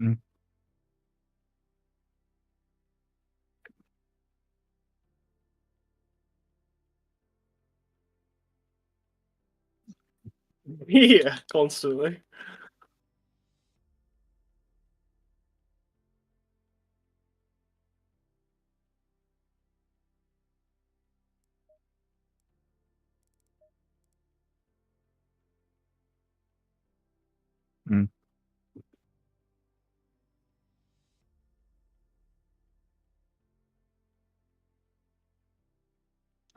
Mm. Yeah, constantly. Mm.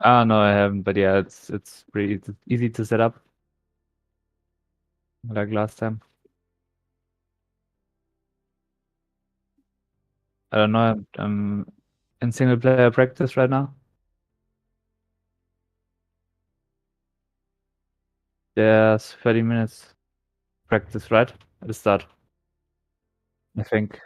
No, I haven't, but yeah, it's pretty easy to set up like last time. I don't know. I'm in single player practice right now. There's 30 minutes practice, right? At the start, I think.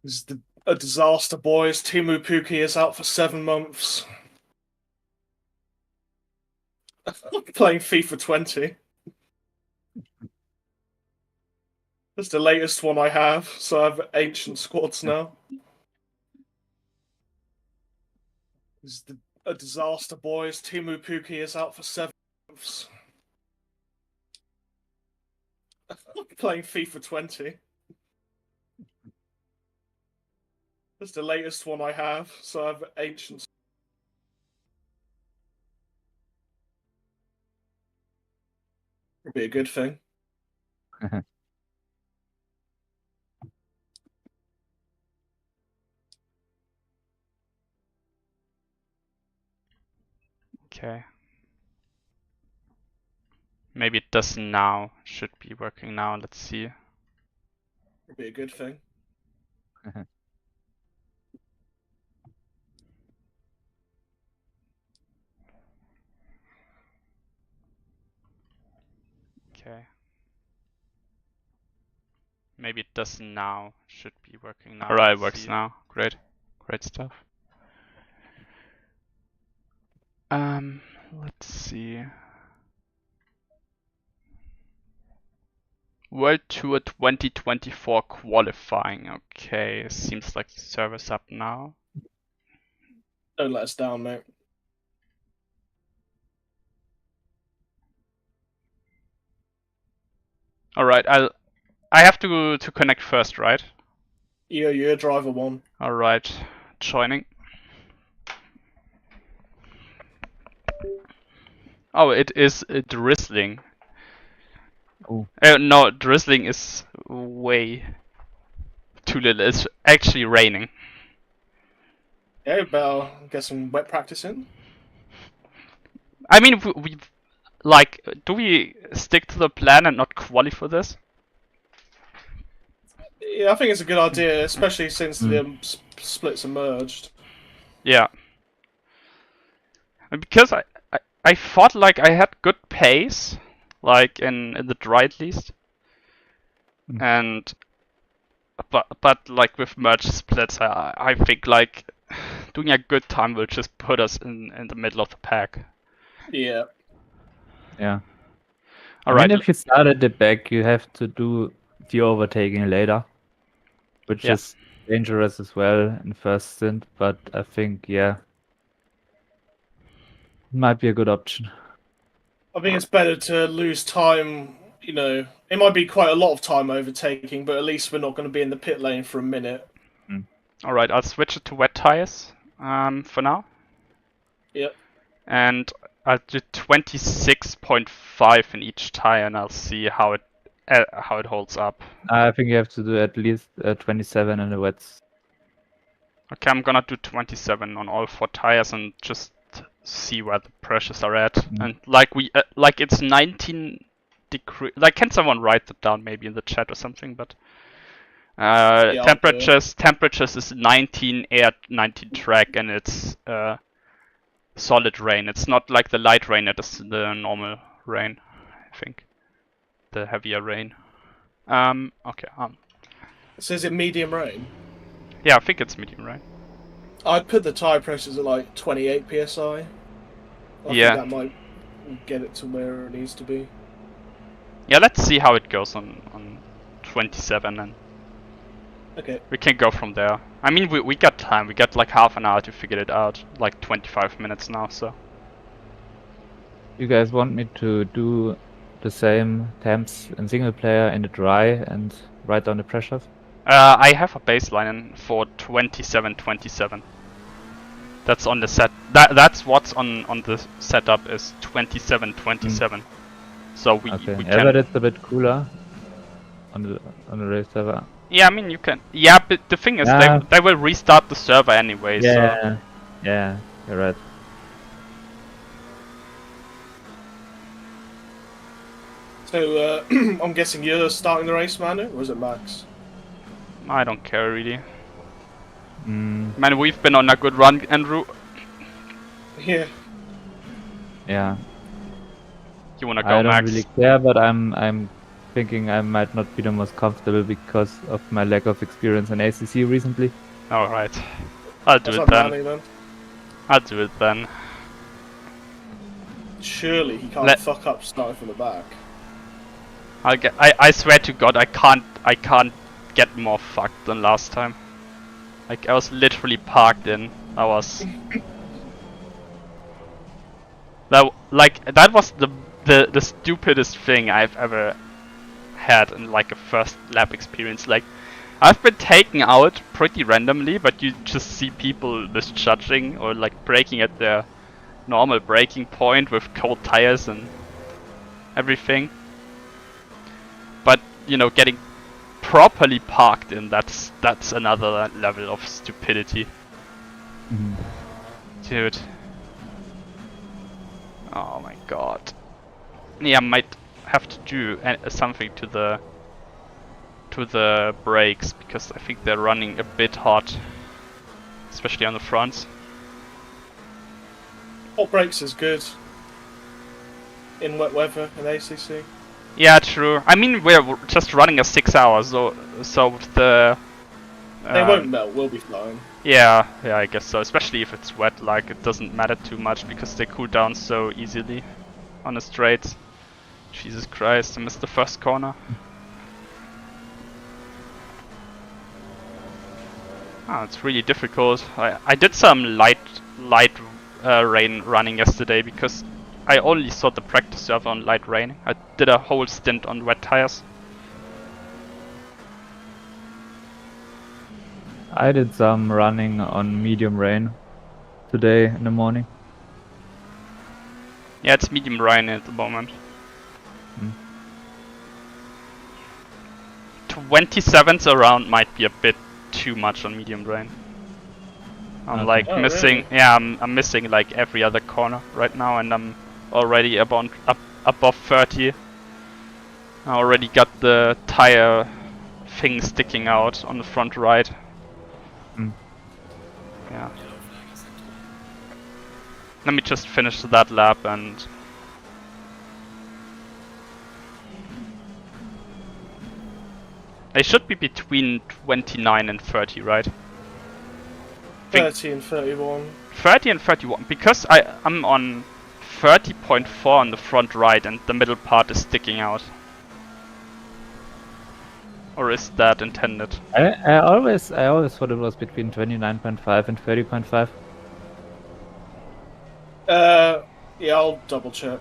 This is a disaster, boys. Timu Puki is out for 7 months. Playing FIFA 20. That's the latest one I have, so I have ancient squads now. This is a disaster, boys. Timu Puki is out for 7 months. Playing FIFA 20. That's the latest one I have, so I have ancient. Would be a good thing. Okay. Maybe it does now. Should be working now. Let's see. Would be a good thing. Okay. Maybe it does now. Should be working now. Alright, it works now. Great. Great stuff. Let's see. World Tour 2024 qualifying. Okay, seems like the server's up now. Don't let us down, mate. Alright, I have to connect first, right? Yeah, driver 1. Alright, joining. Oh, it is drizzling. Oh. No, drizzling is way too little. It's actually raining. Yeah, better get some wet practice in. I mean, we like, do we stick to the plan and not qualify for this? Yeah, I think it's a good idea, especially since the splits are merged. Yeah. Because I thought like I had good pace, like in the dry at least. And but like with merged splits, I think like doing a good time will just put us in the middle of the pack. Yeah. Yeah. Alright. I mean, if you start at the back, you have to do the overtaking later, which is dangerous as well in first stint. But I think, yeah, it might be a good option. I think it's better to lose time. You know, it might be quite a lot of time overtaking, but at least we're not going to be in the pit lane for a minute. Alright, I'll switch it to wet tires for now. Yep. And I'll do 26.5 in each tire, and I'll see how it holds up. I think you have to do at least 27 in the wets. Okay, I'm gonna do 27 on all 4 tires and just see where the pressures are at. And like like it's 19 degree. Like, can someone write that down maybe in the chat or something? But Yeah, temperatures is 19 air, 19 track, and it's solid rain. It's not like the light rain, it is the normal rain, I think. The heavier rain. Okay. So is it medium rain? Yeah, I think it's medium rain. I'd put the tyre pressures at like 28 psi. I Yeah. think that might get it to where it needs to be. Yeah, let's see how it goes on 27 and Okay. we can go from there. I mean, we got time. We got like half an hour to figure it out. Like 25 minutes now, so. You guys want me to do the same temps in single player in the dry and write down the pressures? I have a baseline for 27-27. That's on the set. That's what's on the setup is 27-27. So we Okay, we yeah, can. but it's a bit cooler on the race server. Yeah, I mean you can. Yeah, but the thing is Yeah. they will restart the server anyway. So Yeah, you're right. So I'm guessing you're starting the race, Manu, or is it Max? I don't care really. Mm, Man, we've been on a good run, Andrew. Yeah. You wanna go, I don't Max? really care, but I'm thinking I might not be the most comfortable because of my lack of experience in ACC recently. All right, I'll do What's it up, then. Manu, then? I'll do it then. Surely he can't Let- fuck up starting from the back. I swear to God, I can't get more fucked than last time. Like I was literally parked in. I was. That was the stupidest thing I've ever had in like a first lap experience. Like I've been taken out pretty randomly, but you just see people misjudging or like braking at their normal braking point with cold tires and everything. But you know, getting properly parked in, that's another level of stupidity. Mhm. Dude. Oh my god. Yeah, might have to do something to the brakes because I think they're running a bit hot, especially on the fronts. Hot brakes is good in wet weather in ACC. Yeah, true. I mean, we're just running a 6 hours, so the. They won't melt. We'll be fine. Yeah, I guess so. Especially if it's wet, like it doesn't matter too much because they cool down so easily on the straights. Jesus Christ, I missed the first corner. Oh, it's really difficult. I did some light rain running yesterday because I only saw the practice server on light rain. I did a whole stint on wet tires. I did some running on medium rain today in the morning. Yeah, it's medium rain at the moment. 27s around might be a bit too much on medium rain. I'm Okay. like Oh, missing, really? yeah, I'm missing like every other corner right now, and I'm already above 30. I already got the tire thing sticking out on the front right. Mm. Yeah. Let me just finish that lap and. They should be between 29 and 30, right? 30 and 31. 30 and 31, because I'm on 30.4 on the front right and the middle part is sticking out. Or is that intended? I always thought it was between 29.5 and 30.5. Yeah, I'll double check.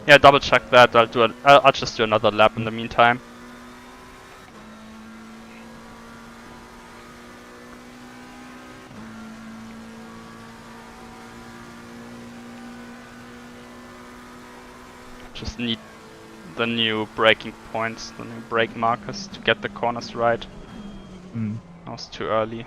Yeah, double check that. I'll just do another lap in the meantime. Just need the new braking points, the new brake markers to get the corners right. Mm. I was too early.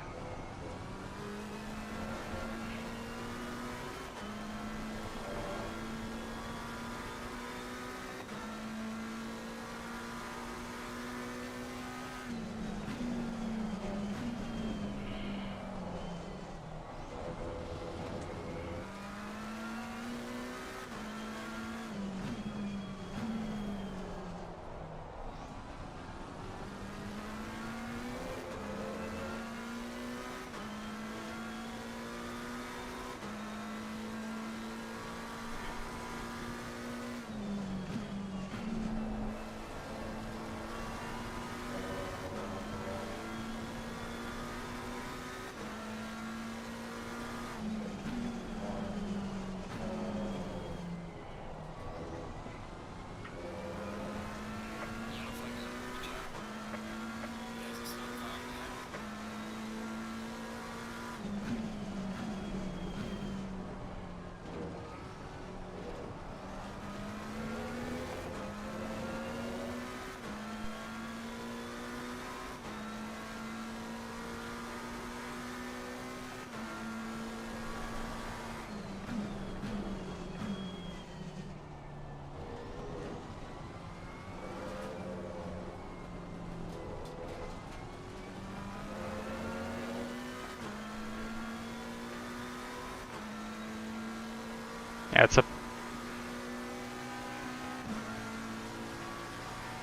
Yeah, it's a...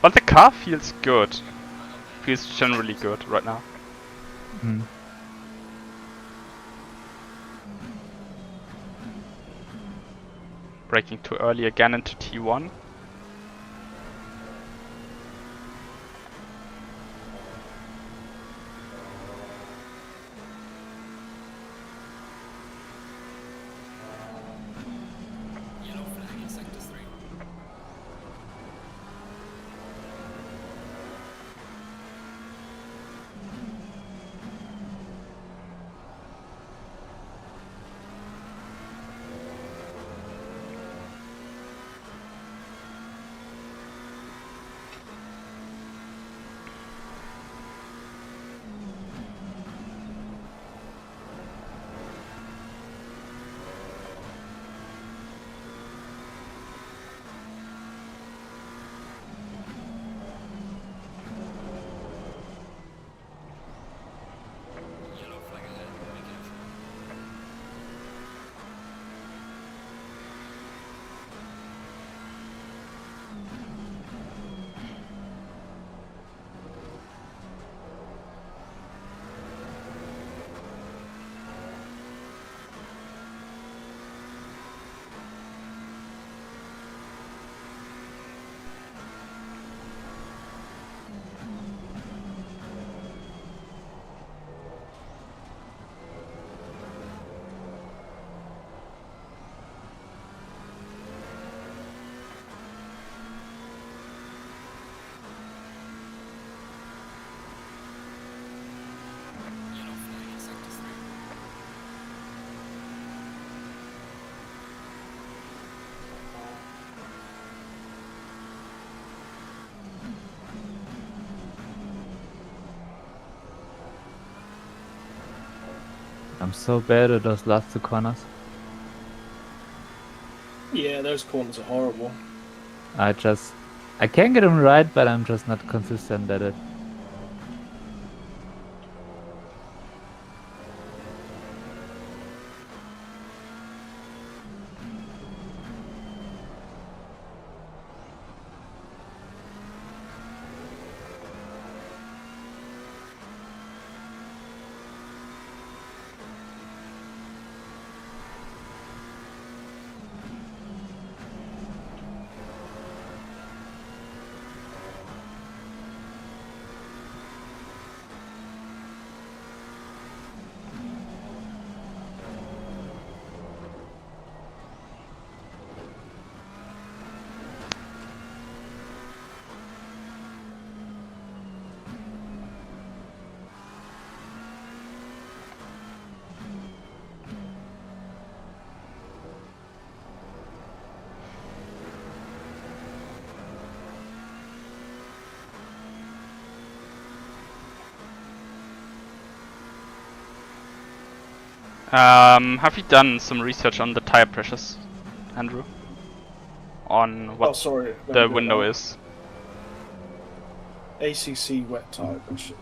But the car feels good. Feels generally good right now. Mm. Braking too early again into T1. I'm so bad at those last 2 corners. Yeah, those corners are horrible. I can get them right, but I'm just not consistent at it. Have you done some research on the tire pressures, Andrew? On what sorry. the window is? ACC wet tire pressures.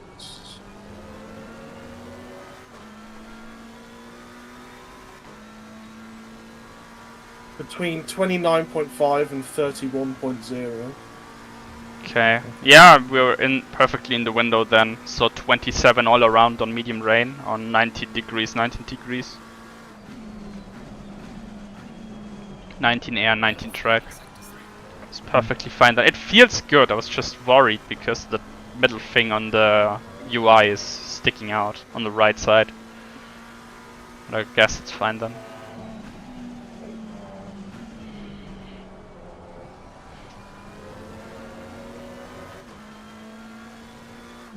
Between 29.5 and 31.0. Okay. Yeah, we're perfectly in the window then. So 27 all around on medium rain on 90 degrees, 19 degrees. 19 air, 19 track. It's perfectly fine. It feels good. I was just worried because the middle thing on the UI is sticking out on the right side. But I guess it's fine then.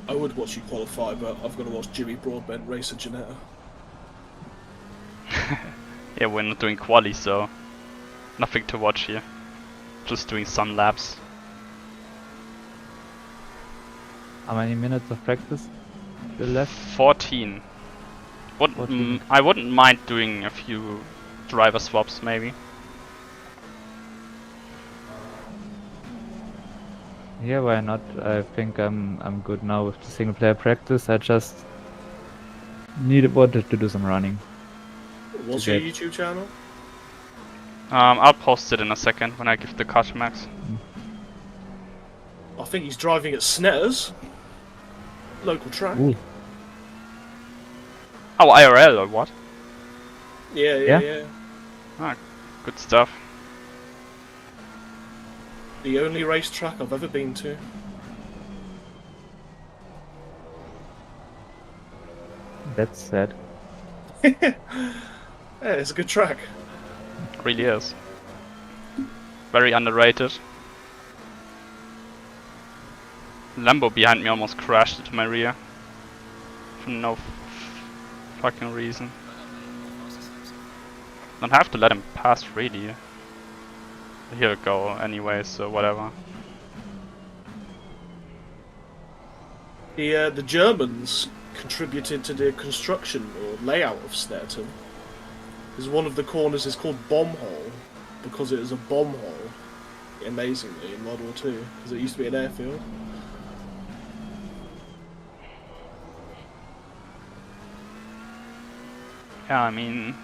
I would watch you qualify, but I've got to watch Jimmy Broadbent race a Janetta. Yeah, we're not doing quali, so nothing to watch here. Just doing some laps. How many minutes of practice still left? 14. 14. I wouldn't mind doing a few driver swaps, maybe. Yeah, why not? I think I'm good now with the single player practice. I just wanted to do some running. What's your YouTube channel? I'll post it in a second when I give the car to Max. I think he's driving at Snetters. Local track. Ooh. Oh, IRL or what? Yeah. Ah, good stuff. The only racetrack I've ever been to. That's sad. Yeah, it's a good track. Really is. Very underrated. Lambo behind me almost crashed into my rear. For no fucking reason. Don't have to let him pass, really. He'll go anyway, so whatever. The Germans contributed to the construction or layout of Snetterton. Because one of the corners is called Bomb Hole, because it is a bomb hole, amazingly, in World War II, because it used to be an airfield. Yeah, I mean...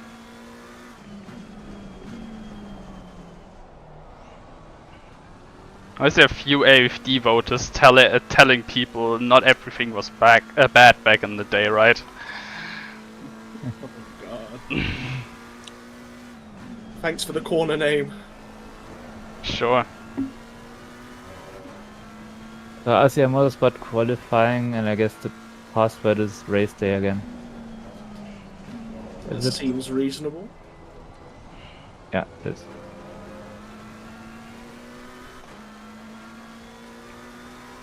I see a few AFD voters telling people not everything was bad back in the day, right? Oh god. Thanks for the corner name. Sure. So RCI Motorsport qualifying, and I guess the password is race day again. Is This it? seems reasonable. Yeah, it is.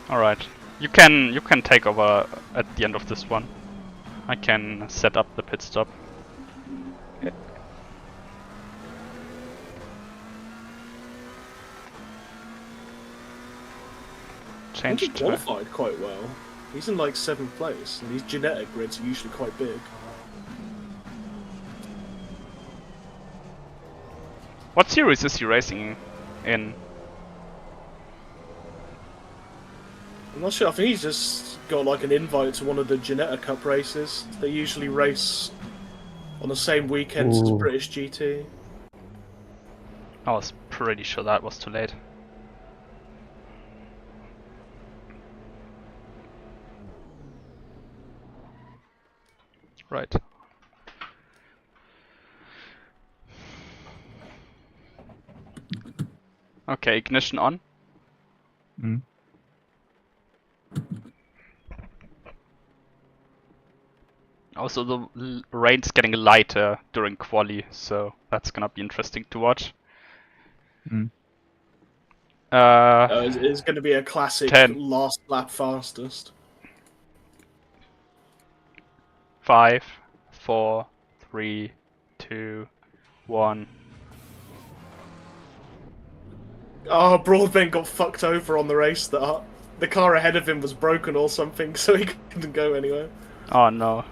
Alright. You can take over at the end of this one. I can set up the pit stop. Yeah. I think he Change to... qualified quite well. He's in like 7th place, and these genetic grids are usually quite big. What series is he racing in? I'm not sure, I think he's just got like an invite to one of the Genetta Cup races. They usually race on the same weekend as Ooh. British GT. I was pretty sure that was too late. Right. Okay, ignition on. Mm. Also, the rain's getting lighter during quali, so that's gonna be interesting to watch. Mm. It's going to be a classic 10. last lap fastest. 5, 4, 3, 2, 1. Oh, Broadbent got fucked over on the race start. The car ahead of him was broken or something, so he couldn't go anywhere. Oh no.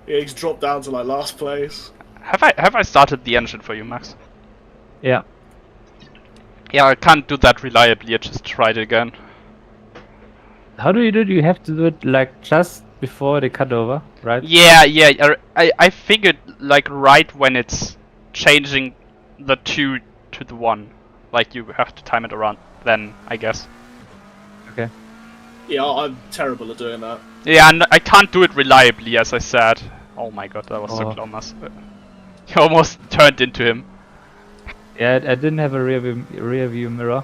Yeah, he's dropped down to like last place. Have I started the engine for you, Max? Yeah. Yeah, I can't do that reliably. I just tried it again. How do you do it? You have to do it like just before the cutover, right? Yeah. I figured like right when it's changing the 2 to the 1. Like you have to time it around then, I guess. Okay. Yeah, I'm terrible at doing that. Yeah, and I can't do it reliably, as I said. Oh my god, that was so Oh. close. He almost turned into him. Yeah, I didn't have a rear view mirror.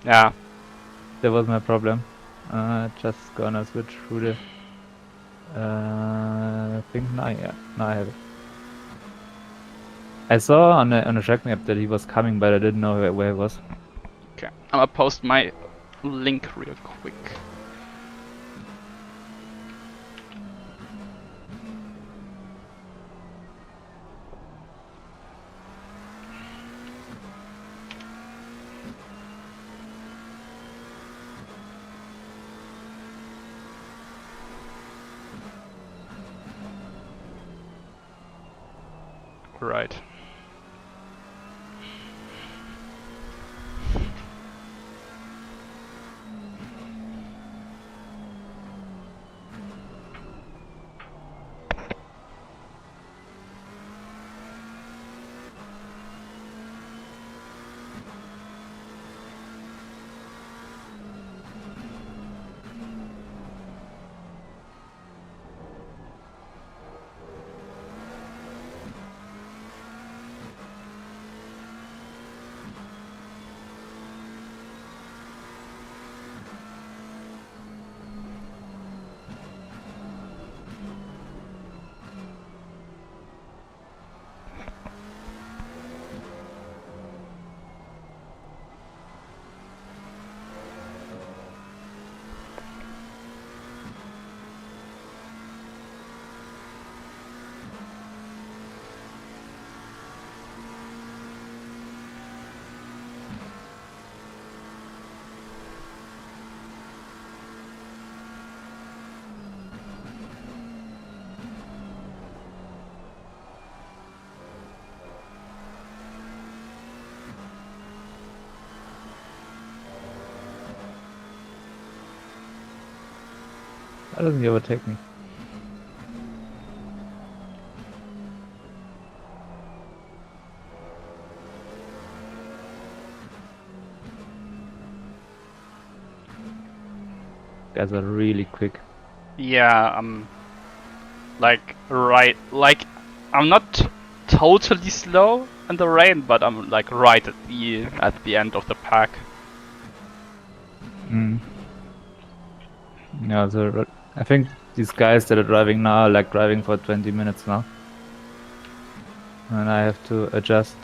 Yeah. That was my problem. Just gonna switch through the. I think now, yeah, now I have it. I saw on the track map that he was coming, but I didn't know where he was. Okay, I'm gonna post my link real quick. Right. Why doesn't he overtake me? Guys are really quick. Yeah, like I'm not totally slow in the rain, but I'm like right at the end of the pack. Yeah, so I think these guys that are driving now are like driving for 20 minutes now. And I have to adjust.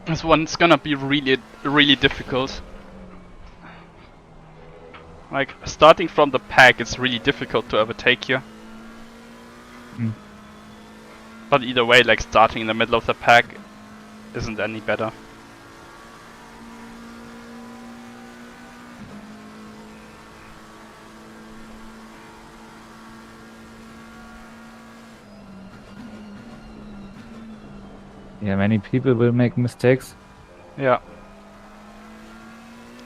This one's gonna be really difficult. Like starting from the pack, it's really difficult to overtake you. But either way, like starting in the middle of the pack isn't any better. Yeah, many people will make mistakes. Yeah.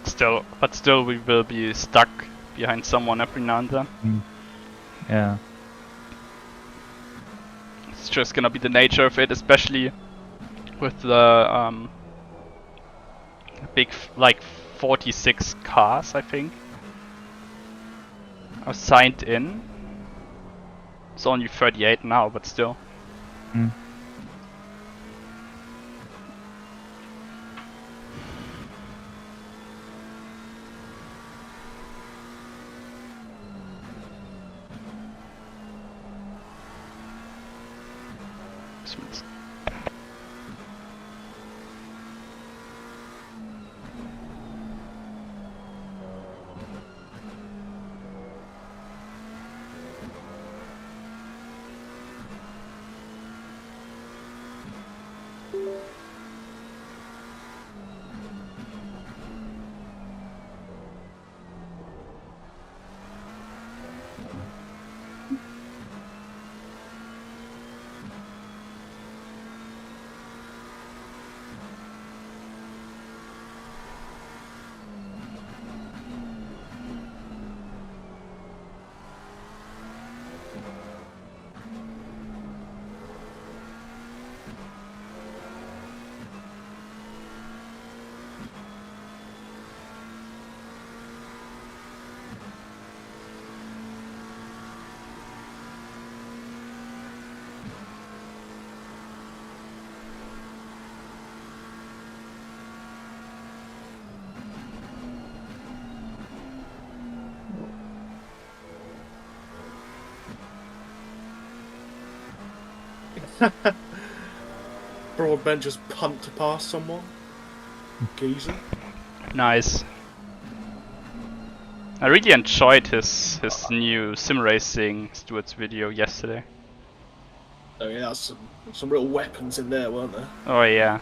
Still we will be stuck behind someone every now and then. Yeah. It's just gonna be the nature of it, especially with the big like 46 cars, I think, are signed in. It's only 38 now, but still. Broadbent just pumped past someone. Geezer. Nice. I really enjoyed his new sim racing Stewart's video yesterday. Oh yeah, some real weapons in there, weren't there? Oh yeah.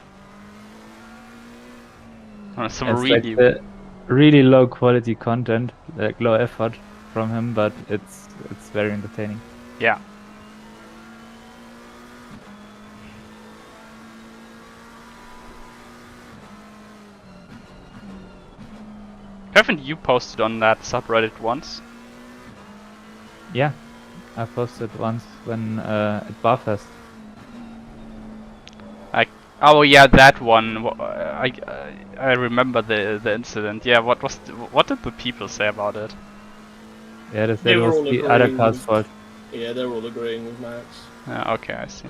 Some It's really like the really low quality content, like low effort from him, but it's very entertaining. yeah. Haven't you posted on that subreddit once? Yeah, I posted once when at Barfest. Oh yeah, that one. I remember the incident. Yeah, what did the people say about it? Yeah, they They said it were was all the other agreeing car's with- fault. Yeah, they're all agreeing with Max. Okay, I see.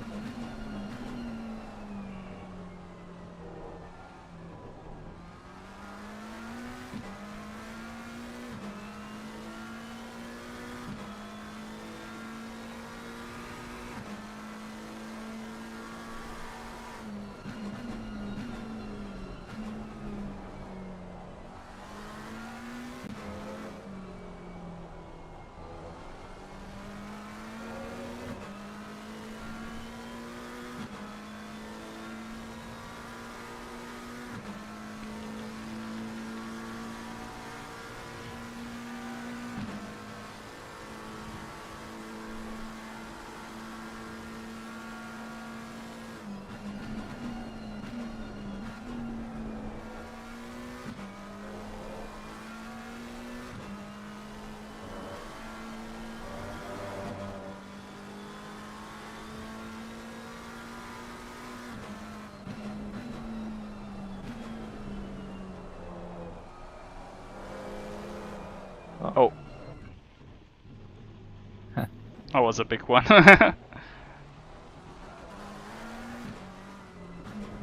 That was a big one.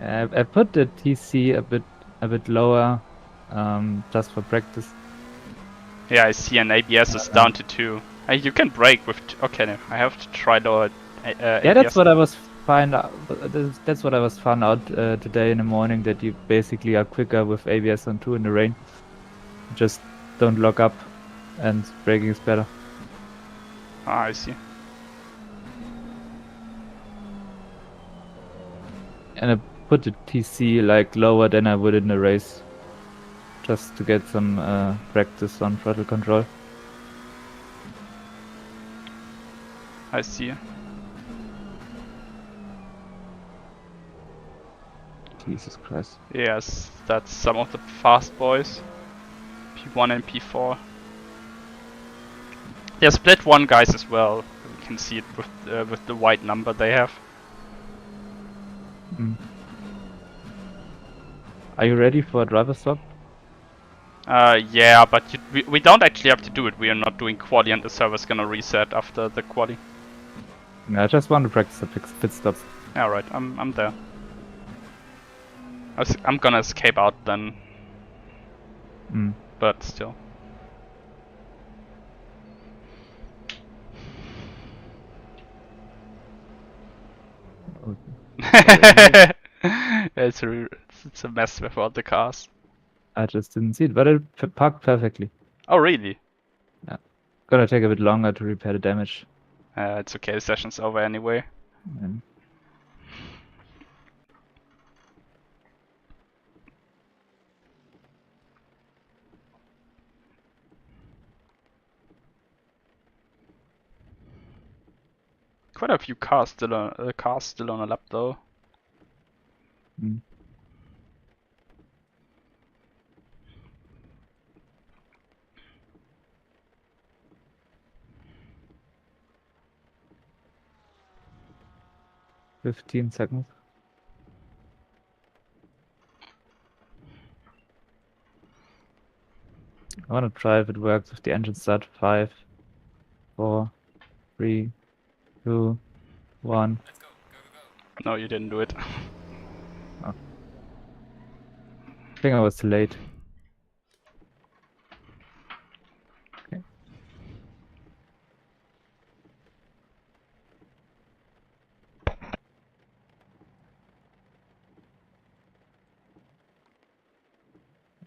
I put the TC a bit lower, just for practice. Yeah, I see, and ABS is down to 2. You can brake with. Okay, no, I have to try lower. Yeah, that's what I was that's what I was found out today in the morning, that you basically are quicker with ABS on 2 in the rain. Just don't lock up, and braking is better. Ah, I see. And I put the TC like lower than I would in the race, just to get some practice on throttle control. I see. Jesus Christ. Yes, that's some of the fast boys. P1 and P4. They're split 1 guys as well. You can see it with the white number they have. Mm. Are you ready for a driver swap? Yeah, but we don't actually have to do it. We are not doing quali, and the server's gonna reset after the quali. Yeah, I just want to practice a pit stop. Alright, I'm there. I'm gonna escape out then, Mm. but still. Okay. it's a mess with all the cars. I just didn't see it, but it parked perfectly. Oh really? Yeah. Gonna take a bit longer to repair the damage. It's okay, the session's over anyway. And Quite a few cars still on a lap though. mm. "15 seconds. I wanna try if it works with the engine start. 5, 4, 3, 2, 1. No, you didn't do it. Oh. I think I was too late. Okay.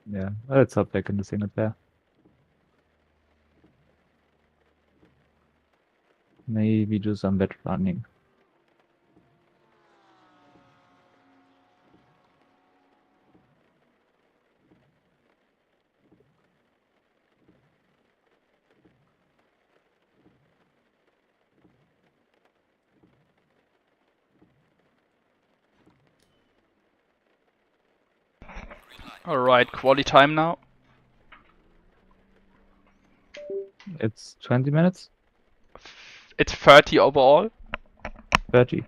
Yeah, let's hop back in the single pair. Maybe do some bit running. Alright, quali time now. It's 20 minutes? It's 30 overall. 30.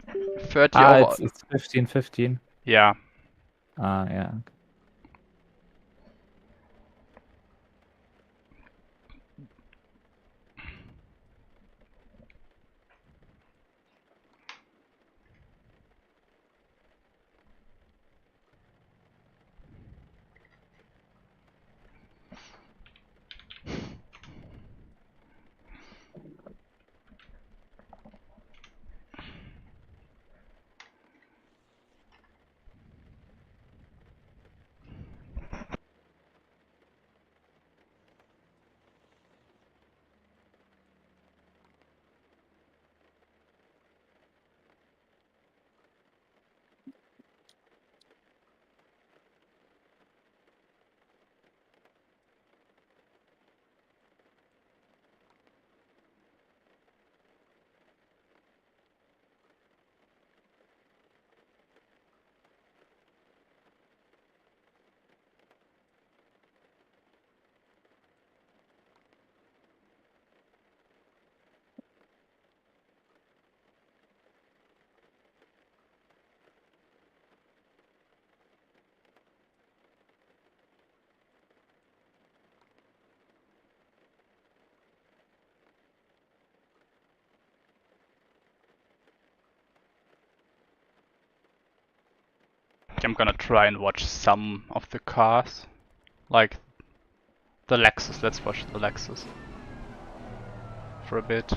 30 overall. It's 15-15. Yeah. Yeah. I'm gonna try and watch some of the cars. Like the Lexus, let's watch the Lexus for a bit.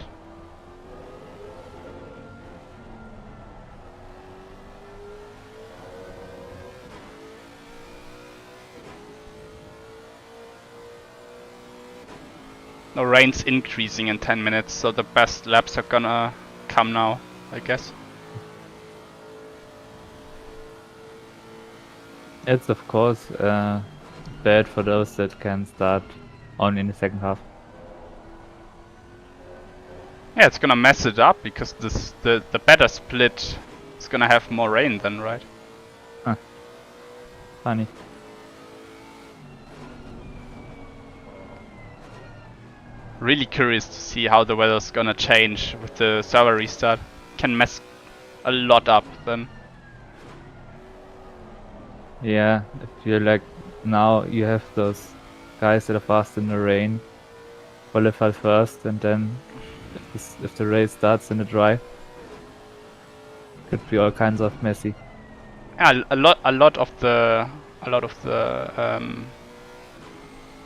The rain's increasing in 10 minutes, so the best laps are gonna come now, I guess. It's of course bad for those that can start on in the second half. Yeah, it's gonna mess it up because the better split is gonna have more rain then, right? Huh. Funny. Really curious to see how the weather's gonna change with the server restart. Can mess a lot up then. Yeah, if you're like now you have those guys that are fast in the rain, qualify first, and then if the race starts in the dry, could be all kinds of messy. Yeah, a lot of the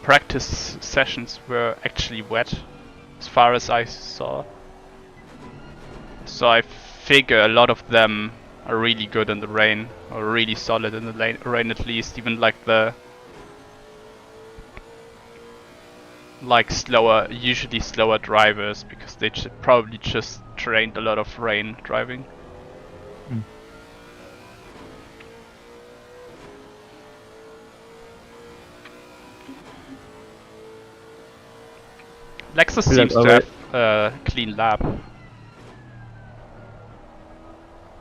practice sessions were actually wet, as far as I saw. So I figure a lot of them are really good in the rain, or really solid in the rain at least. Even like usually slower drivers, because they probably just trained a lot of rain driving. Lexus seems to have a clean lap.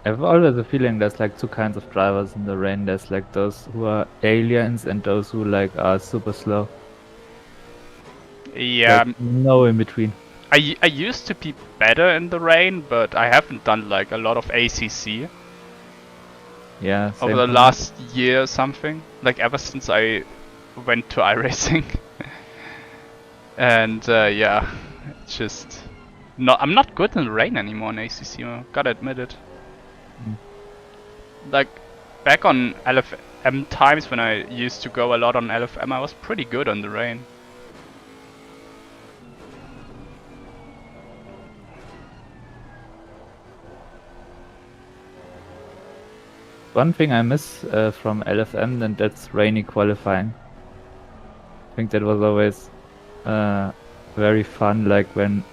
I have always a feeling there's like two kinds of drivers in the rain. There's like those who are aliens and those who like are super slow. Yeah, Like, no in between. I used to be better in the rain, but I haven't done like a lot of ACC Yeah, same over the for me. last year or something. Like ever since I went to iRacing. And yeah, it's just I'm not good in the rain anymore in ACC. Gotta admit it. Like back on LFM times when I used to go a lot on LFM, I was pretty good on the rain. One thing I miss from LFM, and that's rainy qualifying. I think that was always very fun, like when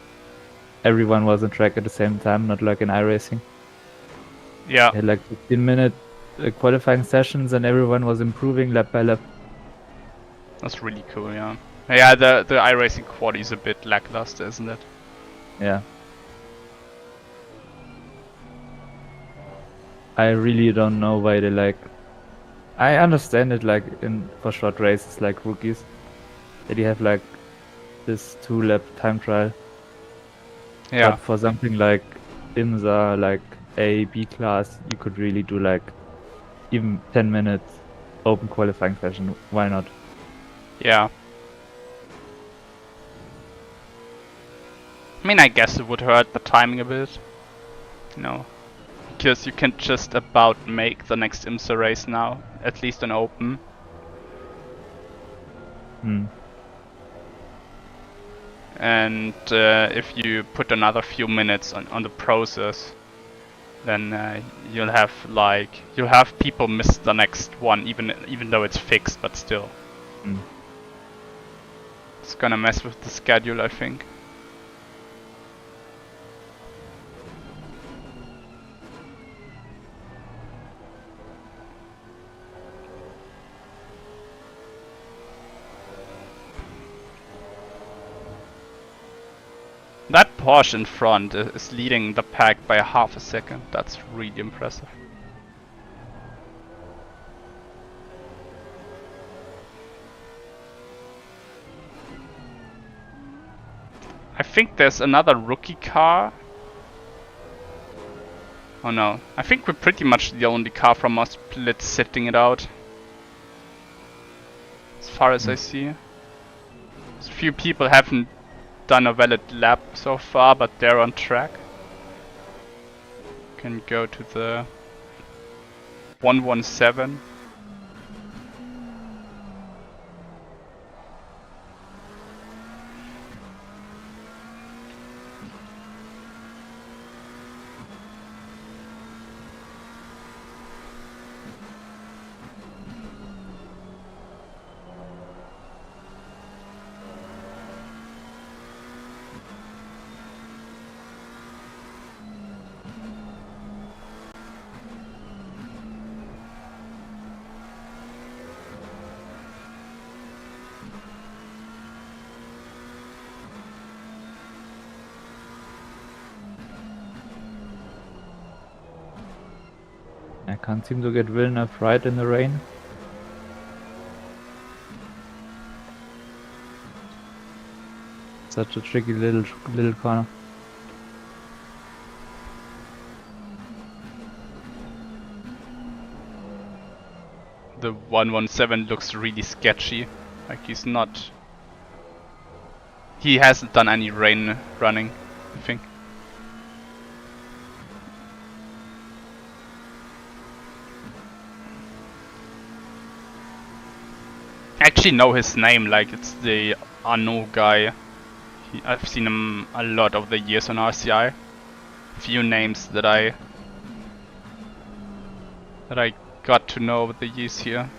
everyone was on track at the same time, not like in iRacing. Yeah. They had like 15-minute qualifying sessions and everyone was improving lap by lap. That's really cool, yeah. Yeah, the iRacing quad is a bit lackluster, isn't it? Yeah. I really don't know why they like... I understand it like for short races like rookies, that you have like this 2-lap time trial. Yeah. But for something like IMSA, like A, B class, you could really do like even 10 minutes open qualifying session. Why not? Yeah. I mean, I guess it would hurt the timing a bit. You know, because you can just about make the next IMSA race now, at least an open. And if you put another few minutes on the process, then you'll have people miss the next one, even though it's fixed, but still. It's gonna mess with the schedule, I think. That Porsche in front is leading the pack by half a second. That's really impressive. I think there's another rookie car. Oh no, I think we're pretty much the only car from our split sitting it out. As far as I see. A few people haven't done a valid lap so far, but they're on track. Can go to the 117. I can't seem to get well enough right in the rain. Such a tricky little corner. The 117 looks really sketchy. Like he's not... He hasn't done any rain running, I think. I actually know his name, like it's the Arnaud guy. I've seen him a lot over the years on RCI. Few names that I got to know over the years here.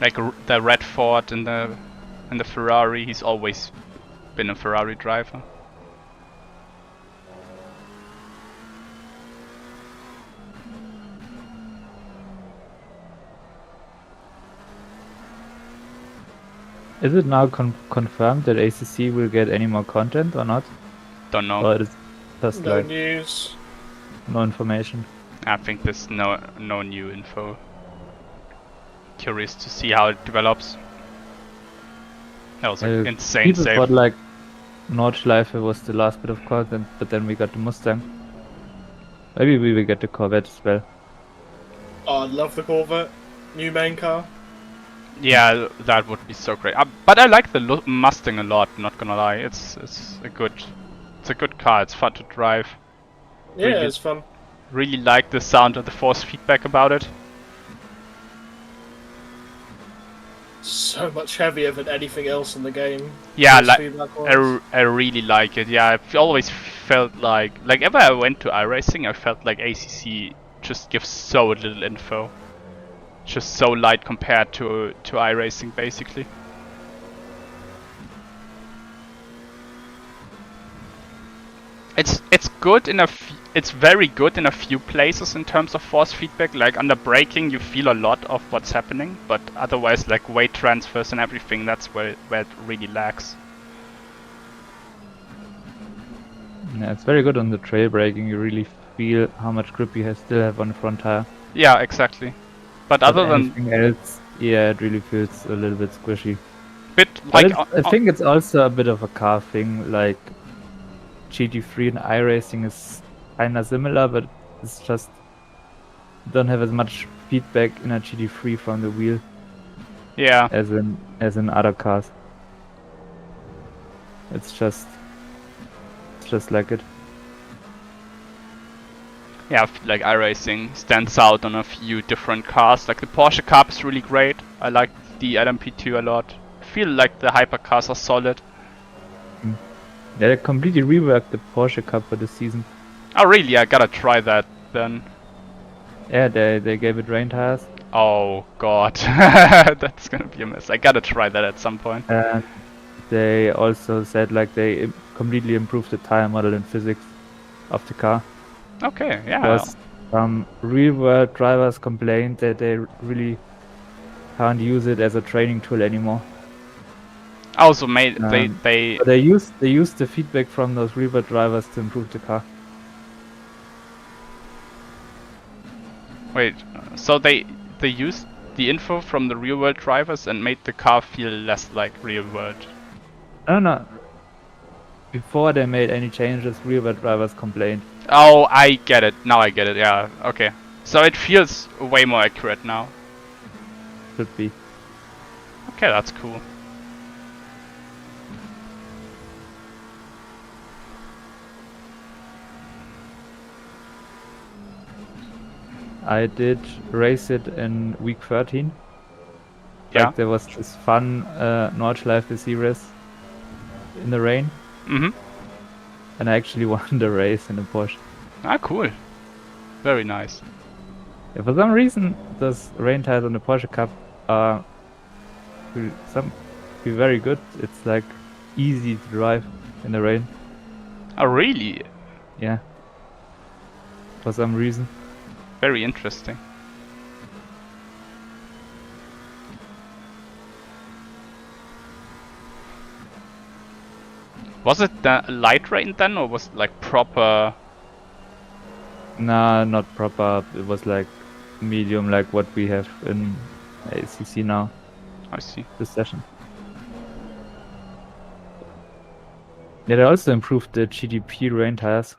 Like the Red Ford and the Ferrari, he's always been a Ferrari driver. Is it now confirmed that ACC will get any more content or not? Don't know. Or it is just No like news. no information? I think there's no new info. Curious to see how it develops. That was an insane People save. thought like Nordschleife was the last bit of content, but then we got the Mustang. Maybe we will get the Corvette as well. Oh, I love the Corvette. New main car. Yeah, that would be so great. But I like the Mustang a lot. Not gonna lie, it's a good car. It's fun to drive. Yeah, Really- it's fun. Really like the sound of the force feedback about it. So much heavier than anything else in the game. Yeah, Force like feedback-wise. I really like it. Yeah, I've always felt like ever I went to iRacing, I felt like ACC just gives so little info. Just so light compared to iRacing, basically. It's good in it's very good in a few places in terms of force feedback. Like under braking, you feel a lot of what's happening, but otherwise, like weight transfers and everything, that's where it really lacks. Yeah, it's very good on the trail braking. You really feel how much grip you still have on the front tire. Yeah, exactly. But But other than anything else, yeah, it really feels a little bit squishy. bit But like I think it's also a bit of a car thing. Like GT3 and iRacing is kinda similar, but it's just you don't have as much feedback in a GT3 from the wheel yeah. as in other cars. It's just like it. Yeah, I feel like iRacing stands out on a few different cars. Like the Porsche Cup is really great. I like the LMP2 a lot. I feel like the hypercars are solid. Yeah, they completely reworked the Porsche Cup for this season. Oh really? I gotta try that then. Yeah, they gave it rain tires. Oh god, that's gonna be a mess. I gotta try that at some point. And they also said like they completely improved the tire model and physics of the car. Okay, yeah. Because real world drivers complained that they really can't use it as a training tool anymore. Also made they But they used the feedback from those real world drivers to improve the car. wait. So they used the info from the real world drivers and made the car feel less like real world. No. Before they made any changes, real world drivers complained. Oh, I get it. Now I get it. Yeah. Okay. So it feels way more accurate now. Should be. Okay, that's cool. I did race it in week 13. Yeah. Like there was this fun Nordschleife series in the rain, Mm-hmm. and I actually won the race in a Porsche. Ah, cool. Very nice. Yeah, for some reason, those rain tires on the Porsche Cup are be very good. It's like easy to drive in the rain. Oh, really? Yeah. For some reason. Very interesting. Was it the light rain then, or was it like proper? Nah, not proper. It was like medium, like what we have in ACC now. I see. This session. Yeah, they also improved the GDP rain tires.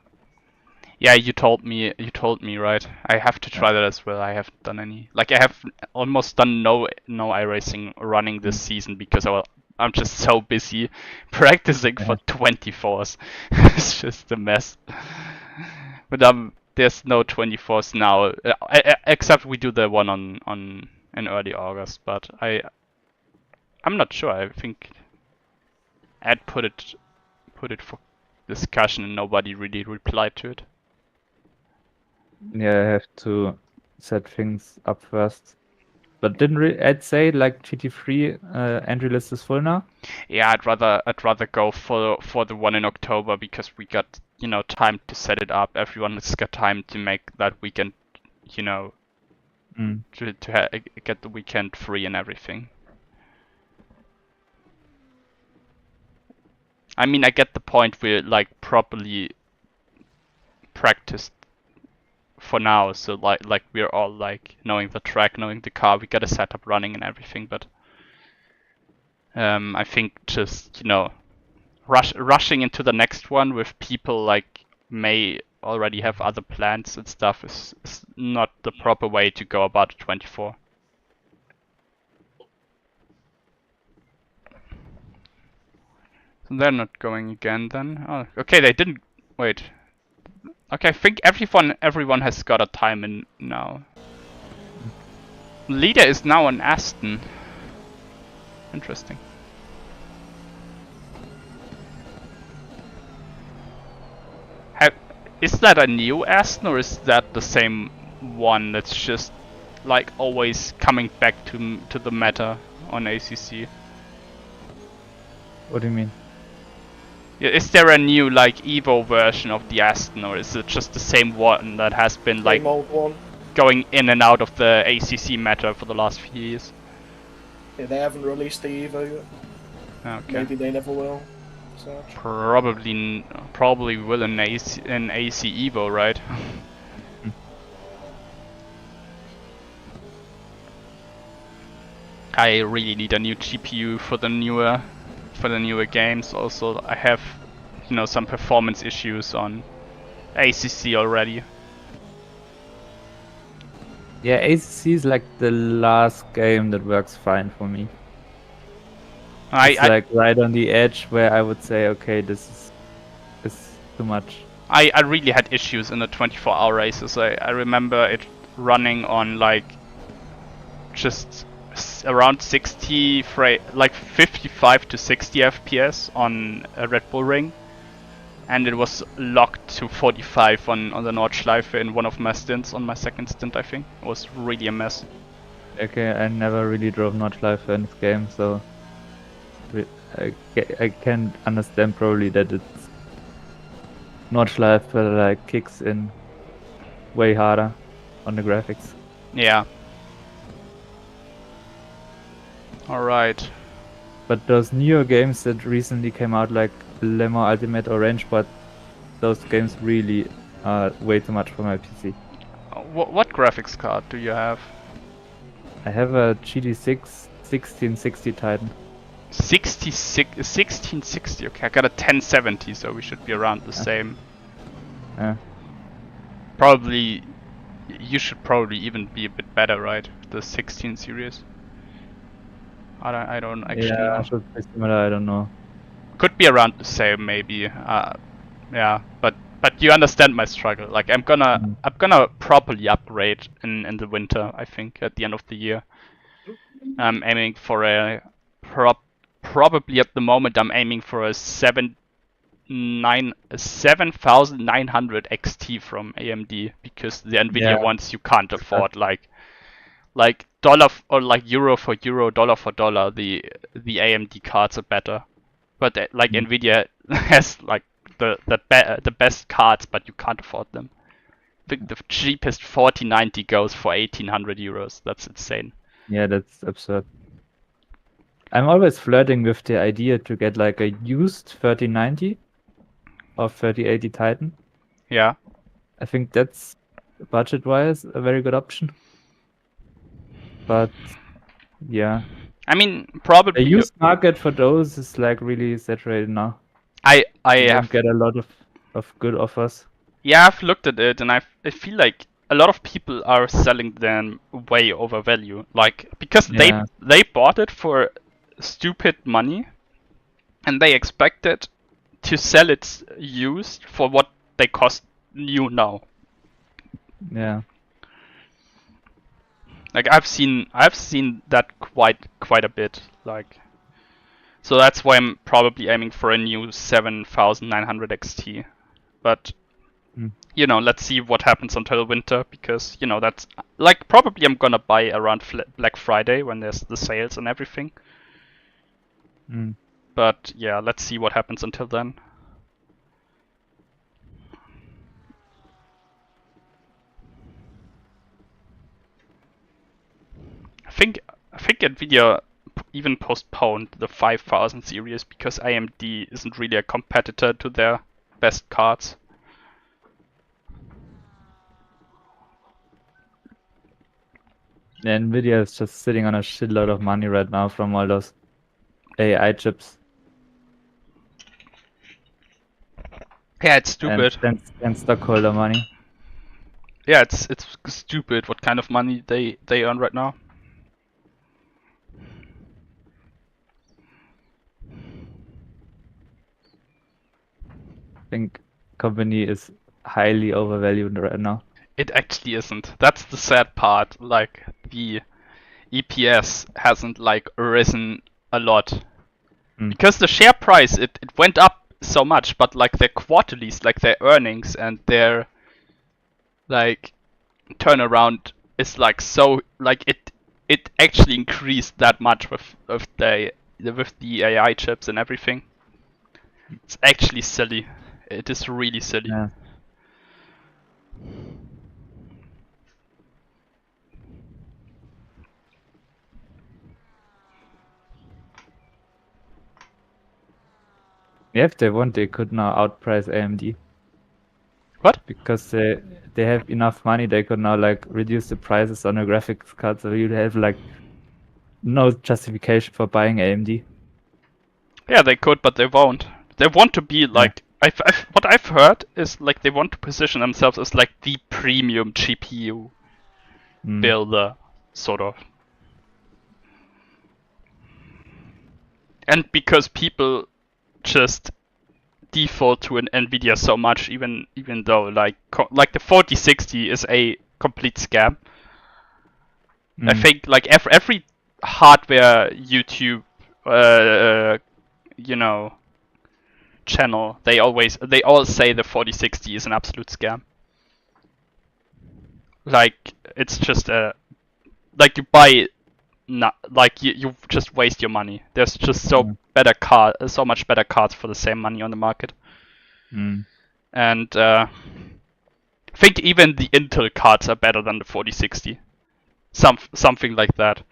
Yeah, you told me. You told me, right? I have to try that as well. I haven't done any. Like I have almost done no iRacing running this season because I'm just so busy practicing for 24s. It's just a mess. But there's no 24s now, except we do the one on in early August. But I'm not sure. I think Ed put it for discussion and nobody really replied to it. Yeah, I have to set things up first. But didn't Ed say like GT3 entry list is full now? Yeah, I'd rather go for the one in October because we got time to set it up. Everyone has got time to make that weekend, to get the weekend free and everything. I mean, I get the point. We're like properly practiced for now, so like we're all like knowing the track, knowing the car. We got a setup running and everything, but I think just rushing into the next one with people like may already have other plans and stuff is not the proper way to go about 24. So they're not going again then. Oh, okay, they didn't. Wait. Okay, I think everyone has got a time in now. Leader is now an Aston. Interesting. Is that a new Aston or is that the same one that's just like always coming back to the meta on ACC? What do you mean? Yeah, is there a new like Evo version of the Aston or is it just the same one that has been like Same old one. going in and out of the ACC meta for the last few years? Yeah, they haven't released the Evo yet. Okay. Maybe they never will. So. Probably will in AC Evo, right? I really need a new GPU for the newer games. Also, I have some performance issues on ACC already. Yeah, ACC is like the last game that works fine for me. It's like right on the edge where I would say, okay, this is too much. I really had issues in the 24-hour races. I remember it running on like just around 60 like 55 to 60 FPS on a Red Bull ring, and it was locked to 45 on the Nordschleife in one of my stints, on my second stint. I think it was really a mess. Okay, I never really drove Nordschleife in this game, so I can understand probably that it's Nordschleife like kicks in way harder on the graphics. Yeah. Alright. But those newer games that recently came out, like Le Mans Ultimate or Range, but those games really are way too much for my PC. What graphics card do you have? I have a GT6 1660 Titan. 1660, okay, I got a 1070, so we should be around the same. Yeah. Probably, you should probably even be a bit better, right? The 16 series. I don't actually know. Yeah, should be similar, I don't know. Could be around the same, maybe. Yeah, but but you understand my struggle. Like I'm gonna properly upgrade in the winter. I think at the end of the year, I'm aiming for a probably at the moment I'm aiming for a 7900 XT from AMD, because the Nvidia ones you can't afford. Like dollar or like euro for euro, dollar for dollar, the AMD cards are better. But like Nvidia has like the best cards, but you can't afford them. The cheapest 4090 goes for 1800 euros. That's insane. Yeah, that's absurd. I'm always flirting with the idea to get like a used 3090 or 3080 Titan. Yeah. I think that's budget-wise a very good option. But yeah, I mean, probably the used market for those is like really saturated now. I You have don't get a lot of good offers. Yeah, I've looked at it, and I feel like a lot of people are selling them way over value. Like, because Yeah. they bought it for stupid money, and they expected to sell it used for what they cost new now. Yeah. Like I've seen that quite a bit. Like, so that's why I'm probably aiming for a new 7900 XT. But you know, let's see what happens until winter, because, you know, that's like probably I'm gonna buy around Black Friday when there's the sales and everything. But yeah, let's see what happens until then. I think Nvidia even postponed the 5000 series because AMD isn't really a competitor to their best cards. Nvidia is just sitting on a shitload of money right now from all those AI chips. Yeah, it's stupid. And stockholder money. Yeah, it's stupid what kind of money they earn right now. I think company is highly overvalued right now. It actually isn't. That's the sad part. Like, the EPS hasn't like risen a lot. Because the share price, it went up so much, but like their quarterlies, like their earnings and their like turnaround is like so, like it actually increased that much with the AI chips and everything. It's actually silly. It is really silly. Yeah. Yeah, if they want, they could now outprice AMD. What? Because they have enough money, they could now like reduce the prices on a graphics card, so you'd have like no justification for buying AMD. Yeah, they could, but they won't. They want to be like, what I've heard is like they want to position themselves as like the premium GPU builder, sort of. And because people just default to an Nvidia so much, even though like the 4060 is a complete scam. I think like every hardware YouTube you know, channel, they all say the 4060 is an absolute scam. Like, it's just like you buy like you just waste your money. There's just so much better cards for the same money on the market. And I think even the Intel cards are better than the 4060. Something like that.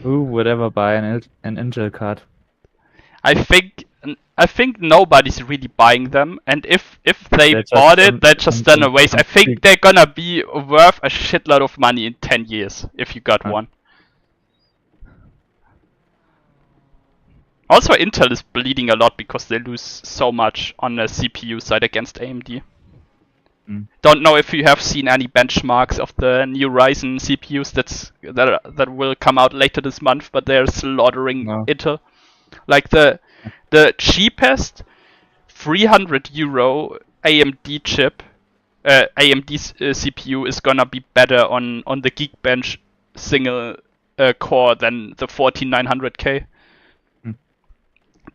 Who would ever buy an Intel card? I think nobody's really buying them, and if they bought it, they're just done a waste. I think they're gonna be worth a shitload of money in 10 years if you got one. Also, Intel is bleeding a lot because they lose so much on the CPU side against AMD. Don't know if you have seen any benchmarks of the new Ryzen CPUs that will come out later this month, but they're slaughtering Intel. Like the cheapest €300 AMD chip, AMD CPU is gonna be better on the Geekbench single core than the 14900K.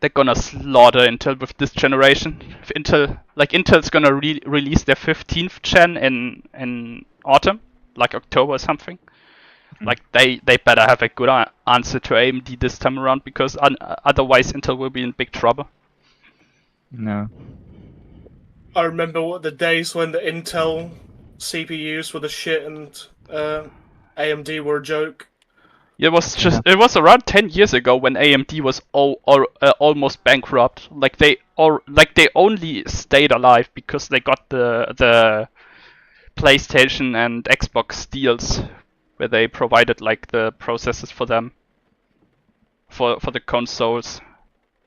They're gonna slaughter Intel with this generation. If Intel's gonna release their 15th gen in autumn, like October or something. Like they better have a good answer to AMD this time around, because otherwise Intel will be in big trouble. No. I remember what the days when the Intel CPUs were the shit and AMD were a joke. It was around 10 years ago when AMD was almost bankrupt. Like they only stayed alive because they got the PlayStation and Xbox deals, where they provided like the processors for them for the consoles.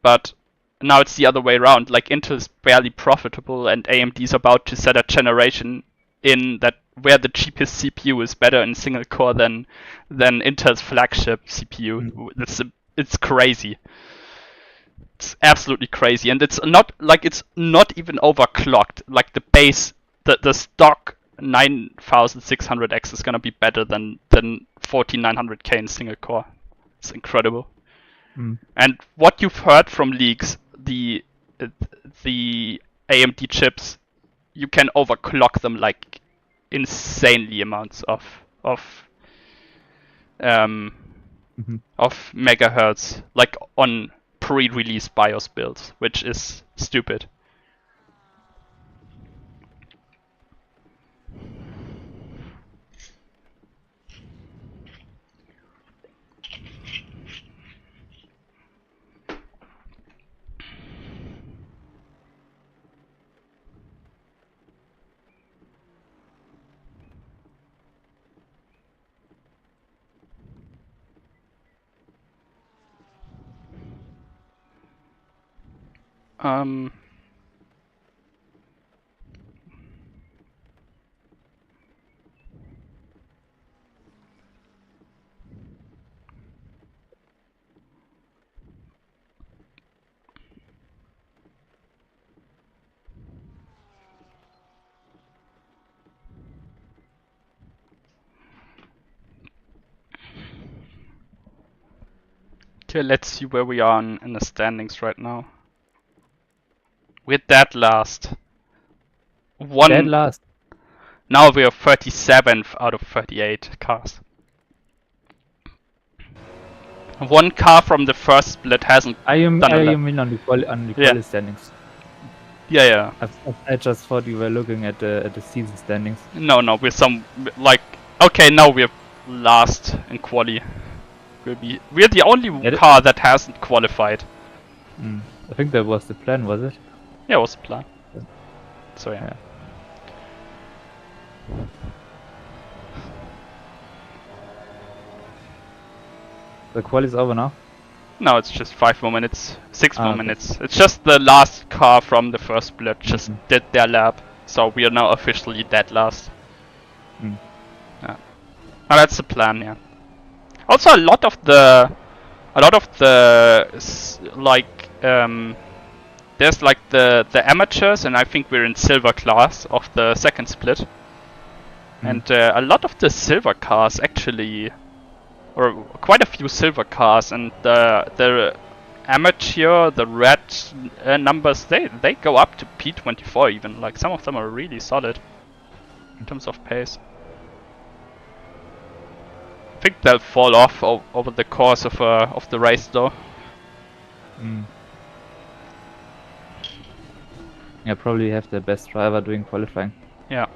But now it's the other way around. Like Intel is barely profitable, and AMD is about to set a generation in that where the cheapest CPU is better in single core than Intel's flagship CPU. It's crazy. It's absolutely crazy, and it's not even overclocked. Like the base, the stock 9600X is gonna be better than 14900K in single core. It's incredible. And what you've heard from leaks, the AMD chips, you can overclock them like insanely amounts of megahertz, like on pre-release BIOS builds, which is stupid. Okay, let's see where we are in the standings right now. We're dead last. Dead last. Now we are 37th out of 38 cars. One car from the first split hasn't You done mean on the quali standings? Yeah. I just thought you were looking at the season standings. No, we're okay, now we're last in quali. We're the only car that hasn't qualified. I think that was the plan, was it? Yeah, it was the plan. So yeah. The quali is over now? No, it's just 5 more minutes, 6 more minutes. It's just the last car from the first split just did their lap, so we are now officially dead last. Yeah. Oh, that's the plan, yeah. Also, a lot of the there's like the amateurs, and I think we're in silver class of the second split. And a lot of the silver cars actually, or quite a few silver cars, and the amateur, the red numbers, they go up to P24 even. Like some of them are really solid in terms of pace. I think they'll fall off over the course of the race though. Yeah, probably have the best driver doing qualifying. Yeah.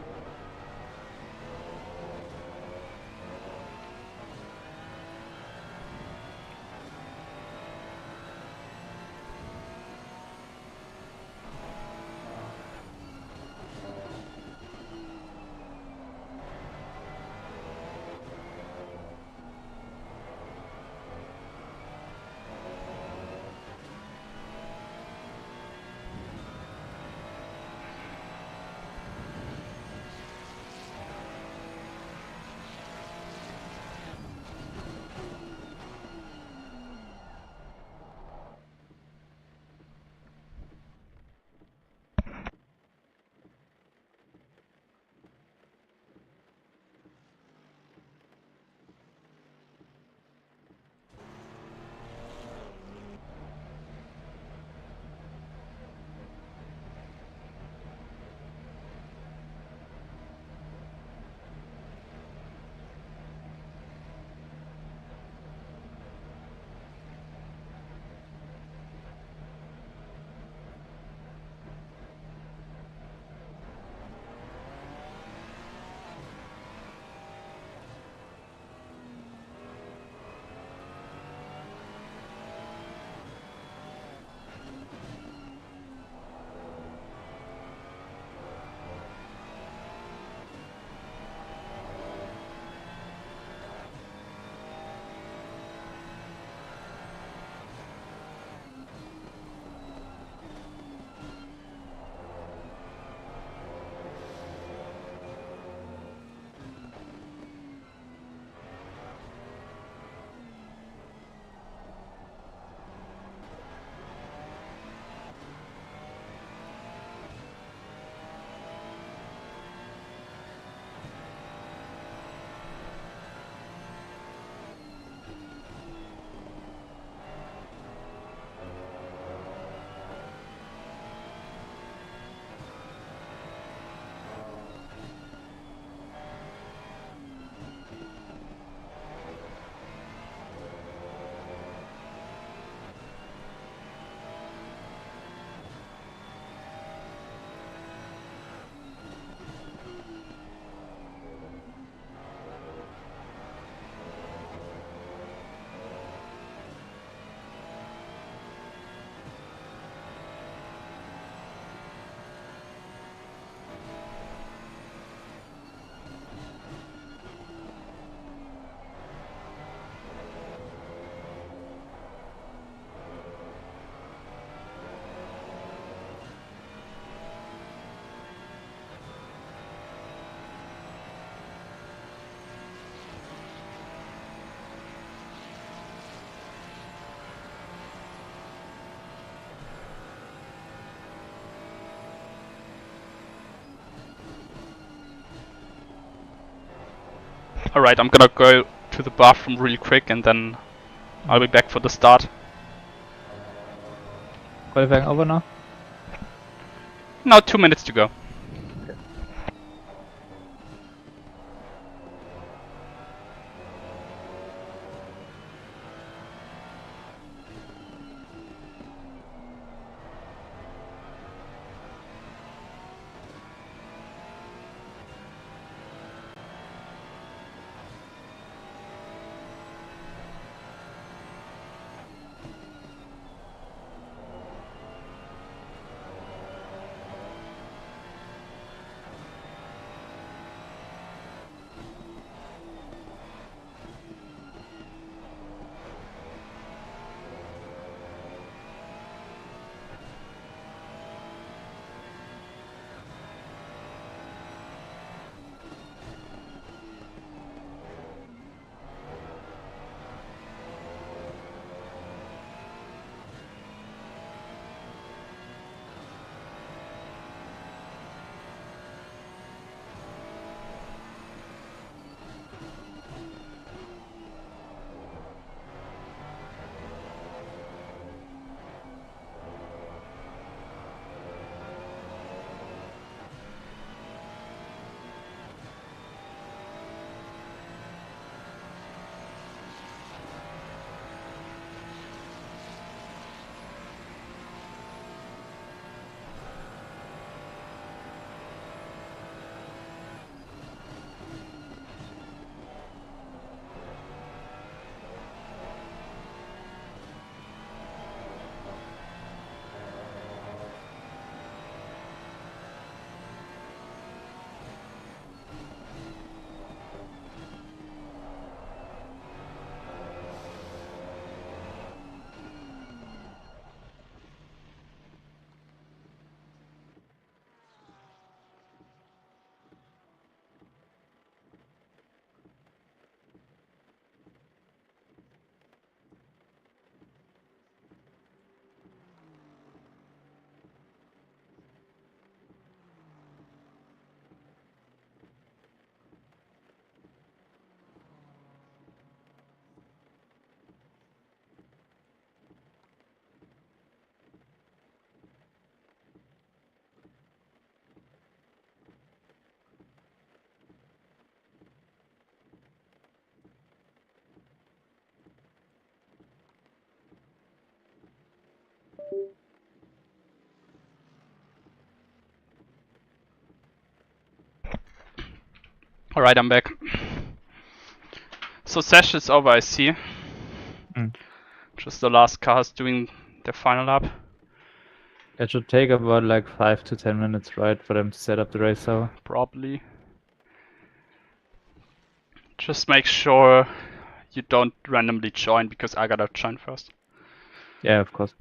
Alright, I'm gonna go to the bathroom really quick and then I'll be back for the start. Qualifying over now? Now 2 minutes to go. Alright, I'm back. So session is over, I see. Just the last cars doing their final lap. It should take about like 5 to 10 minutes, right, for them to set up the race hour. Probably. Just make sure you don't randomly join because I gotta join first. Yeah, of course.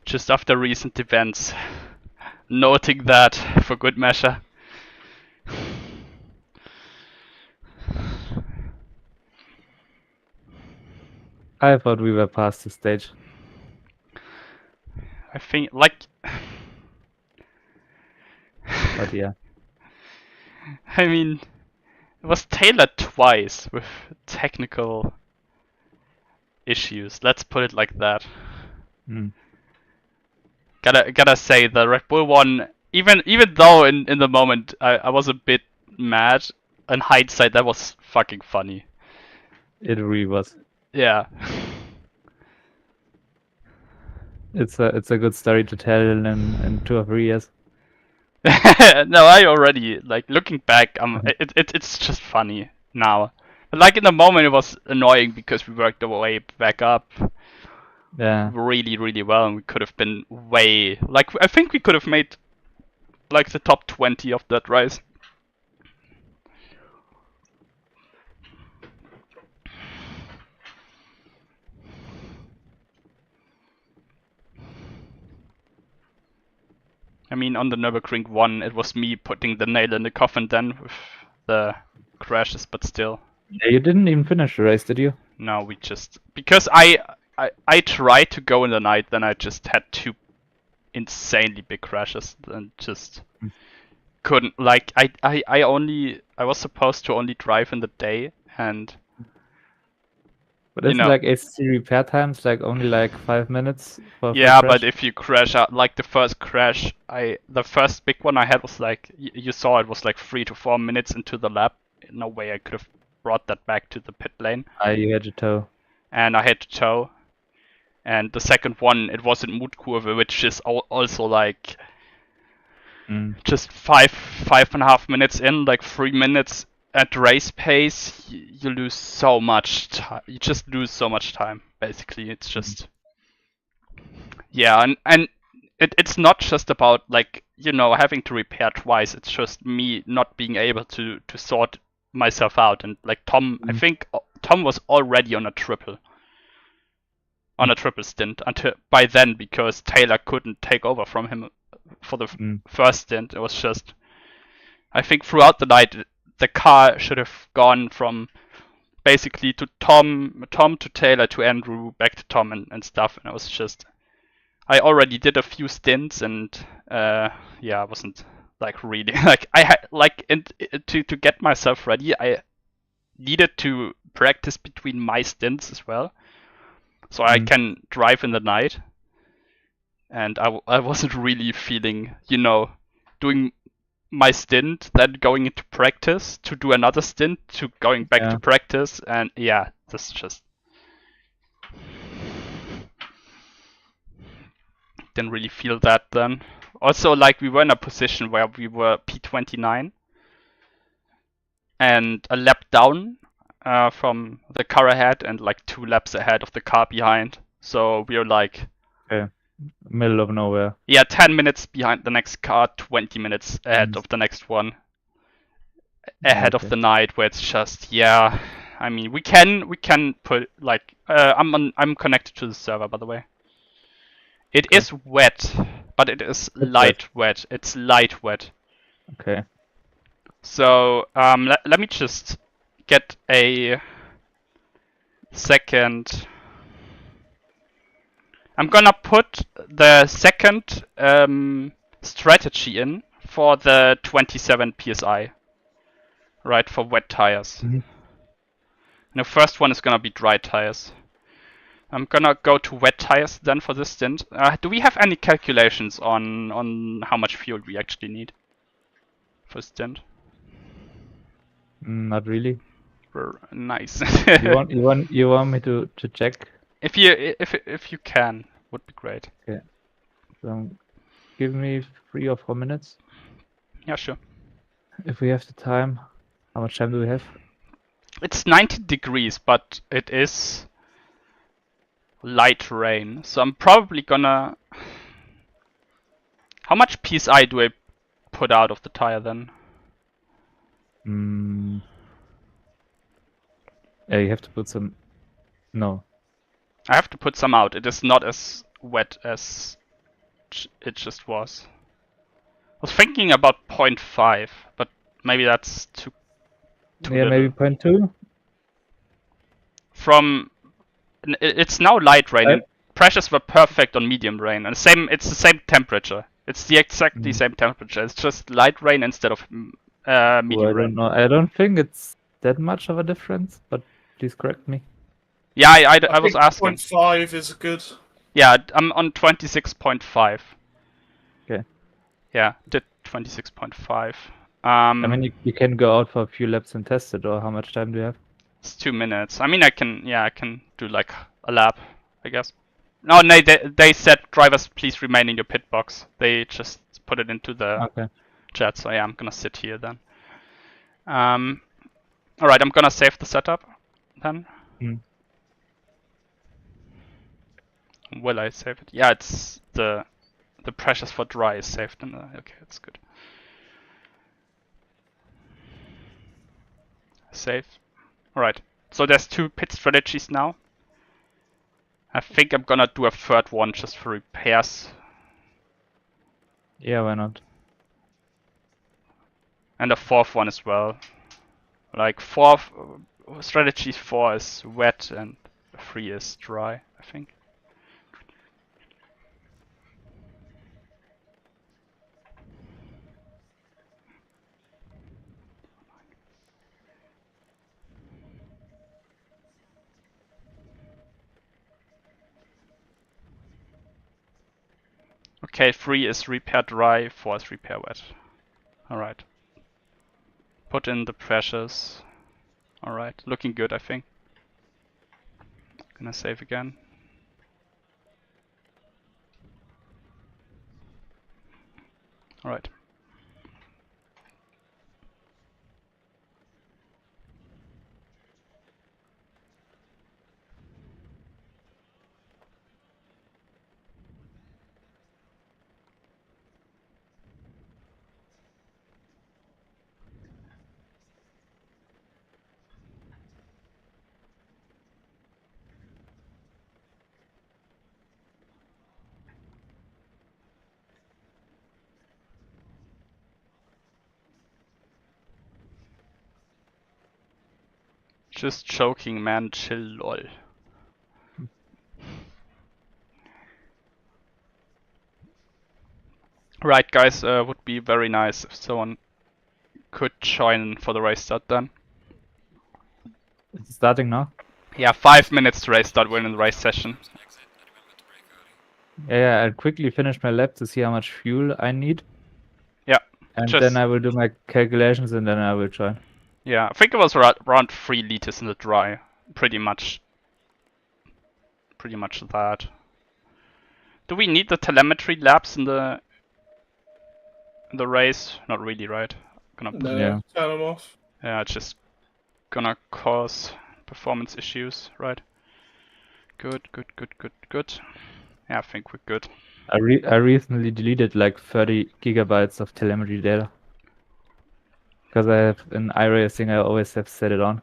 Just after recent events. Noting that for good measure. I thought we were past the stage. I think, like... But yeah. I mean, it was tailored twice with technical issues. Let's put it like that. Gotta say the Red Bull one, even though in the moment I was a bit mad, in hindsight that was fucking funny. It really was. Yeah. It's a good story to tell in 2 or 3 years. No, I already, like, looking back, it's just funny now. But like in the moment it was annoying because we worked our way back up really well, and we could have been way, like, I think we could have made like the top 20 of that race. I mean, on the Nürburgring 1, it was me putting the nail in the coffin then with the crashes, but still. Yeah, you didn't even finish the race, did you? No, we just... Because I tried to go in the night, then I just had 2 insanely big crashes and just couldn't, like, I was supposed to only drive in the day, and But you isn't know, like AC repair times like only like 5 minutes for a full yeah, but crash? if you crash out, like the first crash, the first big one I had was like, you saw it was like 3 to 4 minutes into the lap. No way I could have brought that back to the pit lane, You had to tow. and I had to tow. And the second one, it was in Mutkurve, which is also like just 5.5 minutes in, like 3 minutes at race pace. You lose so much time. You just lose so much time. Basically, it's just yeah, and it's not just about like having to repair twice. It's just me not being able to sort myself out. And like Tom, I think Tom was already on a triple stint until by then, because Taylor couldn't take over from him for the first stint. It was just, I think throughout the night the car should have gone from basically to Tom to Taylor to Andrew back to Tom and stuff, and it was just, I already did a few stints, and I wasn't like really like I had like to get myself ready. I needed to practice between my stints as well, so I can drive in the night. And I wasn't really feeling, doing my stint, then going into practice to do another stint, to going back to practice, and yeah, that's just didn't really feel that then. Also, like, we were in a position where we were P29 and a lap down from the car ahead, and like 2 laps ahead of the car behind. So we were like, middle of nowhere. Yeah, 10 minutes behind the next car, 20 minutes ahead of the next one. Ahead of the night, where it's just, I mean, we can put like I'm connected to the server, by the way. It is wet, but it is light wet. It's light wet. Okay. So let me just get a second. I'm gonna put the second strategy in for the 27 psi, right, for wet tires. And the first one is gonna be dry tires. I'm gonna go to wet tires then for this stint. Do we have any calculations on how much fuel we actually need for stint? Not really. Nice. you want me to check? If you can, would be great. Okay. So give me 3 or 4 minutes. Yeah, sure. If we have the time. How much time do we have? It's 90 degrees, but it is light rain. So I'm probably gonna... How much PSI do I put out of the tire then? Yeah, you have to put some... No. I have to put some out. It is not as wet as it just was. I was thinking about 0.5, but maybe that's too little. Maybe 0.2? It's now light rain, and pressures were perfect on medium rain, and it's the same temperature. It's the exactly same temperature. It's just light rain instead of medium rain. I don't think it's that much of a difference, but please correct me. Yeah, I was asking. 0.5 is good. Yeah, I'm on 26.5. Okay. Yeah, did 26.5. I mean, you can go out for a few laps and test it, or how much time do you have? It's 2 minutes. I mean, I can do like a lap, I guess. No, they said, drivers, please remain in your pit box. They just put it into the chat, so yeah, I'm gonna sit here then. Alright, I'm gonna save the setup then. Will I save it? Yeah, it's the pressures for dry is saved. Okay, that's good. Save. Alright, so there's 2 pit strategies now. I think I'm gonna do a third one just for repairs. Yeah, why not? And a fourth one as well. Like strategy 4 is wet and 3 is dry, I think. Okay, 3 is repair dry, 4 is repair wet. Alright. Put in the pressures. Alright, looking good, I think. Gonna save again. Alright. Just joking, man. Chill, lol. Right, guys, would be very nice if someone could join for the race start then. It's starting now. Yeah, 5 minutes to race start. We're in the race session. Yeah, I'll quickly finish my lap to see how much fuel I need. Yeah, And just then I will do my calculations and then I will join. yeah. I think it was around 3 liters in the dry. Pretty much that. Do we need the telemetry laps in the race? Not really, right? No, Yeah. turn them off. Yeah, it's just gonna cause performance issues, right? Good. Yeah, I think we're good. I recently deleted like 30 gigabytes of telemetry data. Because I have in iRacing, I always have set it on.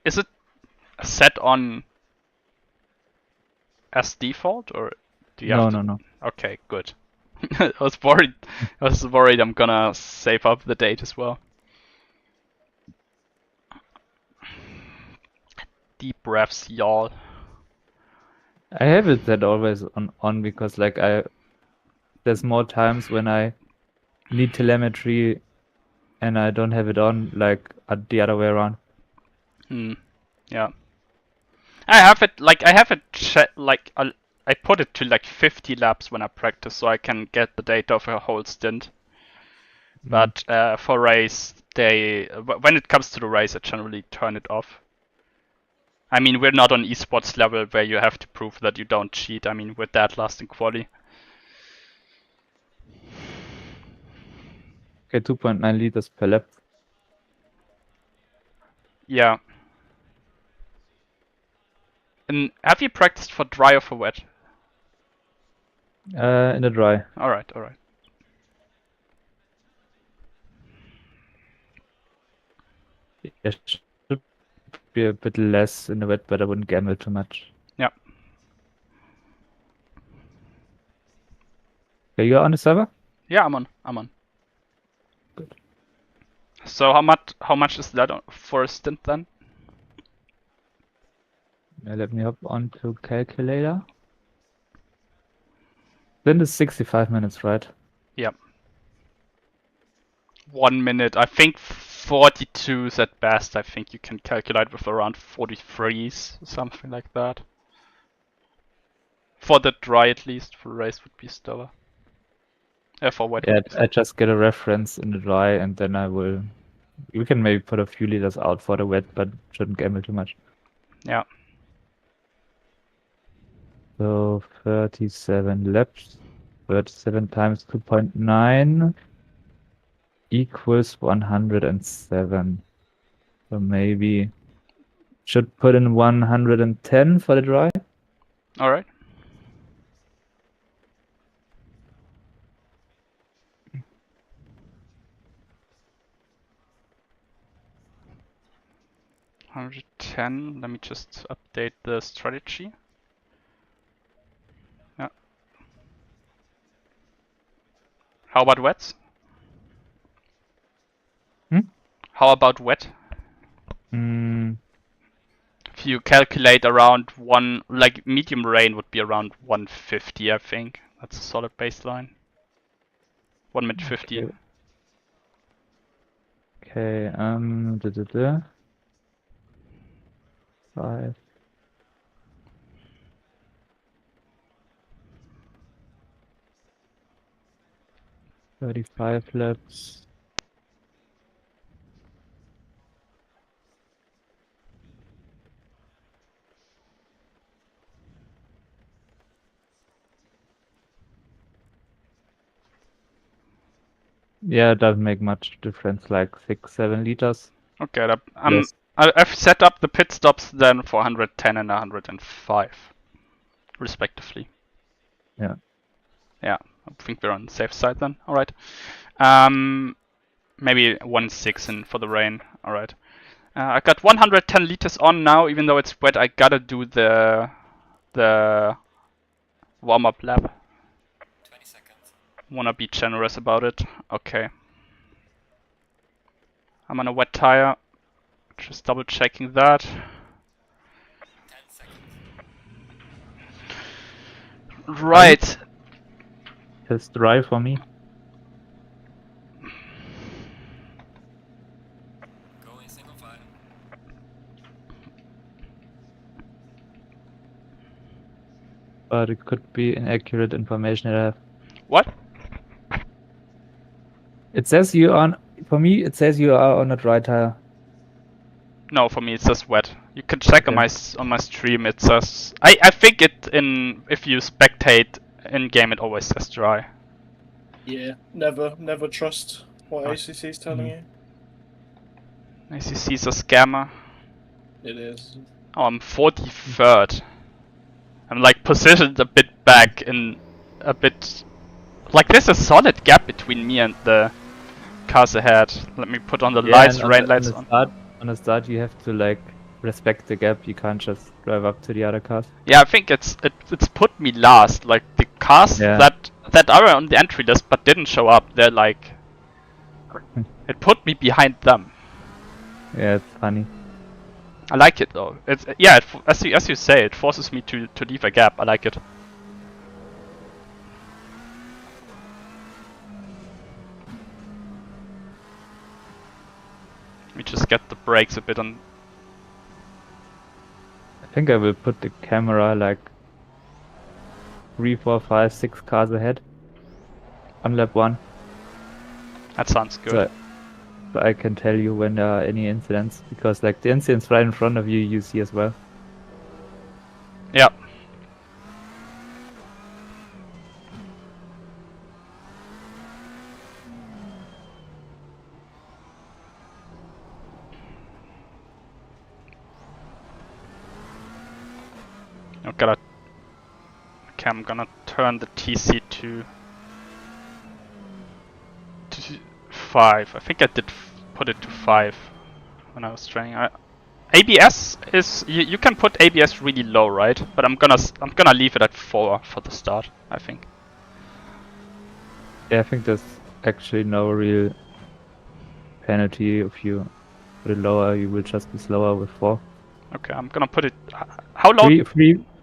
Is it set on as default, or do you have to? No. Okay, good. I was worried. I'm gonna save up the date as well. Deep breaths, y'all. I have it set always on because like there's more times when I need telemetry and I don't have it on, like the other way around. Yeah. I have it I put it to like 50 laps when I practice, so I can get the data of a whole stint. But for race, when it comes to the race, I generally turn it off. I mean, we're not on esports level where you have to prove that you don't cheat. I mean, we're dead last in quali. Okay, 2.9 liters per lap. Yeah. And have you practiced for dry or for wet? In the dry. Alright. It should be a bit less in the wet, but I wouldn't gamble too much. Yeah. Okay, you're on the server? Yeah, I'm on. Good. So how much is that for a stint then? Yeah, let me hop onto calculator. Then it's 65 minutes, right? Yep. 1 minute. I think 42s at best. I think you can calculate with around 43s, something like that. For the dry, at least. For race would be slower. For wet. Yeah, I just get a reference in the dry and then I will. You can maybe put a few liters out for the wet, but shouldn't gamble too much. Yeah. So 37 laps, 37 times 2.9 equals 107. So maybe should put in 110 for the dry. All right. $110. Let me just update the strategy. Yeah. How about wets? How about wet? If you calculate around like medium rain would be around 150, I think. That's a solid baseline. 1 minute 50. Okay, 5. 35 laps. Yeah, it doesn't make much difference, like 6-7 liters. Okay, Less. I've set up the pit stops then for 110 and 105, respectively. Yeah. Yeah, I think we're on the safe side then. All right. Maybe 1.6 in for the rain. All right. I got 110 liters on now, even though it's wet. I gotta do the warm-up lap. 20 seconds. Wanna be generous about it. Okay. I'm on a wet tire. Just double checking that. 10 seconds. Right. Test drive for me. Go in single file. But it could be inaccurate information that I have. What? It says you on. For me, it says you are on a dry tire. No, for me it says wet. You can check Okay. on my stream. It says I think if you spectate in game it always says dry. Yeah, never trust what Oh. ACC is telling you. ACC's a scammer. It is. Oh, I'm 43rd. I'm like positioned a bit back in a bit. Like there's a solid gap between me and the cars ahead. Let me put on the lights, and rain lights on. On the start, you have to like respect the gap. You can't just drive up to the other cars. Yeah, I think it's put me last. Like the cars Yeah. that are on the entry list but didn't show up. They're like, it put me behind them. Yeah, it's funny. I like it though. It's as you say, it forces me to leave a gap. I like it. Let me just get the brakes a bit on. I think I will put the camera like 3, 4, 5, 6 cars ahead on lap 1. That sounds good. So I can tell you when there are any incidents, because like the incidents right in front of you see as well. Yeah. Okay, I'm gonna turn the TC to 5. I think I did put it to 5 when I was training. ABS is you can put ABS really low, right? But I'm gonna leave it at 4 for the start. I think. Yeah, I think there's actually no real penalty if you put it lower. You will just be slower with 4. Okay, I'm gonna put it. How low?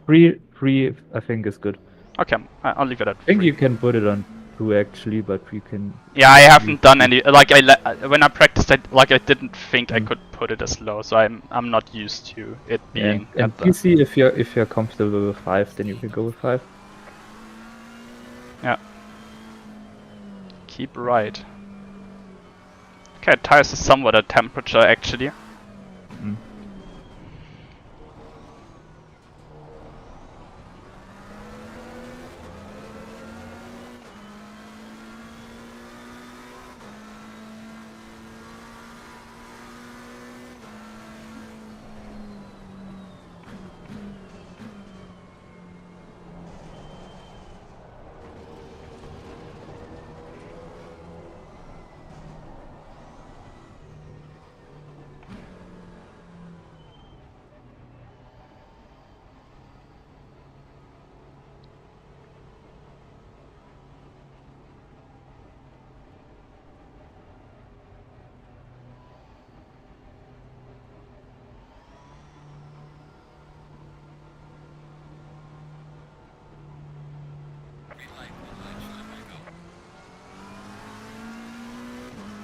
3, I think is good. Okay, I'll leave it at. I think 3. you can put it on 2 actually, but we can. Yeah, I haven't done any. Like when I practiced, I didn't think I could put it as low, so I'm not used to it being. And at the, PC, if you're comfortable with 5, then you can go with 5. Yeah. Keep right. Okay, tires is somewhat at temperature actually. Mm.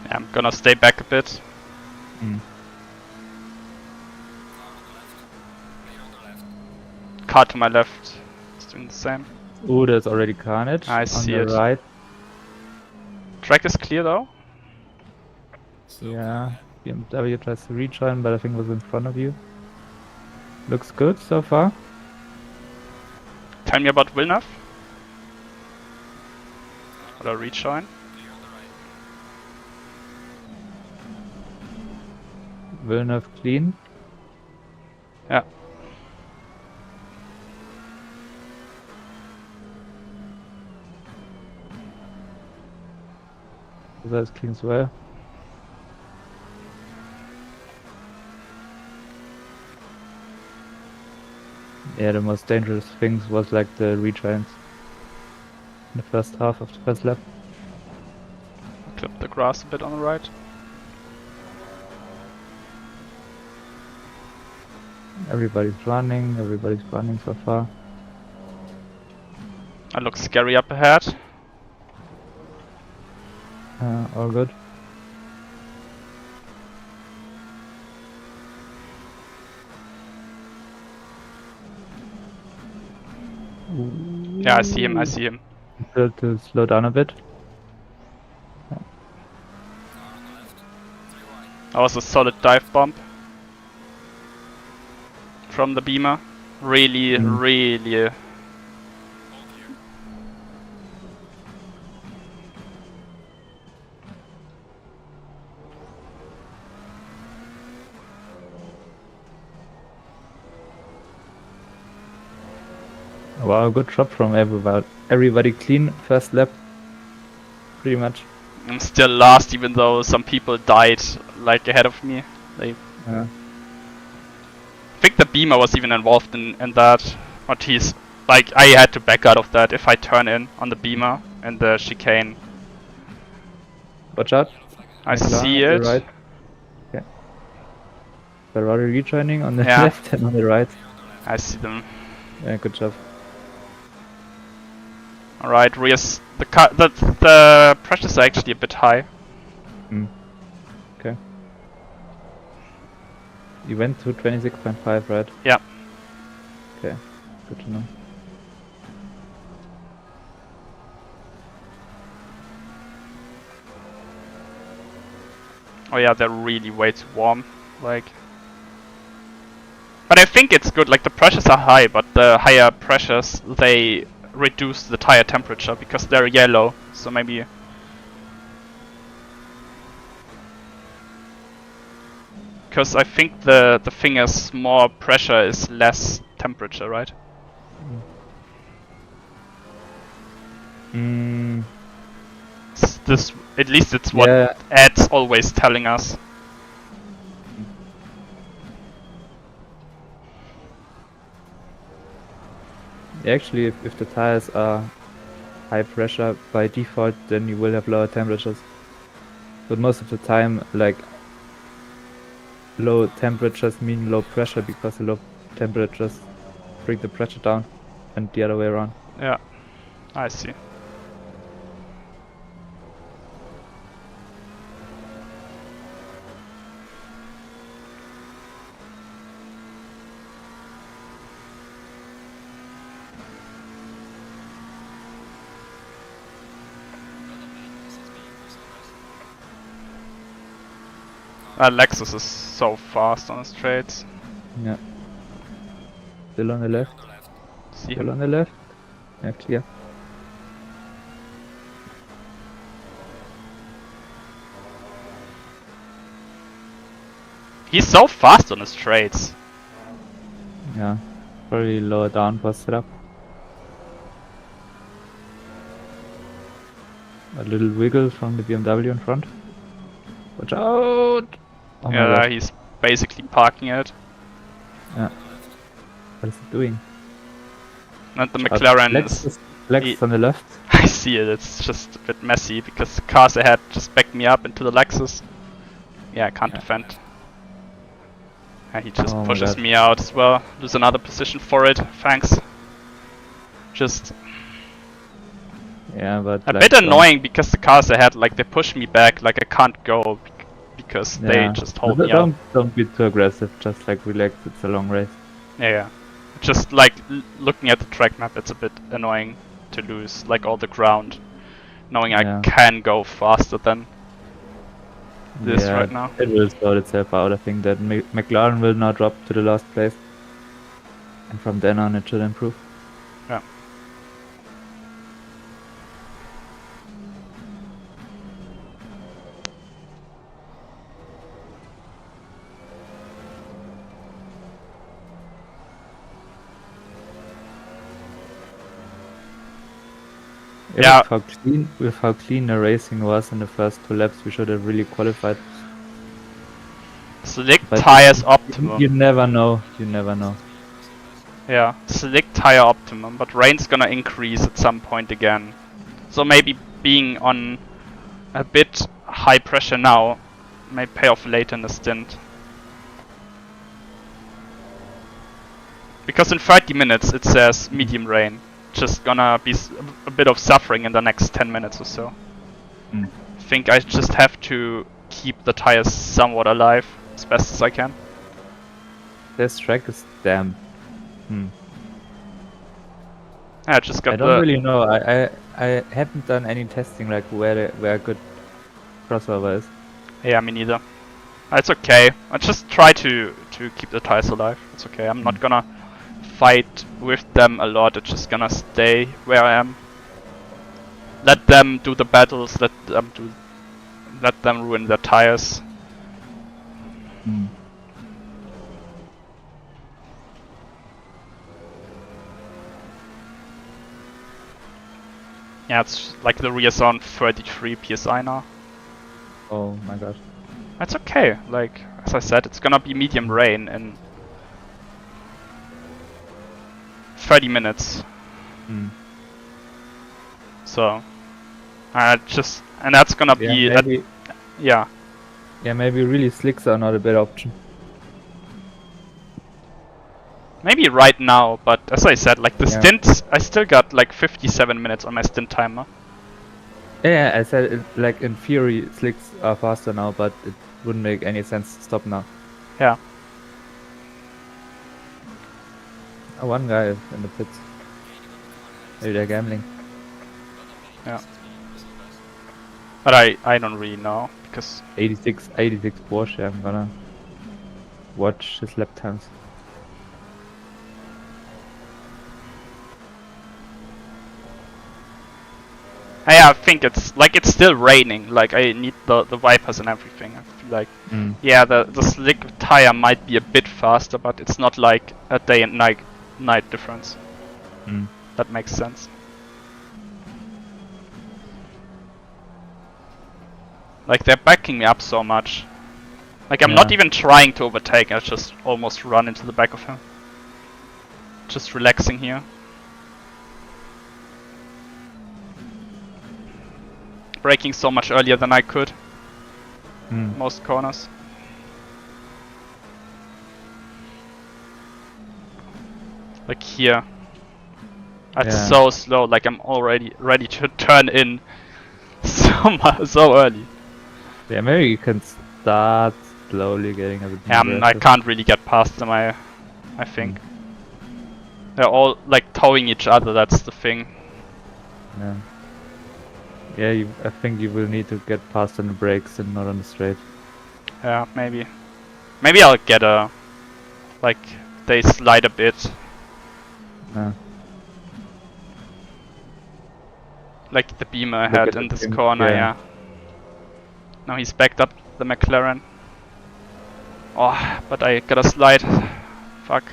Yeah, I'm gonna stay back a bit. Mm. Car to my left is doing the same. Oh, there's already carnage I on see the it. right. Track is clear though. So Yeah, BMW tries to rejoin, but I think it was in front of you. Looks good so far. Tell me about Villeneuve. Or rejoin. clear on the right. Villeneuve clean. Yeah. That's clean as well. Yeah, the most dangerous things was like the rejoins in the first half of the first lap. Clip the grass a bit on the right. Everybody's running so far. That looks scary up ahead. All good. Yeah, I see him, I see him. Still to slow down a bit. Car on the left. 3 wide. That was a solid dive bomb. From the beamer. Really, really... All clear. Wow, good job from everybody. Everybody clean first lap. Pretty much. I'm still last even though some people died like ahead of me. They... Yeah. I think the beamer was even involved in that. But he's... Like, I had to back out of that if I turn in on the beamer and the chicane. Watch out. Yellow flag ahead. I McLaren see on it. the right. Yeah. Ferrari rejoining on the Yeah. left and on the right. Clear on the left. I see them. Yeah, good job. Alright, rears... The pressures are actually a bit high. Okay. You went to 26.5, right? Yeah. Okay, good to know. Oh yeah, they're really way too warm. Like... But I think it's good, like the pressures are high, but the higher pressures, they reduce the tire temperature because they're yellow, so maybe... Because I think the thing is more pressure is less temperature, right? Mm, This, at least it's what yeah, ads always telling us. actually, if the tires are high pressure by default, then you will have lower temperatures. But most of the time, like, low temperatures mean low pressure because the low temperatures bring the pressure down and the other way around. Yeah, I see. Well done, mate. This has been so nice. Lexus is so fast on the straights. Yeah. Still on the Clear left. on the left. See Still him? on the left. Yeah, clear. He's so fast on the straights. Yeah. Probably lower downforce setup. A little wiggle from the BMW in front. Watch out! Oh my Yeah, god. he's basically parking it. Yeah. What is it doing? And the Out. McLaren is... Lexus on the left. I see it, it's just a bit messy because the cars ahead just backed me up into the Lexus. Yeah, I can't Yeah. defend. Yeah, he just Oh my pushes God. me out as well. Lose another position for it, thanks. Just Yeah, but a like, bit annoying because the cars ahead, like they push me back, like I can't go because they yeah. just hold But me out. don't be too aggressive, just like relax, it's a long race. Yeah. Just like looking at the track map, it's a bit annoying to lose like all the ground knowing Yeah. I can go faster than this Yeah, right now. it will sort itself out. I think that McLaren will now drop to the last place, and from then on it should improve. Yeah. Yeah. With how clean the racing was in the first 2 laps, we should have really qualified. Slick But tires optimum. You never know. You never know. Yeah, slick tire optimum, but rain's gonna increase at some point again. So maybe being on a bit high pressure now may pay off later in the stint. Because in 30 minutes it says medium rain. Just gonna be a bit of suffering in the next 10 minutes or so. Mm. I think I just have to keep the tires somewhat alive as best as I can. This track is damp. I just got I don't really know. I haven't done any testing like where a good crossover is. Yeah, me neither. It's okay. I just try to keep the tires alive. It's okay. I'm not gonna fight with them a lot. I'm just gonna stay where I am. Let them do the battles. Let them ruin their tires. Yeah, it's like the rear's on 33 psi now. Oh my god. That's okay. Like as I said, it's gonna be medium rain in 30 minutes. So, and that's gonna be maybe, yeah. Yeah, maybe really slicks are not a bad option. Maybe right now, but as I said, like the stints, I still got like 57 minutes on my stint timer. Yeah, I said like in theory slicks are faster now, but it wouldn't make any sense to stop now. Yeah. Oh, one guy is in the pits. Maybe they're gambling. Yeah. But I don't really know because 86 Porsche. I'm gonna watch his lap times. yeah, I think it's still raining. Like I need the wipers and everything. I feel like yeah, the slick tire might be a bit faster, but it's not like a day and night difference. That makes sense. Like they're backing me up so much. Like I'm not even trying to overtake. I just almost run into the back of him. Just relaxing here. Braking so much earlier than I could. Most corners. Like here. It's so slow, like I'm already ready to turn in so early. Yeah, maybe you can start slowly getting a bit more I can't really get past them, I think. They're all like towing each other, that's the thing. Yeah, I think you will need to get past on the brakes and not on the straight. Yeah, maybe. Maybe I'll get like, they slide a bit. Like the Beamer had in this corner, yeah. Now he's backed up the McLaren. Oh, but I gotta slide. Fuck.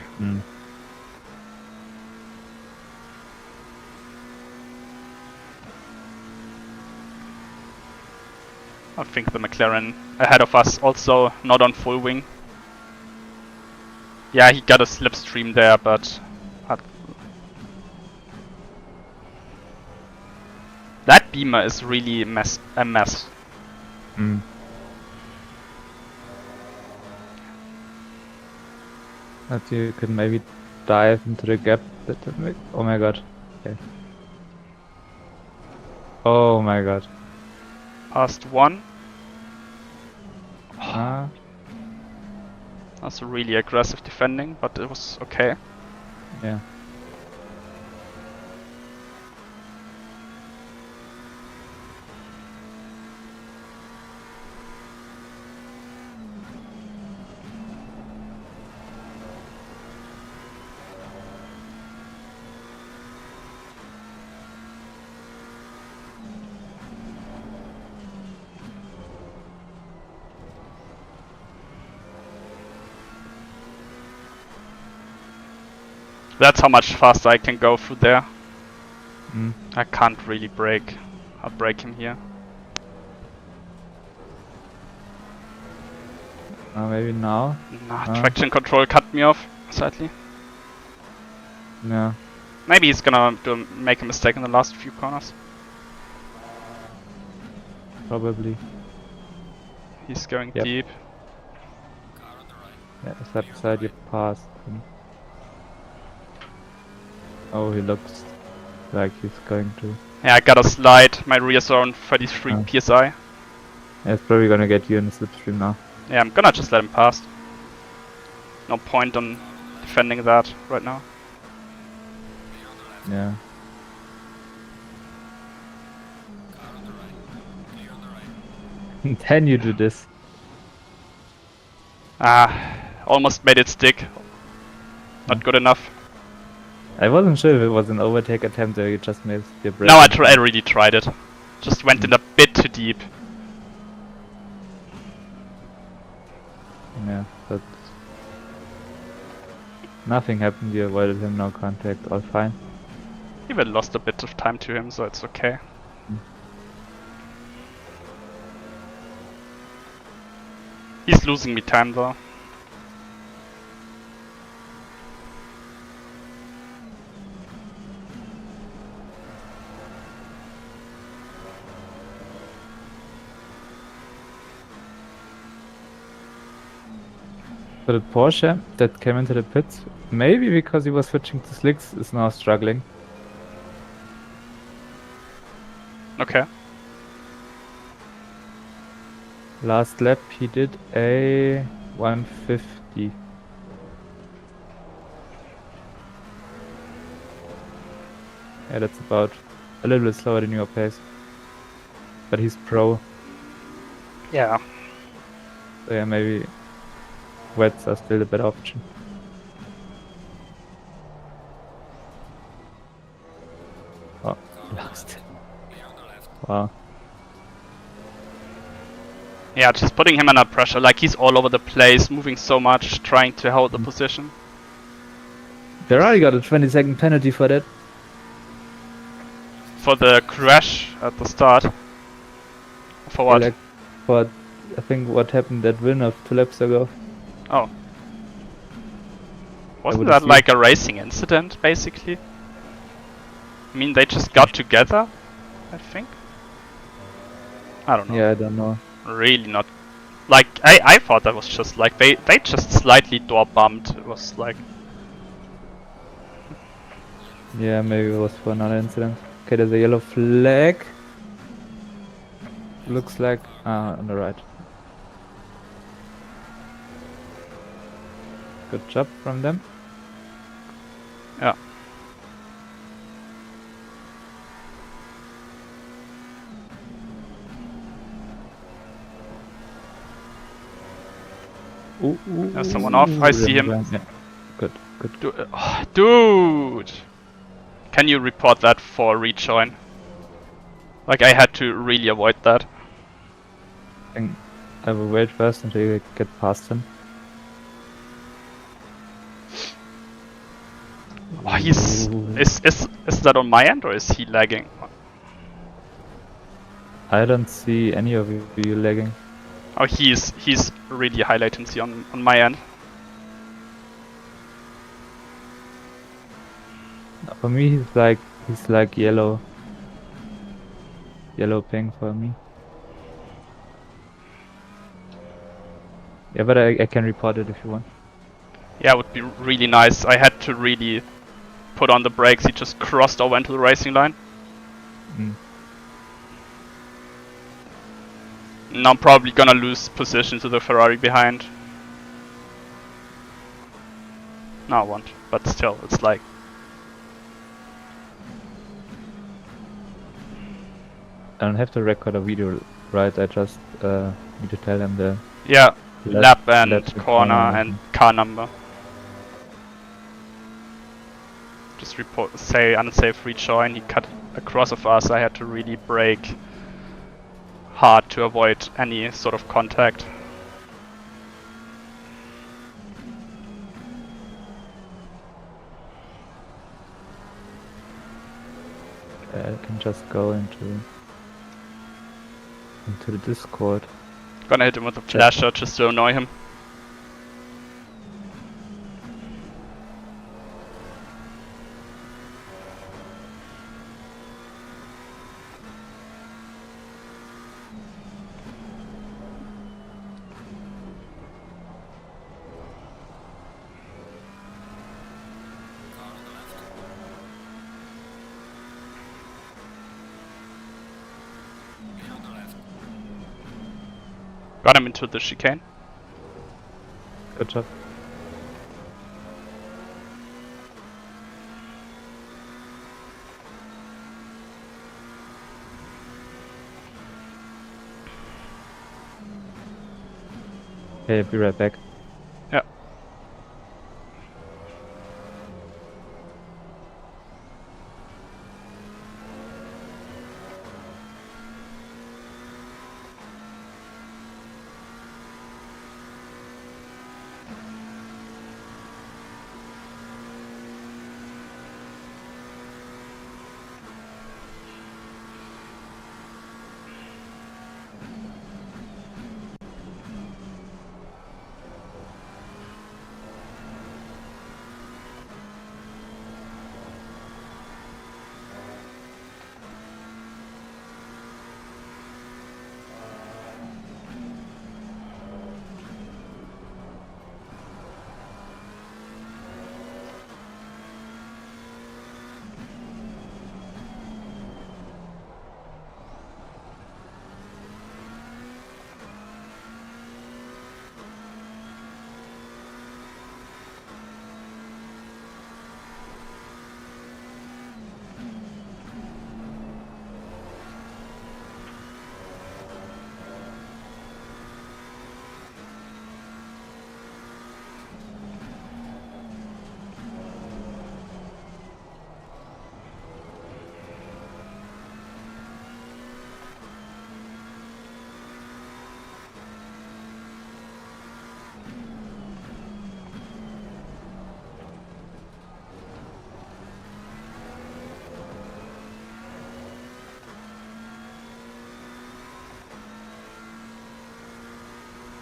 I think the McLaren ahead of us also not on full wing. Yeah, he got a slipstream there, but that Beamer is really a mess. That you can maybe dive into the gap. Oh my god. Okay. Oh my god. Past one. That's really aggressive defending, but it was okay. Yeah. That's how much faster I can go through there. Mm. I can't really brake. I'll brake him here. Maybe now. Nah, traction control cut me off slightly. Yeah. Maybe he's gonna make a mistake in the last few corners. Probably. He's going Yep. deep. Car on the right. Yeah, step aside, you passed him. Oh, he looks like he's going to. Yeah, I got a slide. My rear zone 33 Oh. psi. Yeah, it's probably gonna get you in the slipstream now. Yeah, I'm gonna just let him pass. No point on defending that right now. Clear on the left. Yeah. Car on the right. Clear on the right. Then you do this. Ah, almost made it stick. Not good enough. I wasn't sure if it was an overtake attempt or you just missed your brake. No, I really tried it. Just went in a bit too deep. Yeah, but nothing happened. You avoided him, no contact, all fine. Even lost a bit of time to him, so it's okay. He's losing me time though. So the Porsche that came into the pits, maybe because he was switching to slicks, is now struggling. Okay. Last lap he did a 150. Yeah, that's about a little bit slower than your pace. But he's pro, Yeah. so yeah, maybe wets are still the better option. Oh, lost. Clear on the left. Wow. Yeah, just putting him under pressure. Like he's all over the place, moving so much, trying to hold the position. Ferrari got a 20-second penalty for that. For the crash at the start. For what? Like, for I think what happened that win of 2 laps ago. Oh. Wasn't would that assume. like a racing incident, basically? I mean, they just got together, I think? I don't know. Yeah, I don't know. Really not. Like, I thought that was just like, they just slightly door bumped. It was like, Yeah, maybe it was for another incident. Okay, there's a yellow flag. Looks like on the right. Good job from them. yeah. Ooh, There's someone off. I see him. Yeah. Good, good. Dude! Can you report that for rejoin? Like, I had to really avoid that. I will wait first until you get past him. Oh, he's... Is that on my end or is he lagging? I don't see any of you lagging. Oh, he's really high latency on my end. For me, he's like yellow ping for me. Yeah, but I can report it if you want. Yeah, it would be really nice. I had to really put on the brakes. He just crossed over into the racing line. Mm. Now I'm probably gonna lose position to the Ferrari behind. No, I won't. But still, it's like... I don't have to record a video, right? I just need to tell them the Yeah, lap and lap corner corner. and car number. Just report, say unsafe rejoin. He cut across of us. I had to really brake hard to avoid any sort of contact. can just go into the Discord. Gonna hit him with a flasher just to annoy him. Car on the left. Clear on the left. Got him into the chicane. Good job. Okay, be right back. Yeah.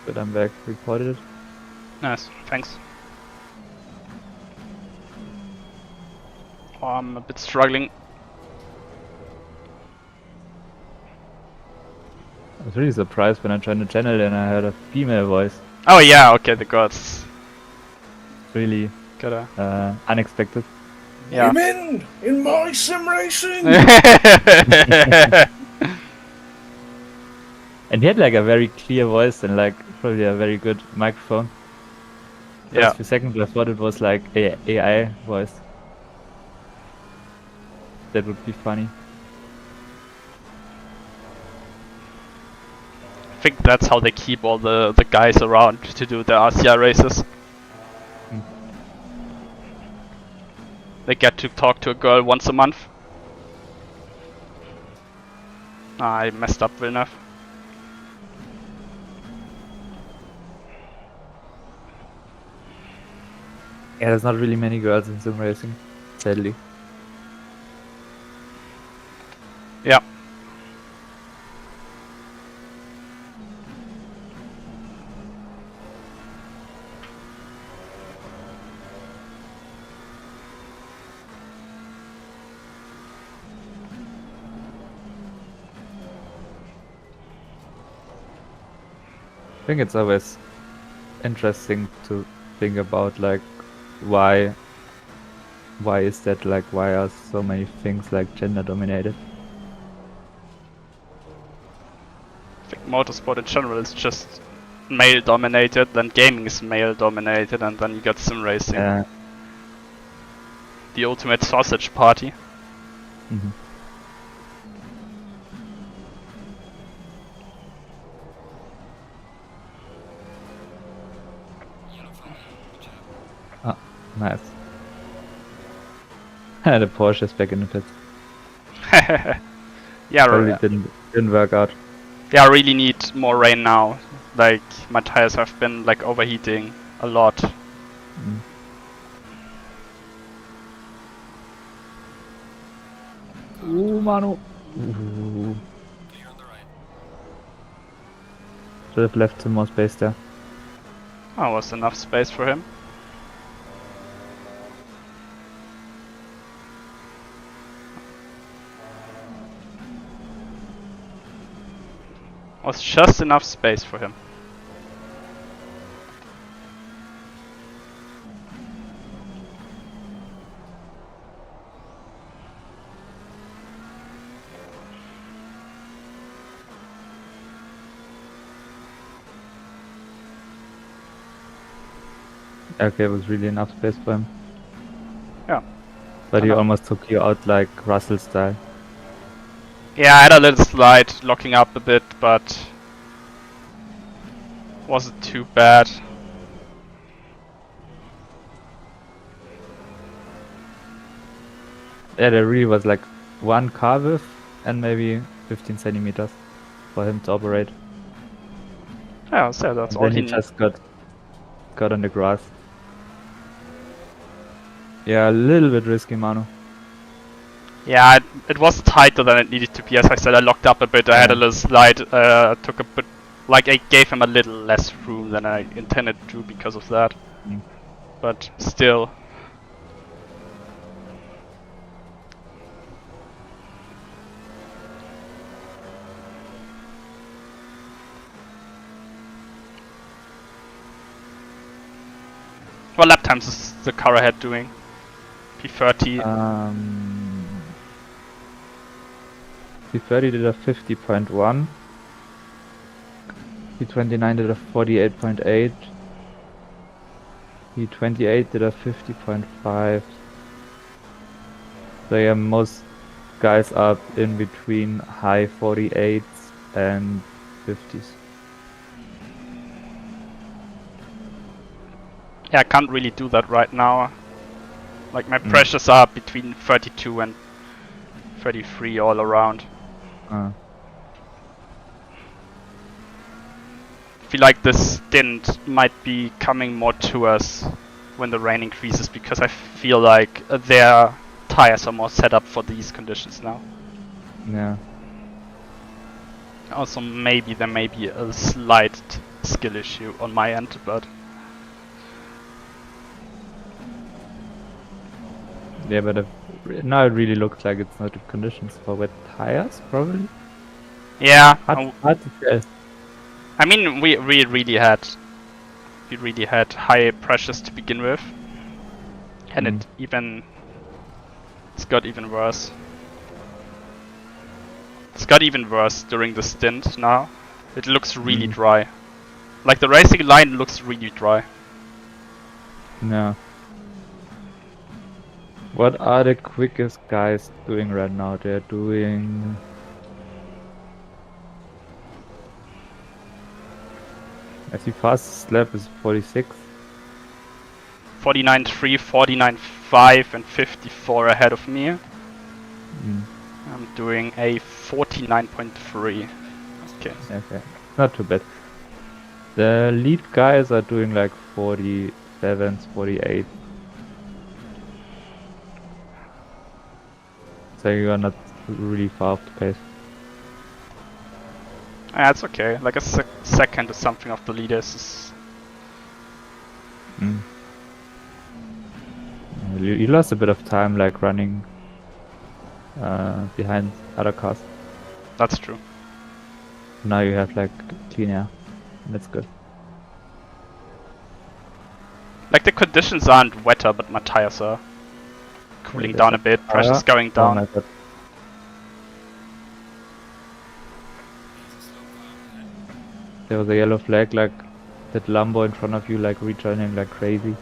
But I'm back. Reported it. Nice, thanks. Oh, I'm a bit struggling. I was really surprised when I joined the channel and I heard a female voice. Oh yeah, okay, the gods. Really Gotta. unexpected. Yeah. I'm in my sim racing. And he had like a very clear voice and like probably a very good microphone. Yeah. First few seconds I thought it was like a AI voice. That would be funny. I think that's how they keep all the guys around to do the RCI races. Mm. They get to talk to a girl once a month. Ah, I messed up enough. Yeah, there's not really many girls in sim racing, sadly. Yeah. I think it's always interesting to think about like why is that, like why are so many things like gender dominated? I think motorsport in general is just male dominated, then gaming is male dominated, and then you got sim racing. Yeah. The ultimate sausage party. Mhm. Yellow flag. Jab. Ah, nice. The Porsche is back in the pits. Yeah, Probably didn't work out. yeah, I really need more rain now. Like, my tires have been like overheating a lot. Mm. Ooh, Manu. Ooh. Clear on the right. Should have left some more space there. Oh, was enough space for him. Was just enough space for him. Okay, it was really enough space for him. Yeah. But he Enough. almost took you out like Russell style. Yeah, I had a little slide locking up a bit, but wasn't too bad. Yeah, there really was like one car width and maybe 15 centimeters for him to operate. Yeah, so that's And all then he he just got on the grass. Yeah, a little bit risky, Manu. Yeah, it was tighter than it needed to be. As I said, I locked up a bit. I had a Yeah. little slide. Took a bit, like I gave him a little less room than I intended to because of that. Mm. But still. What lap times is the car ahead doing? P30. P30 did a 50.1. P29 did a 48.8. P28 did a 50.5. So yeah, most guys are in between high 48s and 50s. Yeah, I can't really do that right now. Like my pressures are between 32 and 33 all around. Uh, Feel like this stint might be coming more to us when the rain increases, because I feel like their tires are more set up for these conditions now. yeah. Also, maybe there may be a slight skill issue on my end, but Yeah, but now it really looks like it's not the conditions for wet tires, probably. yeah. Hard to tell. I mean, we really had high pressures to begin with, and it's got even worse. It's got even worse during the stint now. It looks really dry. Like the racing line looks really dry. No. What are the quickest guys doing right now? They're doing... I see fastest lap is 46. 49.3, 49.5 and 54 ahead of me. Mm. I'm doing a 49.3. Okay. Okay, not too bad. The lead guys are doing like 47s, 48. So you are not really far off the pace. That's okay. Like a second or something of the leaders is... Mm. You lost a bit of time like running behind other cars. That's true. Now you have like clean air. That's good. Like the conditions aren't wetter, but my tires are cooling down a bit. Pressure's going Oh my down. god. There was a yellow flag, like that Lambo in front of you, like returning like crazy.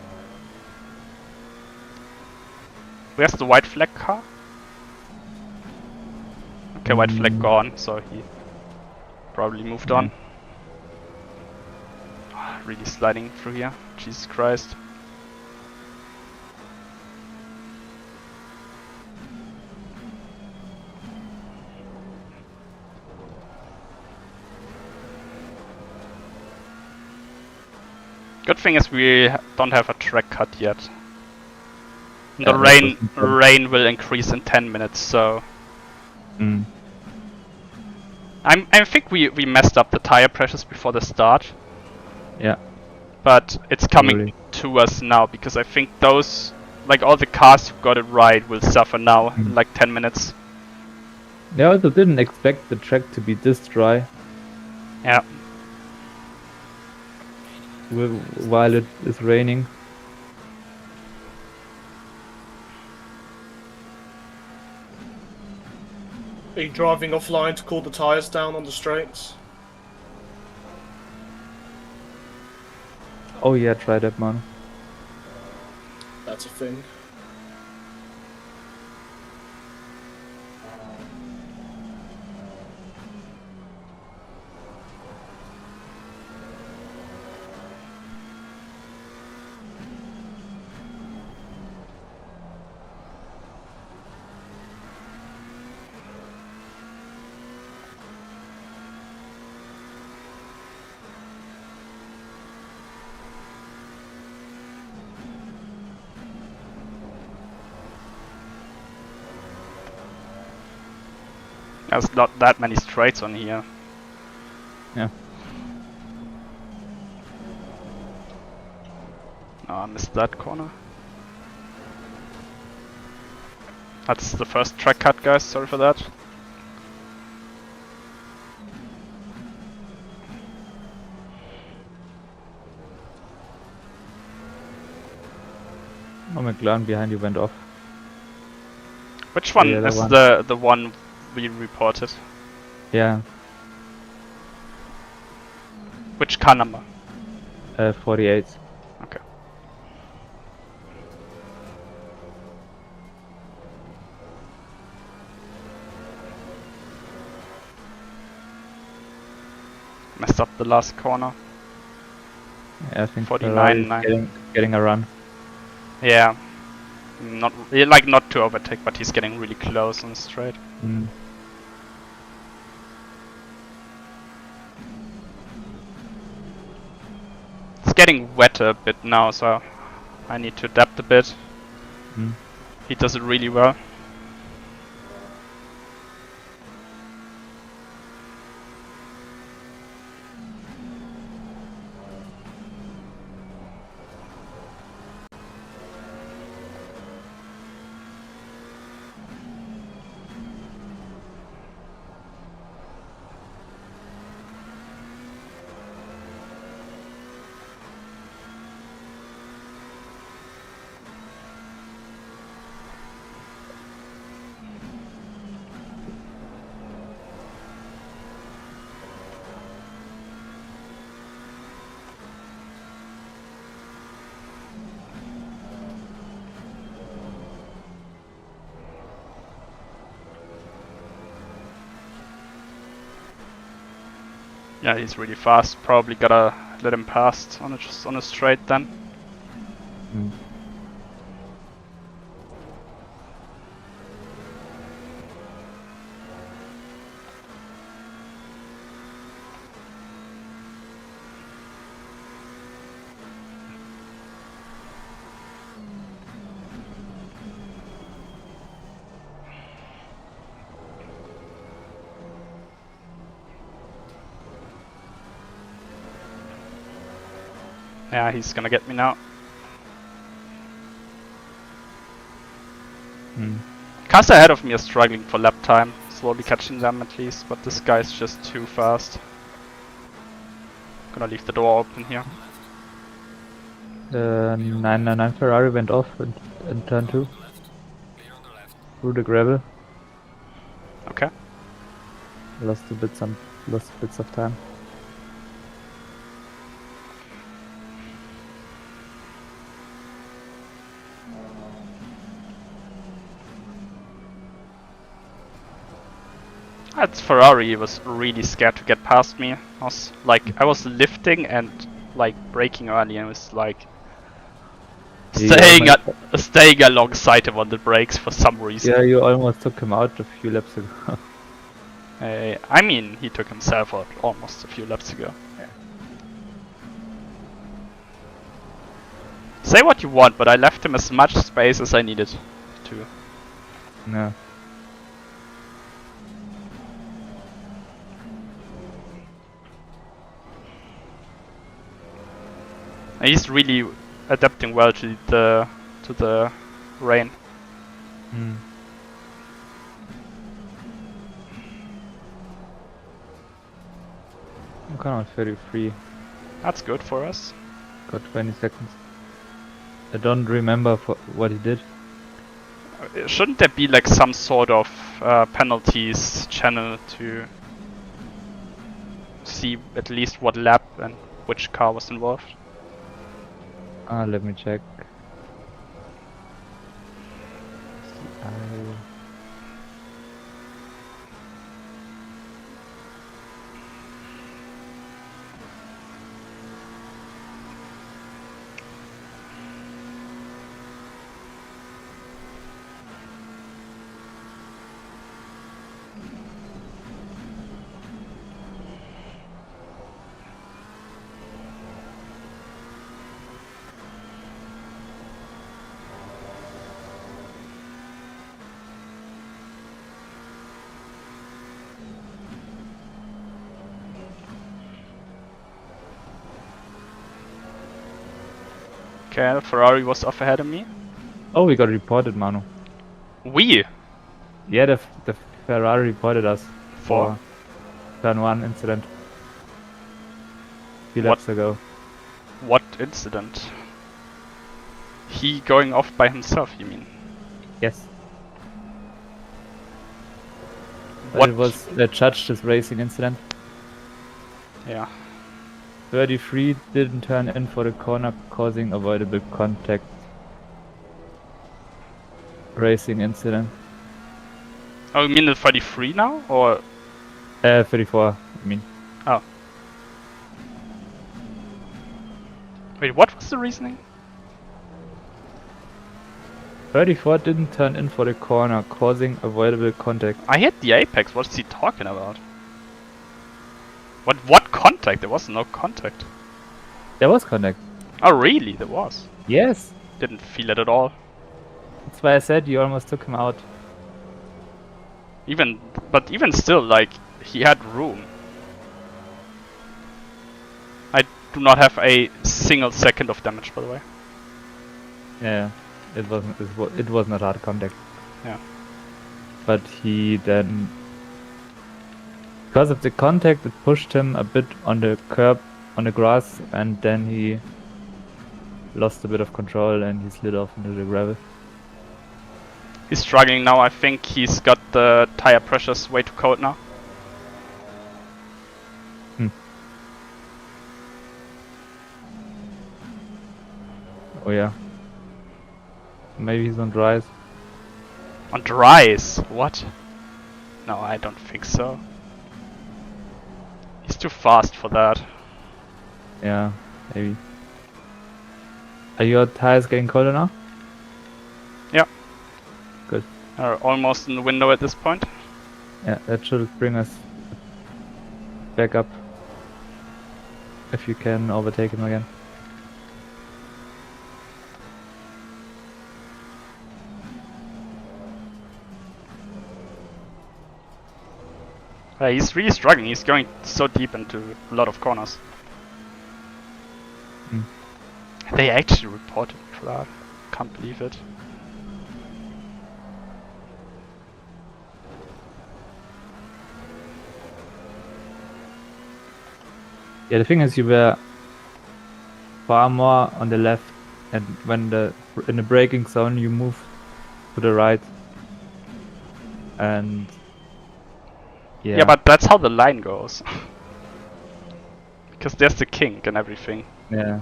Where's the white flag car? Okay, white flag gone, so he probably moved on. Really sliding through here. Jesus Christ. Good thing is we don't have a track cut yet. The Yeah, that rain wasn't good. rain will increase in 10 minutes, so Mm. I think we messed up the tire pressures before the start, Yeah. but it's coming Really. to us now because I think those, like all the cars who got it right, will suffer now in like 10 minutes. I also didn't expect the track to be this dry Yeah. while it is raining. Are you driving offline to cool the tyres down on the straights? Oh yeah, try that, man. That's a thing. There's not that many straights on here. Yeah. Oh, I missed that corner. That's the first track cut, guys. Sorry for that. Oh, McLaren behind you went off. Which one The other is one. the one we reported? Yeah. Which car number? 48. Okay. Messed up the last corner. Yeah, I think 49, Ferrari's getting a run. Yeah. Not like not to overtake, but he's getting really close on the straight. Mm. It's getting wetter a bit now, so I need to adapt a bit. Mm. He does it really well. Yeah, he's really fast. Probably gotta let him pass on a straight then. Mm. Yeah, he's gonna get me now. Mm. Cars ahead of me are struggling for lap time, slowly catching them at least, but this guy's just too fast. Gonna leave the door open here. The 999 Ferrari went off in turn 2 Clear on the left. through the gravel. Okay. Lost bits of time. That Ferrari was really scared to get past me. I was lifting and like braking early, and was like Yeah, staying alongside him on the brakes for some reason. Yeah, you almost took him out a few laps ago. I mean, he took himself out almost a few laps ago. Yeah. Say what you want, but I left him as much space as I needed to. No. And he's really adapting well to the rain. Mm. I'm kind of 33. That's good for us. Got 20 seconds. I don't remember what he did. Shouldn't there be like some sort of penalties channel to see at least what lap and which car was involved? Let me check. I... Okay, Ferrari was off ahead of me. Oh, we got reported, Manu. We Yeah, the Ferrari reported us For? for turn 1 incident. Few What? laps ago. What incident? He going off by himself, you mean? Yes. But What? it was judged as racing incident. Yeah. 33 didn't turn in for the corner, causing avoidable contact. Racing incident. Oh, you mean the 33 now? Or 34, I mean. oh. Wait, what was the reasoning? 34 didn't turn in for the corner, causing avoidable contact. I hit the apex. What is he talking about? What contact? There was no contact. There was contact. Oh, really? There was. Yes. Didn't feel it at all. That's why I said you almost took him out. But even still, like, he had room. I do not have a single second of damage, by the way. Yeah, it was not hard contact. Yeah. But he then, because of the contact, it pushed him a bit on the curb, on the grass, and then he lost a bit of control and he slid off into the gravel. He's struggling now. I think he's got the tire pressures way too cold now. Oh yeah. Maybe he's on dries. On dries? What? No, I don't think so. He's too fast for that. Yeah, maybe. Are your tires getting colder now? Yeah. Good. Are almost in the window at this point. Yeah, that should bring us back up. If you can overtake him again. He's really struggling. He's going so deep into a lot of corners. Mm. They actually reported me for that. Can't believe it. Yeah, the thing is, you were far more on the left, and when in the braking zone you move to the right, and Yeah, but that's how the line goes. Because there's the kink and everything. yeah,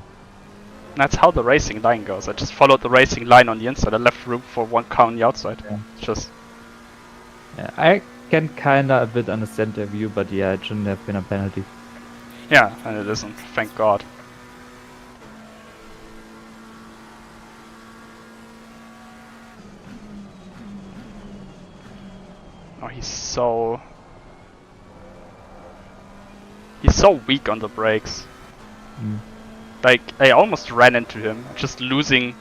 That's how the racing line goes. I just followed the racing line on the inside. I left room for one car on the outside. Yeah. It's just yeah, I can kinda a bit understand their view, but yeah, it shouldn't have been a penalty. yeah, and it isn't. Thank God. Oh, he's so weak on the brakes. Mm. Like, I almost ran into him, just losing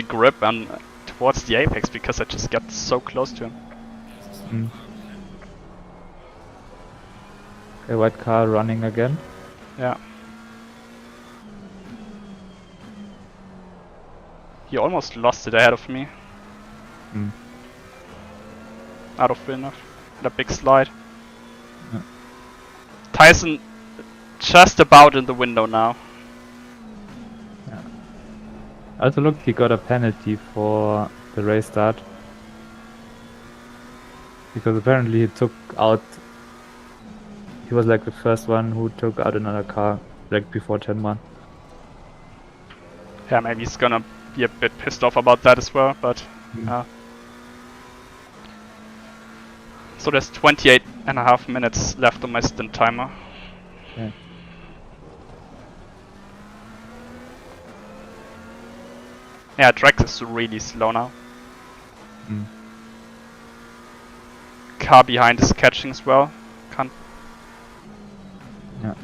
grip and towards the apex because I just got so close to him. Mm. Okay, white car running again. Yeah. He almost lost it ahead of me. Mm. Out of Villeneuve. And a big slide. Yeah. Tyson just about in the window now. Also look, he got a penalty for the race start. Because apparently he took out... He was like the first one who took out another car, like before turn 1. Yeah, maybe he's gonna be a bit pissed off about that as well, but so there's 28.5 minutes left on my stint timer. Yeah. Yeah, Drex is really slow now. Mm. Car behind is catching as well. Can't. Yeah.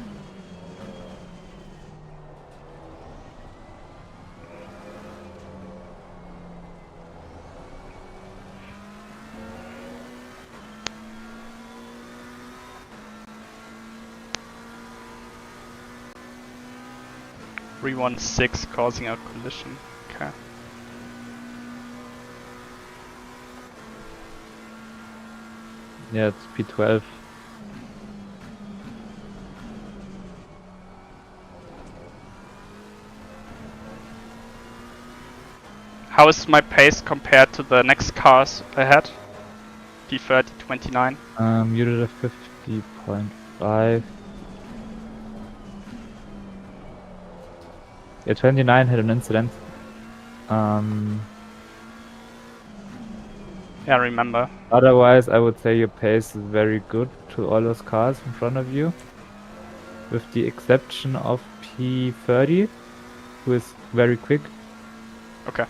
.316 causing a collision. Okay. Yeah, it's P12. How is my pace compared to the next cars ahead? P30, 29. You did a 50.5. Yeah, 29 had an incident. Yeah, I remember. Otherwise, I would say your pace is very good to all those cars in front of you. With the exception of P30, who is very quick. Okay.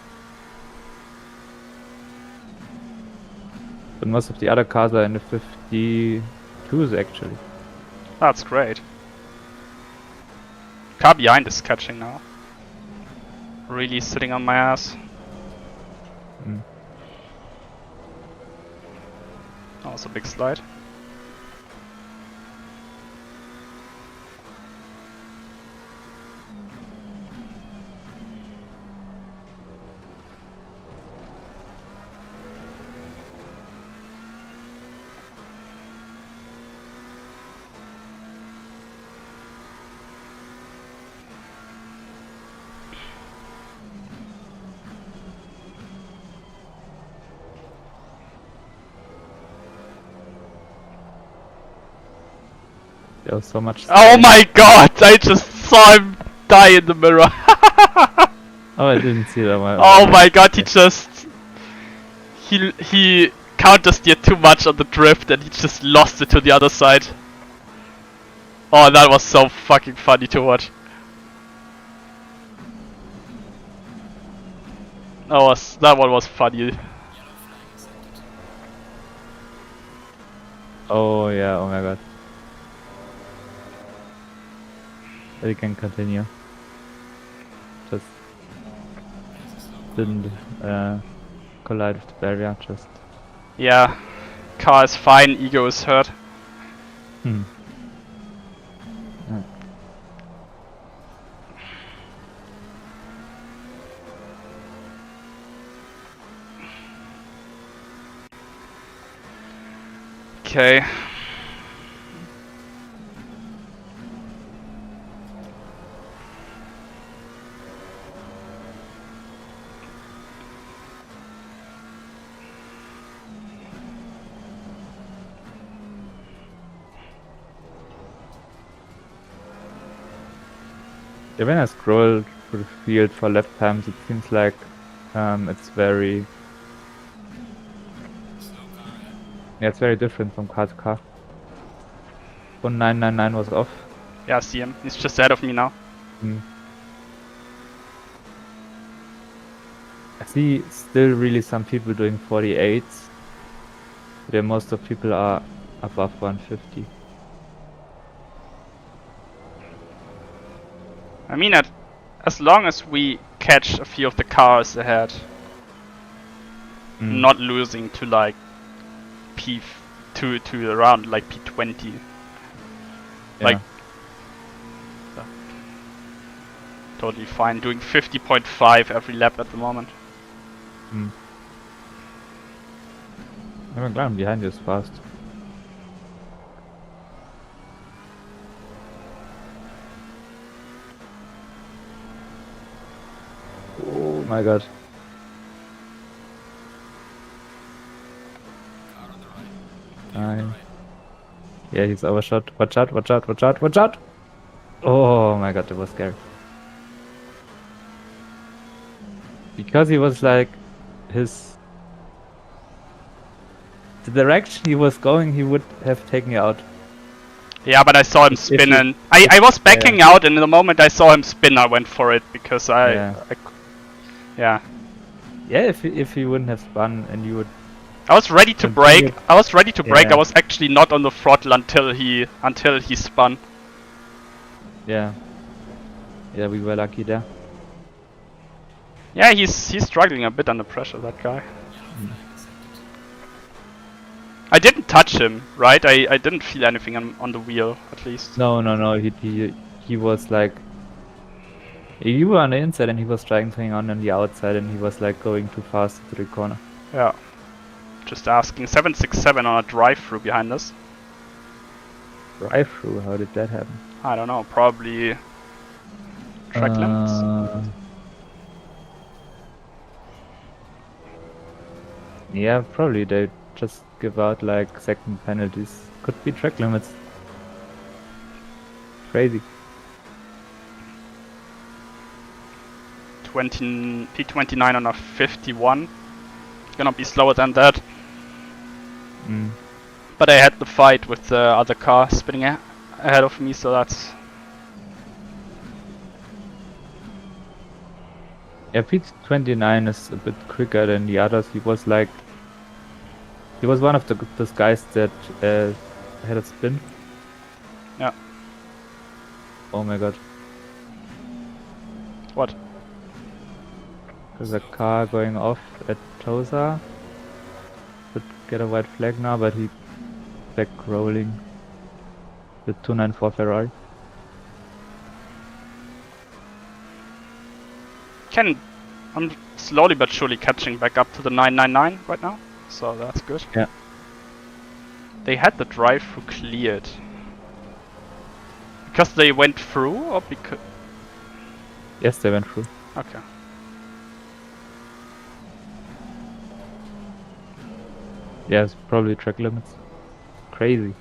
But most of the other cars are in the 52s actually. That's great. Car behind is catching now. Really sitting on my ass. Mm. That was a big slide. There was so much. Oh my god! I just saw him die in the mirror. Oh, I didn't see that one. Oh my god! He just he counter steered too much on the drift and he just lost it to the other side. Oh, that was so fucking funny to watch. That one was funny. Oh yeah, oh my god. We can continue. Just didn't collide with the barrier, just... Yeah, car is fine, ego is hurt. Hmm. Yeah. Okay. Yeah, when I scroll through the field for lap times, it seems like it's very... Yeah, it's very different from car to car. 1999 was off. Yeah, I see him. He's just ahead of me now. Mm. I see still really some people doing 48s. Where most of people are above 150. I mean, as long as we catch a few of the cars ahead, not losing to like P2 to around like P20. Yeah. Like totally fine. Doing 50.5 every lap at the moment. I'm glad behind you is fast. Oh my god. Car on the right. Nice. Yeah, he's overshot. Watch out, watch out, watch out, watch out! Oh my god, that was scary. Because he was like, the direction he was going, he would have taken you out. Yeah, but I saw him If you- spin and I was backing out, and in the moment I saw him spin, I went for it because yeah. Yeah, if he wouldn't have spun and you would. I was ready to Continue. brake. I was ready to brake. Yeah. I was actually not on the throttle until he spun. Yeah. Yeah, we were lucky there. Yeah, he's struggling a bit under pressure, that guy. I didn't touch him, right? I didn't feel anything on the wheel, at least. No. He was like. You were on the inside and he was trying to hang on the outside and he was like going too fast to the corner. Yeah. Just asking. 767 on a drive-through behind us. Drive through, how did that happen? I don't know, probably track limits. Yeah, probably they just give out like second penalties. Could be track limits. Crazy. P29 on a 51. Gonna be slower than that. But I had the fight with the other car spinning ahead of me, so that's... Yeah, P29 is a bit quicker than the others. He was one of those guys that had a spin. Yeah. Oh my god. What? There's a car going off at Tosa. Could get a white flag now, but he back rolling the 294 Ferrari. I'm slowly but surely catching back up to the 999 right now, so that's good. Yeah. They had the drive-through cleared. Because they went through, or because... Yes, they went through. Okay. Yeah, it's probably track limits. Crazy.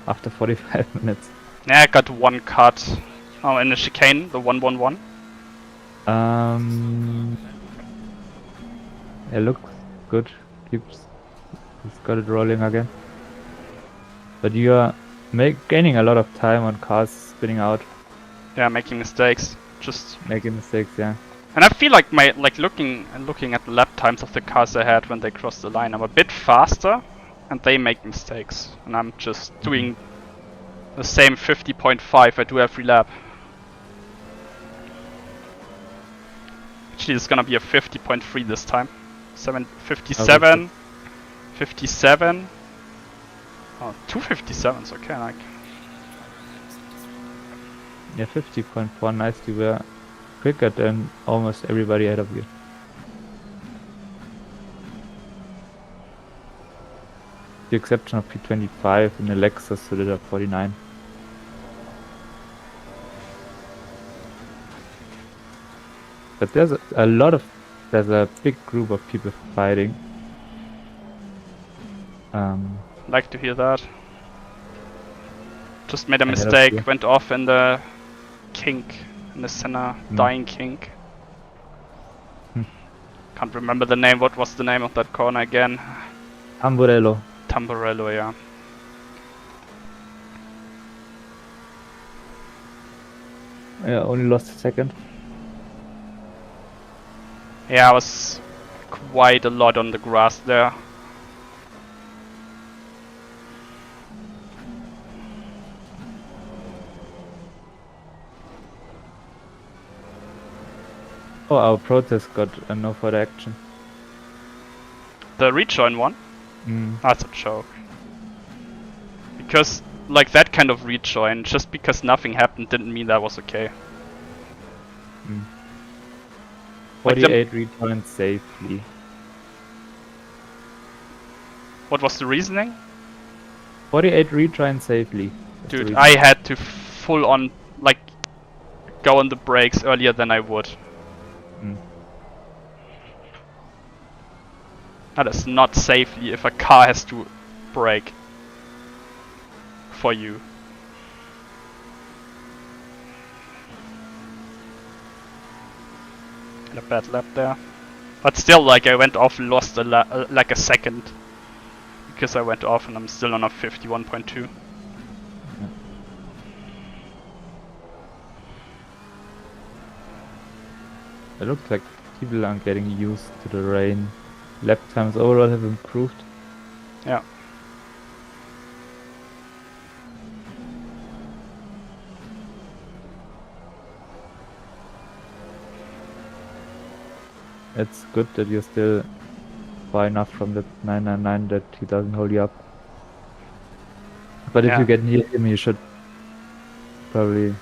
After 45 minutes. Yeah, I got one cut. Oh, in the chicane, the 111. It looks good. He's got it rolling again. But you are gaining a lot of time on cars spinning out, Yeah, making mistakes. Just... making mistakes. Yeah. And I feel like looking at the lap times of the cars ahead when they cross the line, I'm a bit faster, and they make mistakes, and I'm just doing the same 50.5 I do every lap. Actually, it's gonna be a 50.3 this time. 57, 57. Oh, 257s. Okay, like. Yeah, 50.4. Nice. You were quicker than almost everybody ahead of you. The exception of P25 in the Lexus who did a 49. But there's a big group of people fighting. Like to hear that. Just made a Ahead of mistake, you. went off in the kink, in the center, dying kink. Can't remember the name. What was the name of that corner again? Amborello. Tamburello, yeah. Yeah, only lost a second. Yeah, I was quite a lot on the grass there. Oh, our protest got a no further action. The rejoin one? That's a joke. Because, like, that kind of rejoin, just because nothing happened didn't mean that was okay. Like 48 rejoins safely. What was the reasoning? 48 rejoins safely. That's the Dude, reason. I had to full on, like, go on the brakes earlier than I would. Mm. That is not safely if a car has to brake for you. Had a bad lap there. But still, like, I went off and lost like a second. Because I went off and I'm still on a 51.2. It looks like people are getting used to the rain. Lap times overall have improved. Yeah. It's good that you're still far enough from the 999 that he doesn't hold you up. But if Yeah. you get near him, you should probably.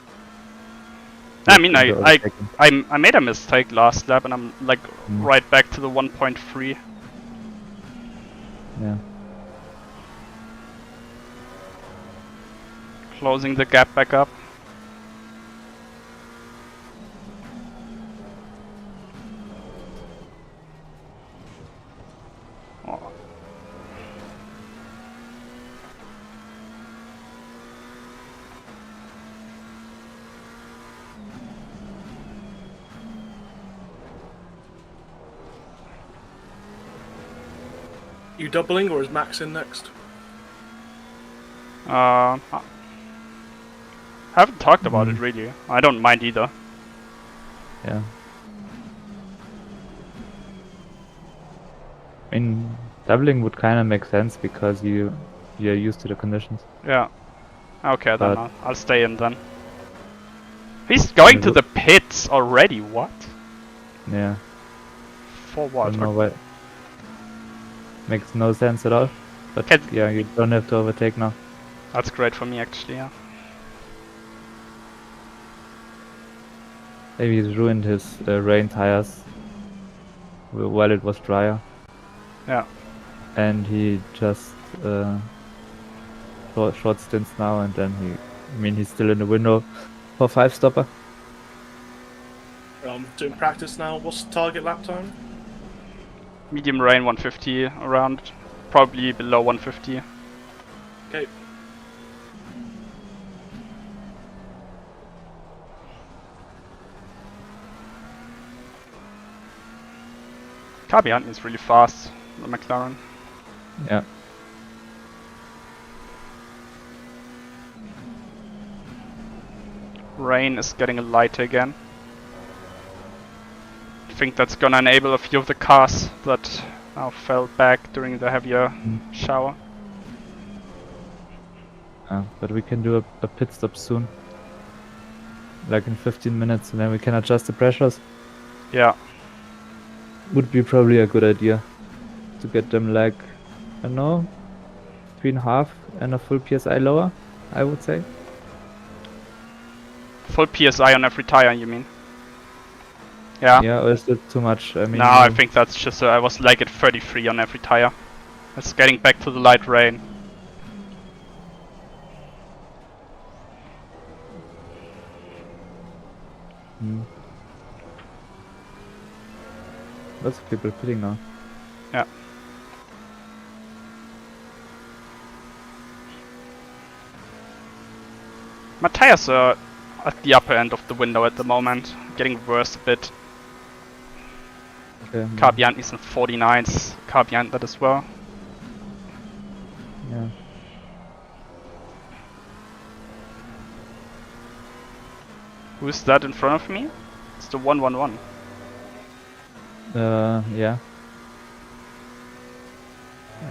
I mean, look into overtaking. I made a mistake last lap and I'm like right back to the 1.3. Yeah. Closing the gap back up. Oh. You doubling or is Max in next? I haven't talked about it really. I don't mind either. Yeah. I mean, doubling would kind of make sense because you're used to the conditions. Yeah. Okay, then But- I'll stay in then. He's going Yeah, to the pits already. What? Yeah. For I what? don't know why. Makes no sense at all. But Can- yeah, you don't have to overtake now. That's great for me actually. Yeah. Maybe he's ruined his rain tires while it was drier. Yeah. And he just short stints now, and then he's still in the window for 5-stopper. Doing practice now. What's the target lap time? Medium rain 150 around, probably below 150. Okay. Car behind me is really fast. The McLaren. Yeah. Rain is getting lighter again. I think that's gonna enable a few of the cars that now fell back during the heavier shower. But we can do a pit stop soon. Like in 15 minutes, and then we can adjust the pressures. Yeah. Would be probably a good idea to get them like, I don't know, 3.5 and a full PSI lower, I would say. Full PSI on every tire, you mean? Yeah. Yeah, or is it too much? I mean, No, I think that's just I was like at 33 on every tire. It's getting back to the light rain. Lots of people pitting now. Yeah. My tires are at the upper end of the window at the moment, getting worse a bit. Okay. Car behind me is in 49s, car behind that as well. Yeah. Who's that in front of me? It's the 111. Yeah.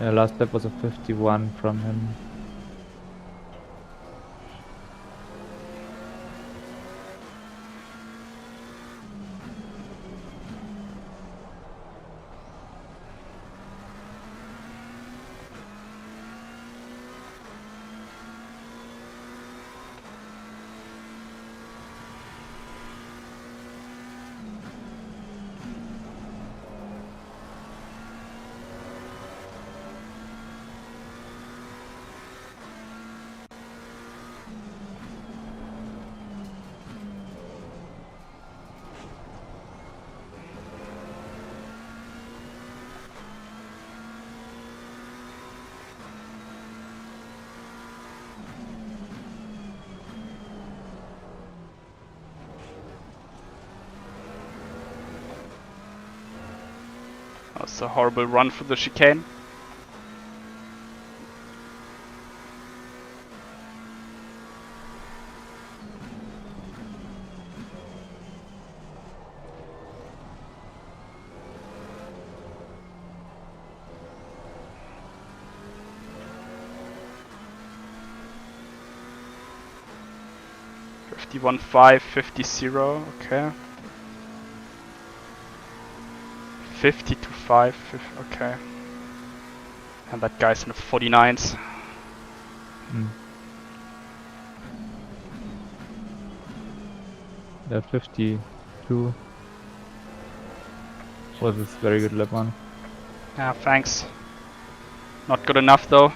Last lap was a 51 from him. It's a horrible run for the chicane. Fifty-one 5, 50-0, okay. 50-5, okay. And that guy's in the 49s. Yeah, 52 was this very good lap one. Yeah, thanks. Not good enough though.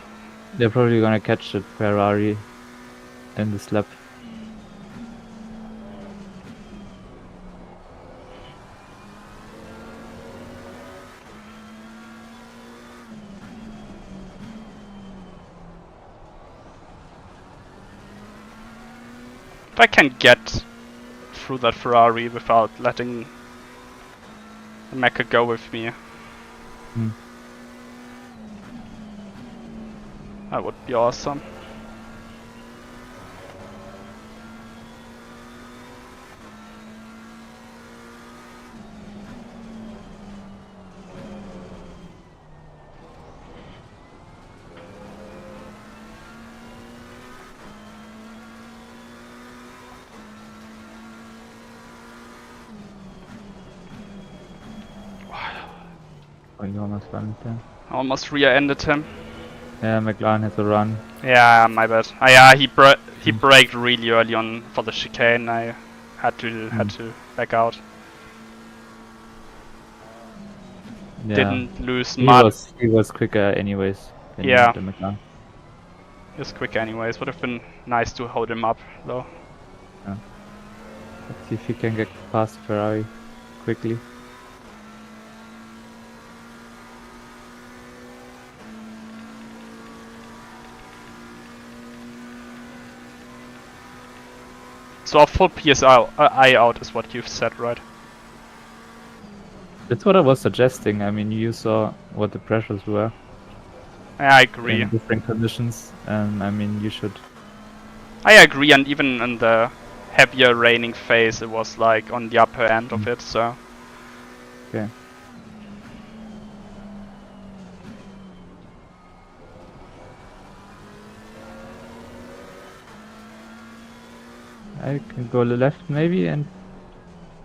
They're probably gonna catch the Ferrari in this lap. If I can get through that Ferrari without letting the Mecha go with me, that would be awesome. Oh, you almost ran it there. Almost rear-ended him. Yeah, McLaren has a run. Yeah, my bad. Yeah, he braked really early on for the chicane. I had to back out. Yeah. Didn't lose He much. he was quicker anyways than Yeah. the McLaren. He was quick anyways. Would have been nice to hold him up though. Let's see if he can get past Ferrari quickly. So a full PSI out is what you've said, right? That's what I was suggesting. I mean, you saw what the pressures were Yeah, I agree. in different conditions, and I mean, you should. I agree, and even in the heavier raining phase, it was like on the upper end of it. So Okay. I can go left maybe and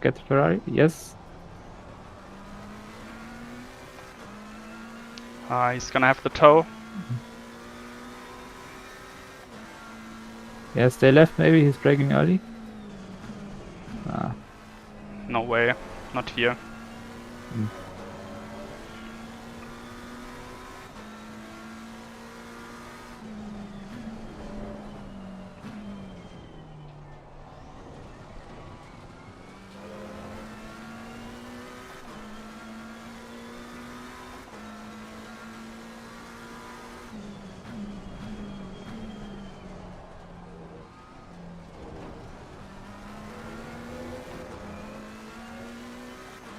get Ferrari. Yes. he's gonna have the tow. Yeah, stay left maybe. He's braking early. Ah. No way, not here.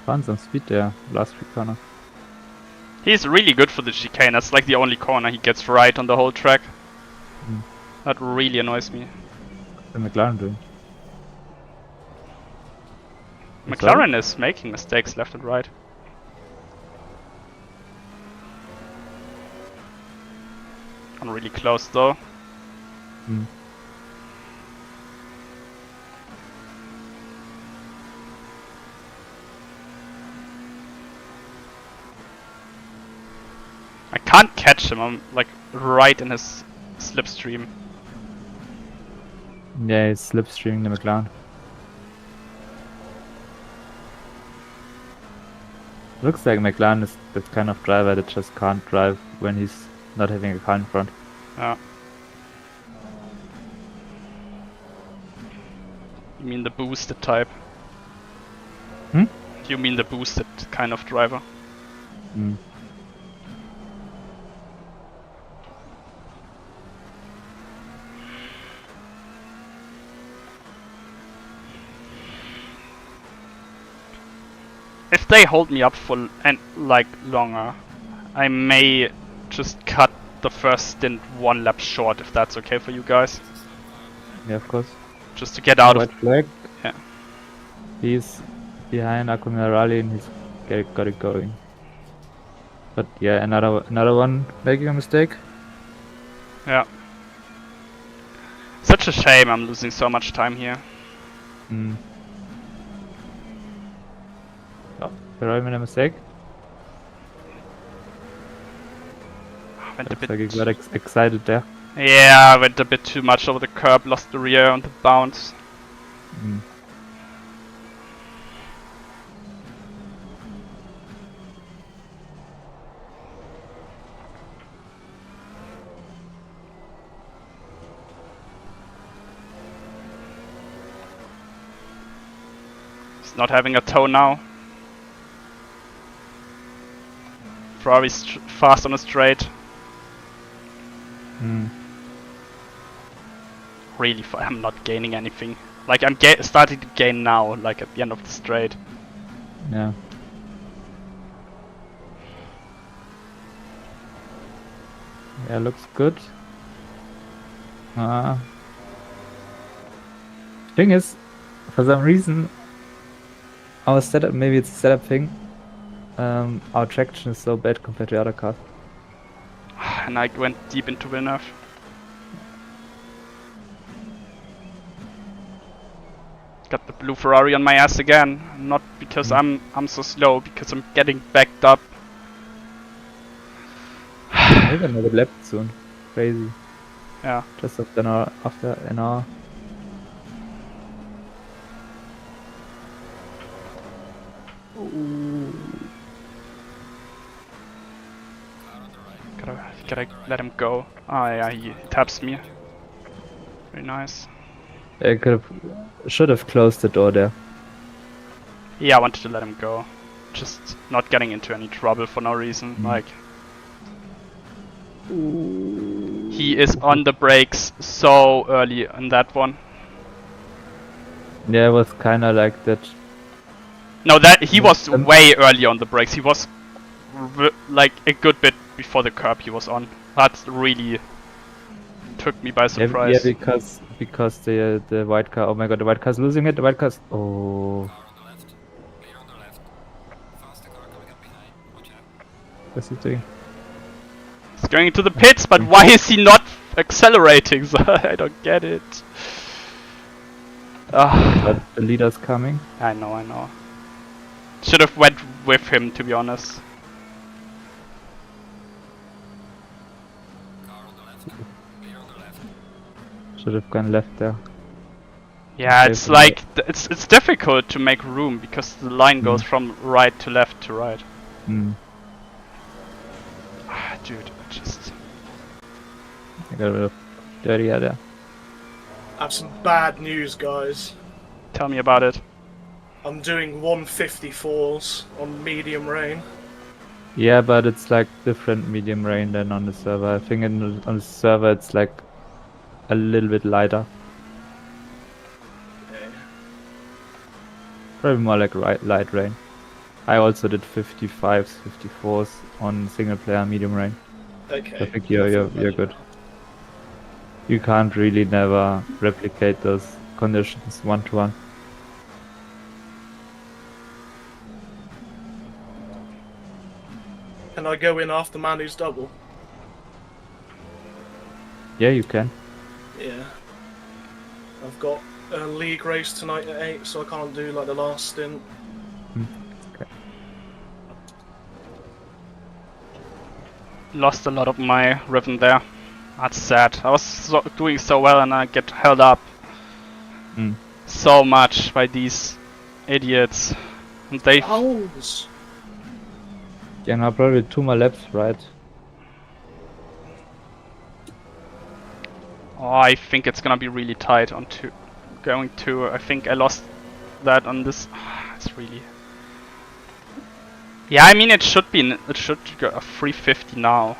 Found some speed there. Last three corner. He's really good for the chicane. That's like the only corner he gets right on the whole track. That really annoys me. What's the McLaren doing? McLaren is making mistakes left and right. I'm really close though. I can't catch him. I'm like right in his slipstream. Yeah, he's slipstreaming the McLaren. Looks like McLaren is the kind of driver that just can't drive when he's not having a car in front. Yeah. You mean the boosted type? You mean the boosted kind of driver? if they hold me up for like longer, I may just cut the first stint 1 lap short, if that's okay for you guys. Yeah, of course. Just to get out White of. flag. Yeah. He's behind Akumirali and he's got it going. But yeah, another one making a mistake. Yeah. Such a shame I'm losing so much time here. Mm. Oh, Ferrari made a mistake. Went a Looks bit. like he got excited there. Yeah, I went a bit too much over the curb, lost the rear on the bounce. Mm. He's not having a toe now. Ferrari's fast on a straight. Mm. Really, I'm not gaining anything. Like I'm starting to gain now, like at the end of the straight. Yeah. Yeah, looks good. Thing is, for some reason, our setup, maybe it's a setup thing, our traction is so bad compared to other cars. And I went deep into Villeneuve. Got the blue Ferrari on my ass again. Not because I'm so slow, because I'm getting backed up. Maybe another lap soon. Crazy. Yeah. Just after an hour. Gotta let him go. Oh yeah, he taps me. Very nice. I should have closed the door there. Yeah, I wanted to let him go. Just not getting into any trouble for no reason. Like, he is on the brakes so early in that one. Yeah, it was kinda like that. No, that he was way early on the brakes. He was like a good bit before the curb he was on. That really took me by surprise. Yeah, because the white car. Oh my god, the white car's losing it. The white car's. Oh, Car on the left. Clear on the left. Faster car coming up behind. Watch out. what's he doing? He's going into the pits, but why is he not accelerating? I don't get it. But the leader's coming. I know. Should have went with him, to be honest. Car on the left. Clear on the left. Should have gone left there. Yeah, Okay, it's so like it's difficult to make room because the line goes from right to left to right. Hmm. Dude, just I got a bit of dirty out there. I have some bad news, guys. tell me about it. I'm doing 154s on medium rain. Yeah, but it's like different medium rain than on the server. I think on the server it's like a little bit lighter. Okay. Probably more like light rain. I also did 55s, 54s on single player medium rain. Okay. I think you're good. You can't really never replicate those conditions 1-to-1. Can I go in after Manu's double? Yeah, you can. Yeah. I've got a league race tonight at 8, so I can't do like the last stint. Okay. Lost a lot of my rhythm there. That's sad. I was doing so well and I get held up so much by these idiots. And they Owls! Yeah, now probably 2 more laps, right? Oh, I think it's gonna be really tight on going to. I think I lost that on this. It's really. Yeah, I mean it should be. It should go a 350 now.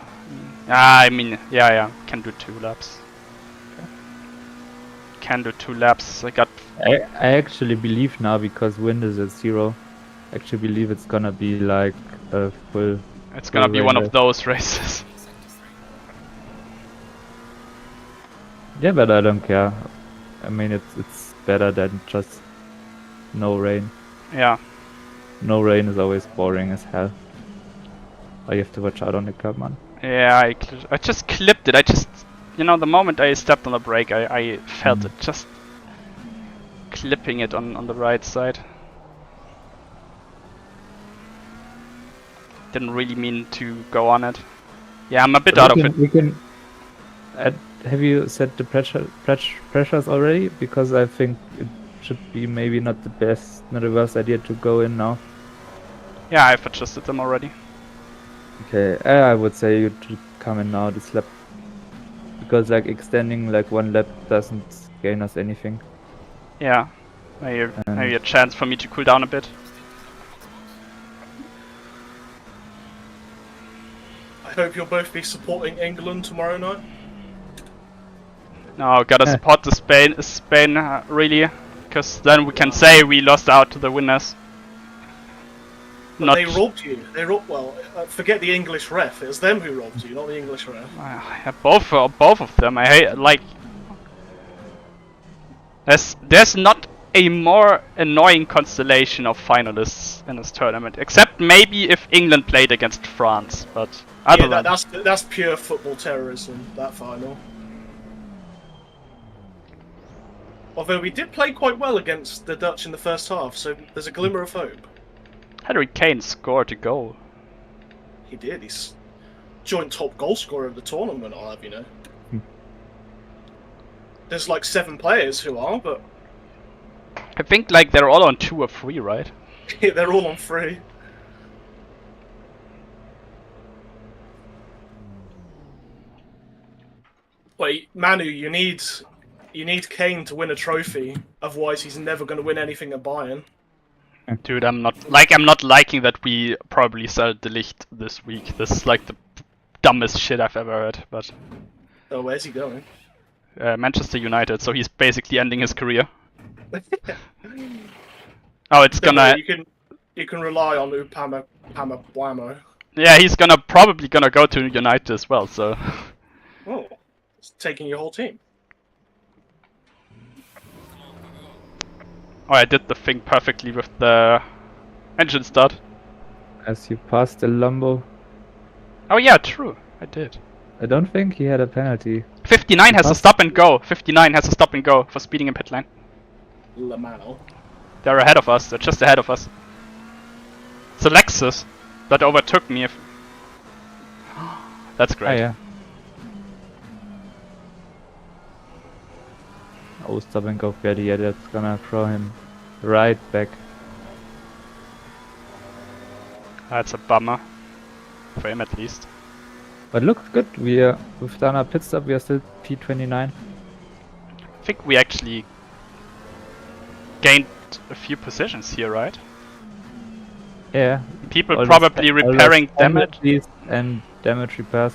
I mean, yeah, can do 2 laps. Can do 2 laps. I I actually believe now because wind is at 0. actually believe it's gonna be like a full. It's gonna be rain one race. of those races. Yeah, but I don't care. I mean, it's better than just no rain. Yeah. No rain is always boring as hell. Oh, you have to watch out on the curb, man. Yeah, I just clipped it. I just, you know, the moment I stepped on the brake, I felt it just clipping it on the right side. Didn't really mean to go on it. Yeah, I'm a bit out of it. We can have you set the pressures already? Because I think it should be maybe not the worst idea to go in now. Yeah, I've adjusted them already. Okay, I would say you should come in now this lap. Because like extending like one lap doesn't gain us anything. Yeah, maybe a chance for me to cool down a bit. I hope you'll both be supporting England tomorrow night. No, gotta support the Spain really, because then we can say we lost out to the winners. But they robbed you. Forget the English ref. It was them who robbed you, not the English ref. Yeah, both of them. I hate, like, there's not a more annoying constellation of finalists in this tournament, except maybe if England played against France. But other than that's pure football terrorism. That final. Although we did play quite well against the Dutch in the first half, so there's a glimmer of hope. Harry Kane scored a goal. He did. He's joint top goal scorer of the tournament, I'll have you know. There's like 7 players who are, but I think like they're all on 2 or 3, right? yeah, they're all on 3. Wait, Manu, you need Kane to win a trophy, otherwise he's never going to win anything at Bayern. Dude, I'm not liking that we probably sell De Ligt this week. This is like the dumbest shit I've ever heard. But Oh, where's he going? Manchester United, so he's basically ending his career. Oh, it's Don't gonna. worry, you can rely on Upama Bwamo. Yeah, he's probably gonna go to United as well. So. Oh, it's taking your whole team. Oh, I did the thing perfectly with the engine start. As you passed the Lambo. Oh yeah, true. I did. I don't think he had a penalty. 59 has a stop and go. 59 has a stop and go for speeding in pit lane. Lamano. They're ahead of us. They're just ahead of us. It's a Lexus that overtook me. That's great. Ah, yeah. Oh, stop and go Freddy. Yeah, that's gonna throw him right back. That's a bummer. For him at least. But looks good. We've done our pit stop. We are still P29. I think we actually gained a few positions here, right? Yeah. People All probably repairing damage. And damage repairs.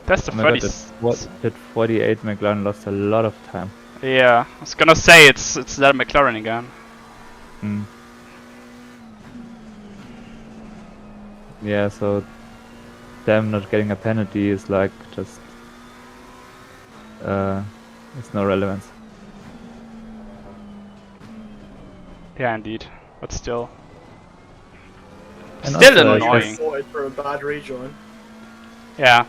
That's the Oh my God, 30. that 48 McLaren lost a lot of time. Yeah, I was gonna say it's that McLaren again. Hmm. Yeah, so them not getting a penalty is like just it's no relevance. Yeah, indeed. But still. And Still also, I annoying. guess- Sorted for a bad rejoin. Yeah.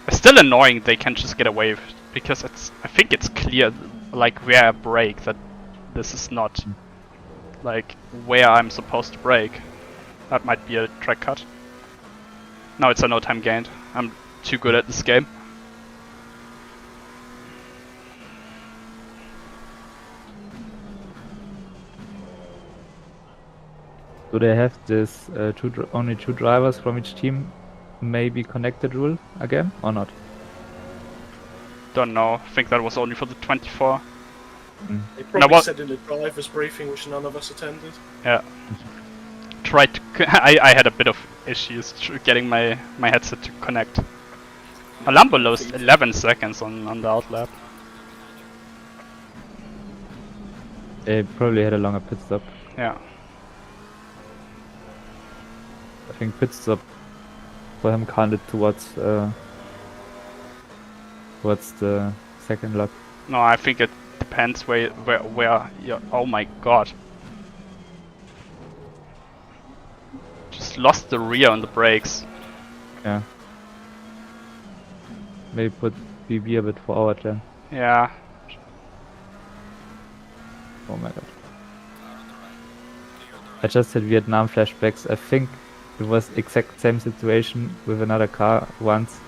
It's still annoying they can just get away with it, because I think it's clear, like where I brake, that this is not like where I'm supposed to brake. That might be a track cut. No, it's a no time gained. I'm too good at this game. Do they have this only 2 drivers from each team maybe connected rule again or not? Don't know. I think that was only for the 24. They probably what- said in the driver's briefing, which none of us attended. Yeah. Tried to. I had a bit of issues getting my headset to connect. A Lambo lost 11 seconds on the outlap. They probably had a longer pit stop. Yeah. think pit stop for him counted towards the second lap. No, I think it depends where you. Oh my god! Just lost the rear on the brakes. Yeah. Maybe put BB a bit forward then. Yeah. Oh my god. Car on the right. Clear on the I right. just had Vietnam flashbacks. I think it was exact same situation with another car once.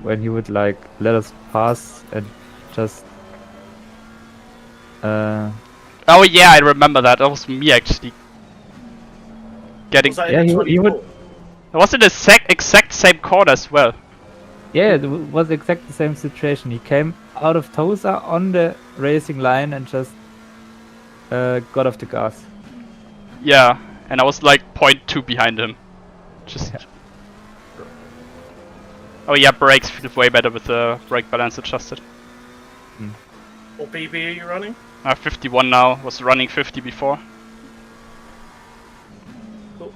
When he would like let us pass and just Oh yeah, I remember that. That was me actually. Getting. Was that Yeah, in the he would- 24? It was in the exact same corner as well. yeah, it was exactly the same situation. He came out of Tosa on the racing line and just got off the gas. Yeah, and I was like 0.2 behind him. Just. Yeah. Oh yeah, brakes feel way better with the brake balance adjusted. What BB are you running? 51 now. Was running 50 before. Cool.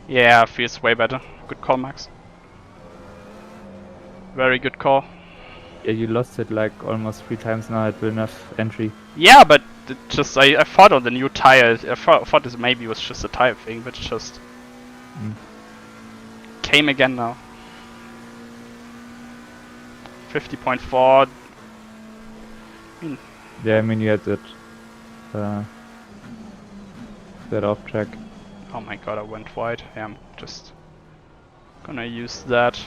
Yeah, feels way better. Good call, Max. Very good call. Yeah, you lost it like almost 3 times now at Villeneuve entry. Yeah, but it just I thought on the new tire. I thought this maybe was just a tire thing, but it just came again now. 50.4. Yeah, I mean you had that that off track. Oh my god, I went wide. Yeah, I'm just gonna use that.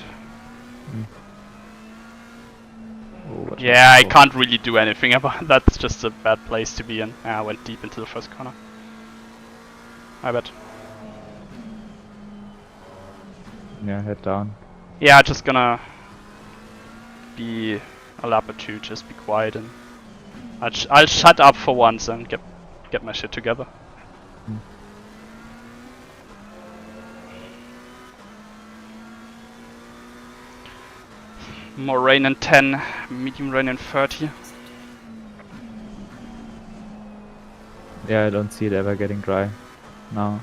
Oh, what Yeah, I was- can't really do anything about that. That's just a bad place to be in. Yeah, I went deep into the first corner. I bet. Yeah, head down. Yeah, just gonna be a lap or two. Just be quiet and I'll shut up for once and get my shit together. More rain in 10, medium rain in 30. Yeah, I don't see it ever getting dry now.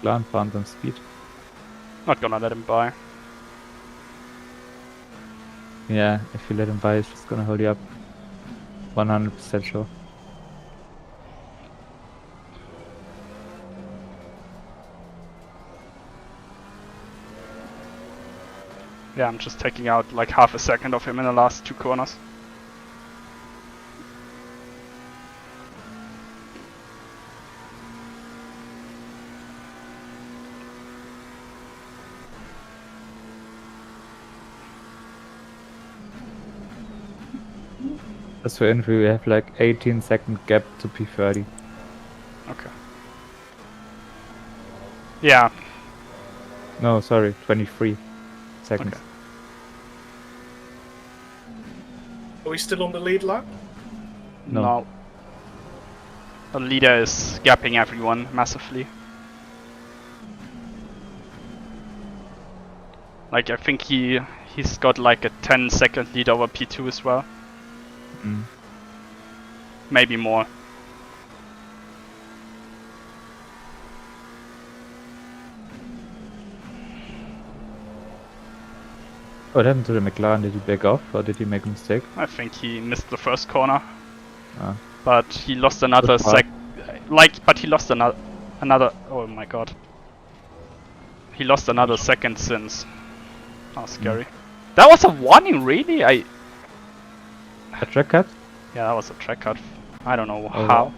Glan found some speed. Not gonna let him by. Yeah, if you let him by, he's just gonna hold you up. 100% sure. Yeah, I'm just taking out like half a second of him in the last 2 corners. Just for info, we have like 18-second gap to P30. Okay. Yeah, No, sorry, 23 seconds. Okay. Are we still on the lead lap? No. The leader is gapping everyone massively. Like I think he's got like a 10-second lead over P2 as well. Mm. Maybe more. What happened to the McLaren? Did he back off or did he make a mistake? I think he missed the first corner, Ah. but he lost another Good part. But he lost another. Oh my god. He lost another second since. Oh, scary. That was a warning, really? A track cut? Yeah, that was a track cut. I don't know Oh, how. wow.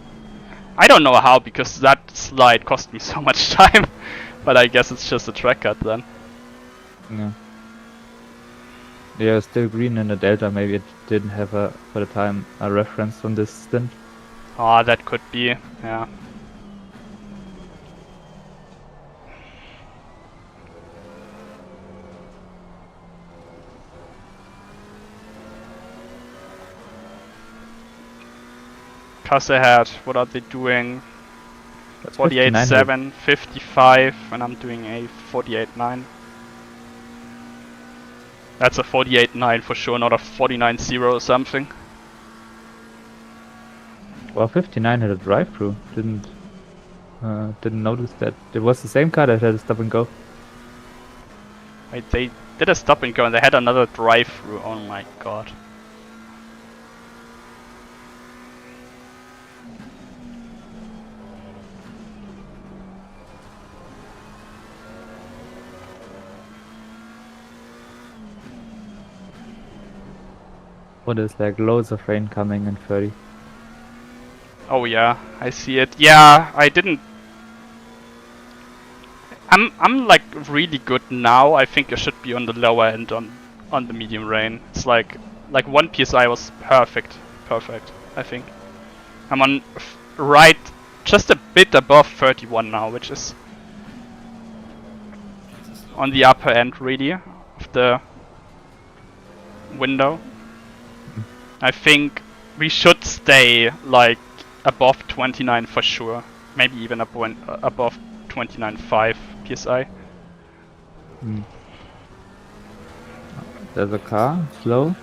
I don't know how because that slide cost me so much time. But I guess it's just a track cut then. Yeah. Yeah, still green in the delta. Maybe it didn't have for the time a reference on this stint. Oh, that could be. Yeah. Cars ahead, what are they doing? That's 59 here. 48.7, 55, and I'm doing a 48.9. That's a 48.9 for sure, not a 49.0 or something. Well, 59 had a drive-through. Didn't notice that. It was the same car that had a stop and go. Wait, they did a stop and go and they had another drive-through. Oh my god. What is like loads of rain coming in 30. Oh yeah, I see it. Yeah, I didn't. I'm like really good now. I think I should be on the lower end on the medium rain. It's like 1 PSI was perfect, I think. I'm on right, just a bit above 31 now, which is on the upper end really of the window. I think we should stay like above 29 for sure. Maybe even above 29.5 PSI. There's a car, slow.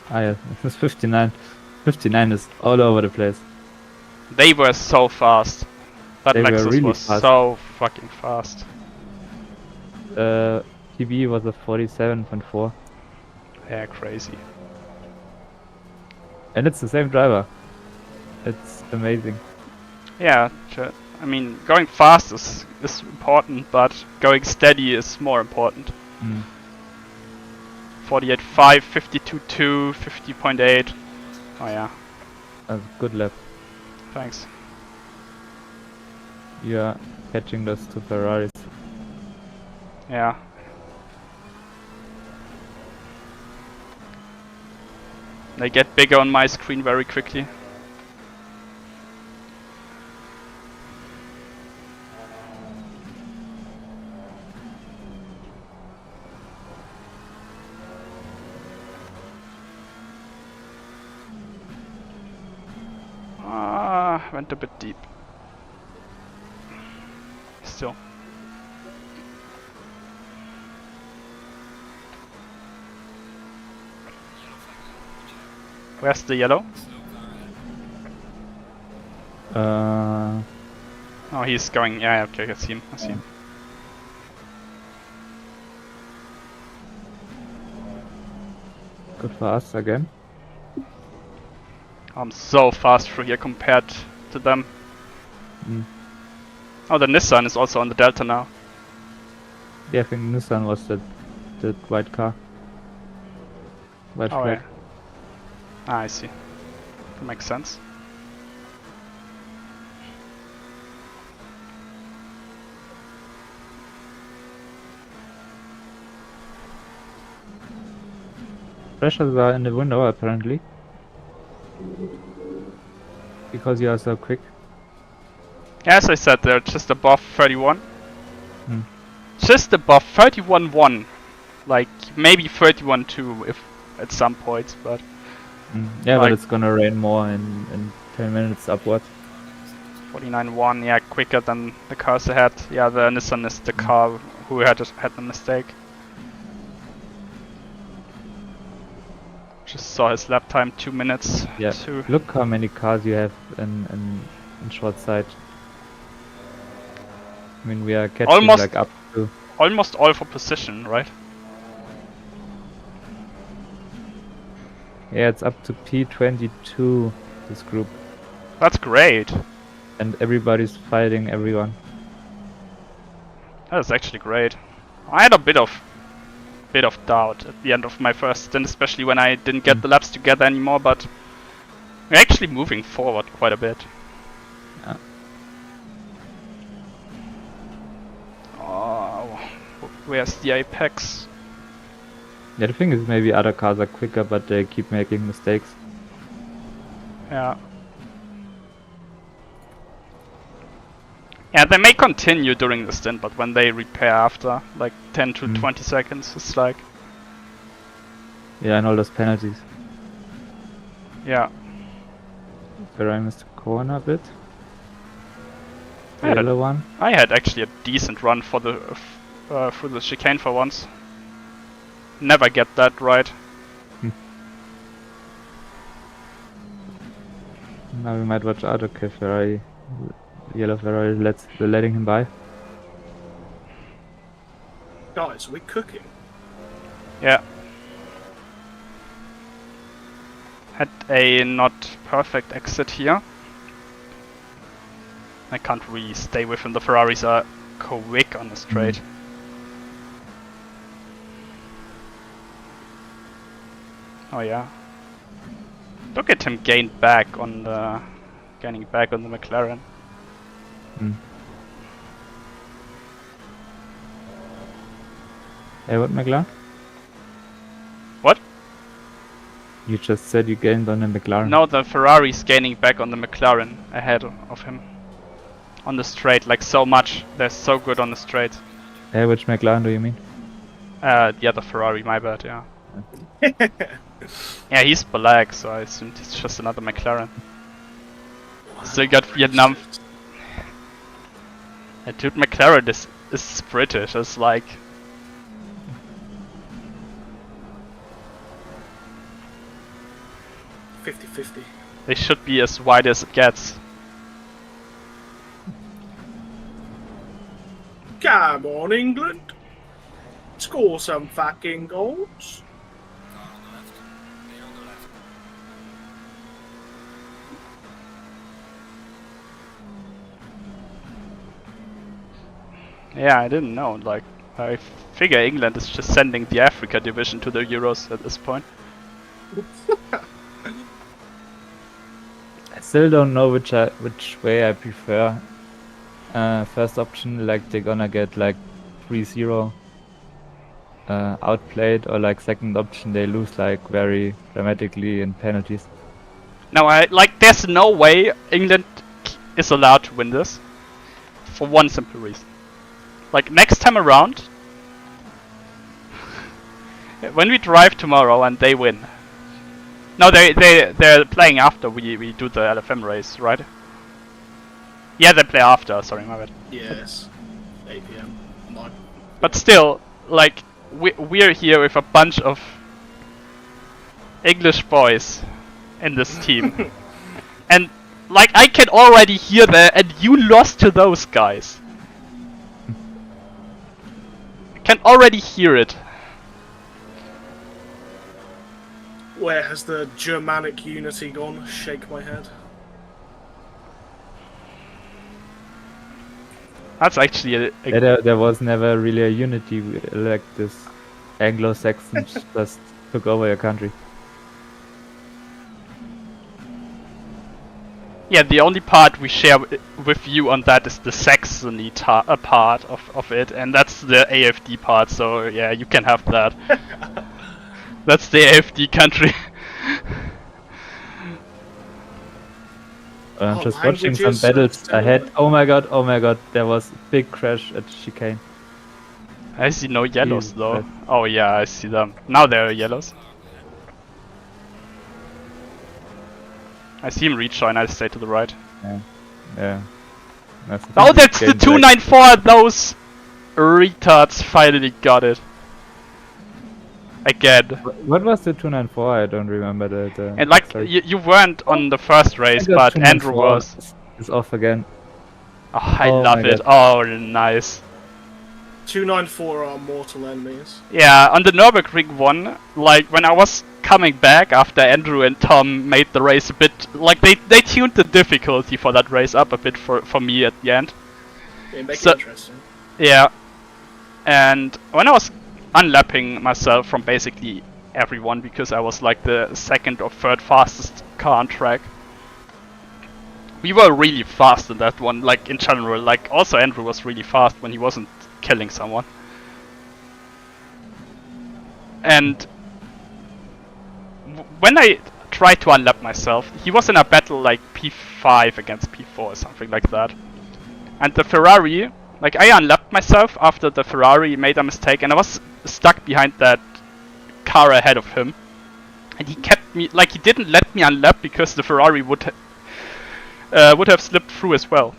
Ah yeah, it's 59. 59 is all over the place. They were so fast. That They were Lexus really was fast. so fucking fast. TB was a 47.4. Yeah, crazy. And it's the same driver. It's amazing. Yeah, I mean, going fast is important, but going steady is more important. 48.5, 52.2, 50.8. Oh yeah, That's a good lap. thanks. You are catching those two Ferraris. Yeah. They get bigger on my screen very quickly. Went a bit deep. Still. Where's the yellow? Oh, he's going. Yeah, okay, I see him. I see him. Good for us again. I'm so fast through here compared to them. Oh, the Nissan is also on the Delta now. Yeah, I think Nissan was the white car. White Oh, flag. yeah. Ah, I see. That makes sense. Pressures are in the window apparently. Because you are so quick. As I said, they're just above 31. Just above 31.1. Like, maybe 31.2 if at some points, but... Yeah, like, but it's gonna rain more in 10 minutes upwards. 49.1, yeah, quicker than the cars ahead. Yeah, the Nissan is the car who had the mistake. Just saw his lap time, 2 minutes. Yeah, to look how many cars you have in short sight. I mean, we are catching Almost- like up to... almost all for position, right? Yeah, it's up to P22, this group. That's great. And everybody's fighting everyone. That is actually great. I had a bit of doubt at the end of my first stint, especially when I didn't get the laps together anymore, but we're actually moving forward quite a bit. Yeah. Oh, where's the apex? Yeah, the thing is maybe other cars are quicker, but they keep making mistakes. Yeah. Yeah, they may continue during the stint, but when they repair after like 10 to 20 seconds, it's like... Yeah, and all those penalties. Yeah. Ferrari missed the corner a bit. The I had, yellow one. I had actually a decent run for the through the chicane for once. Never get that right. Now we might watch out. Okay, Ferrari, yellow Ferrari, letting him by. Guys, are we cooking? Yeah. Had a not perfect exit here. I can't really stay with him. The Ferraris are quick on the straight. Oh yeah. Look at him gaining back on the McLaren. Hey, what, McLaren? What? You just said you gained on the McLaren. No, the Ferrari's gaining back on the McLaren ahead of him. On the straight, like so much. They're so good on the straight. Hey, which McLaren do you mean? The other Ferrari, my bad, yeah. Yeah, he's black, so I assumed it's just another McLaren. Still got Vietnam. Dude, McLaren is British, it's like... "50-50." They should be as wide as it gets. Come on, England. Score some fucking goals. Car on the left. Clear on the left. Yeah, I didn't know, like... I figure England is just sending the Africa division to the Euros at this point. I still don't know which way I prefer. First option, like they're gonna get like 3-0 outplayed, or like second option, they lose like very dramatically in penalties. Now, there's no way England is allowed to win this. For one simple reason. Like, next time around, when we drive tomorrow and they win. No, they're playing after we do the LFM race, right? Yeah, they play after, sorry, my bad. Yes. 8 PM. Mine. But still, like, we're here with a bunch of English boys in this team. And, like, I can already hear that, and you lost to those guys. I can already hear it. Where has the Germanic unity gone? Shake my head. That's actually Yeah, there was never really a unity, like this Anglo-Saxons just took over your country. yeah, the only part we share with you on that is the Saxony part of it, and that's the AFD part, so yeah, you can have that. That's the AFD country. Just watching some languages, battles ahead. Oh my god, there was a big crash at chicane. I see no yellows Jesus though. Christ. Oh yeah, I see them. Now there are yellows. I see him rejoin, I stay to the right. Yeah. Oh, that's the 294! Those retards finally got it. Again. What was the 294? I don't remember the And like, sorry. you weren't on the first race, I got but Andrew 294. was. It's off again. Oh, I Oh love my it. Oh, nice. 294 are mortal enemies. Yeah, on the Nürburgring one, like, when I was coming back after Andrew and Tom made the race a bit, like, they tuned the difficulty for that race up a bit for me at the end. Yeah, make So- it interesting. Yeah. And when I was unlapping myself from basically everyone, because I was like the second or third fastest car on track, we were really fast in that one, like, in general. Like, also Andrew was really fast when he wasn't killing someone. And when I tried to unlap myself, he was in a battle like P5 against P4 or something like that. And the Ferrari, like, I unlapped myself after the Ferrari made a mistake, and I was stuck behind that car ahead of him. And he kept me, like, he didn't let me unlap because the Ferrari would would have slipped through as well.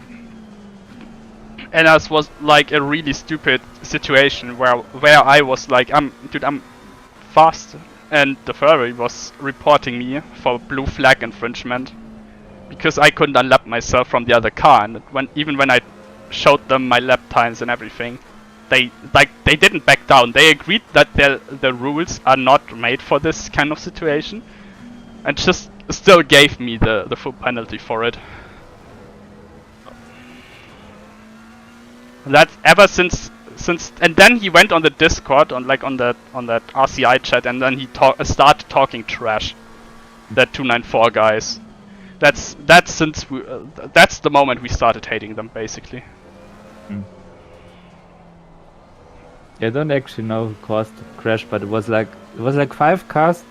And that was like a really stupid situation where I was like, dude, I'm fast, and the Ferrari was reporting me for blue flag infringement because I couldn't unlap myself from the other car, and even when I showed them my lap times and everything, they didn't back down. They agreed that the rules are not made for this kind of situation, and just still gave me the full penalty for it. That's ever since, and then he went on the Discord on that RCI chat, and then he started talking trash. That 294 guys. That's since that's the moment we started hating them, basically. Yeah, I don't actually know who caused the crash, but it was like 5 cars.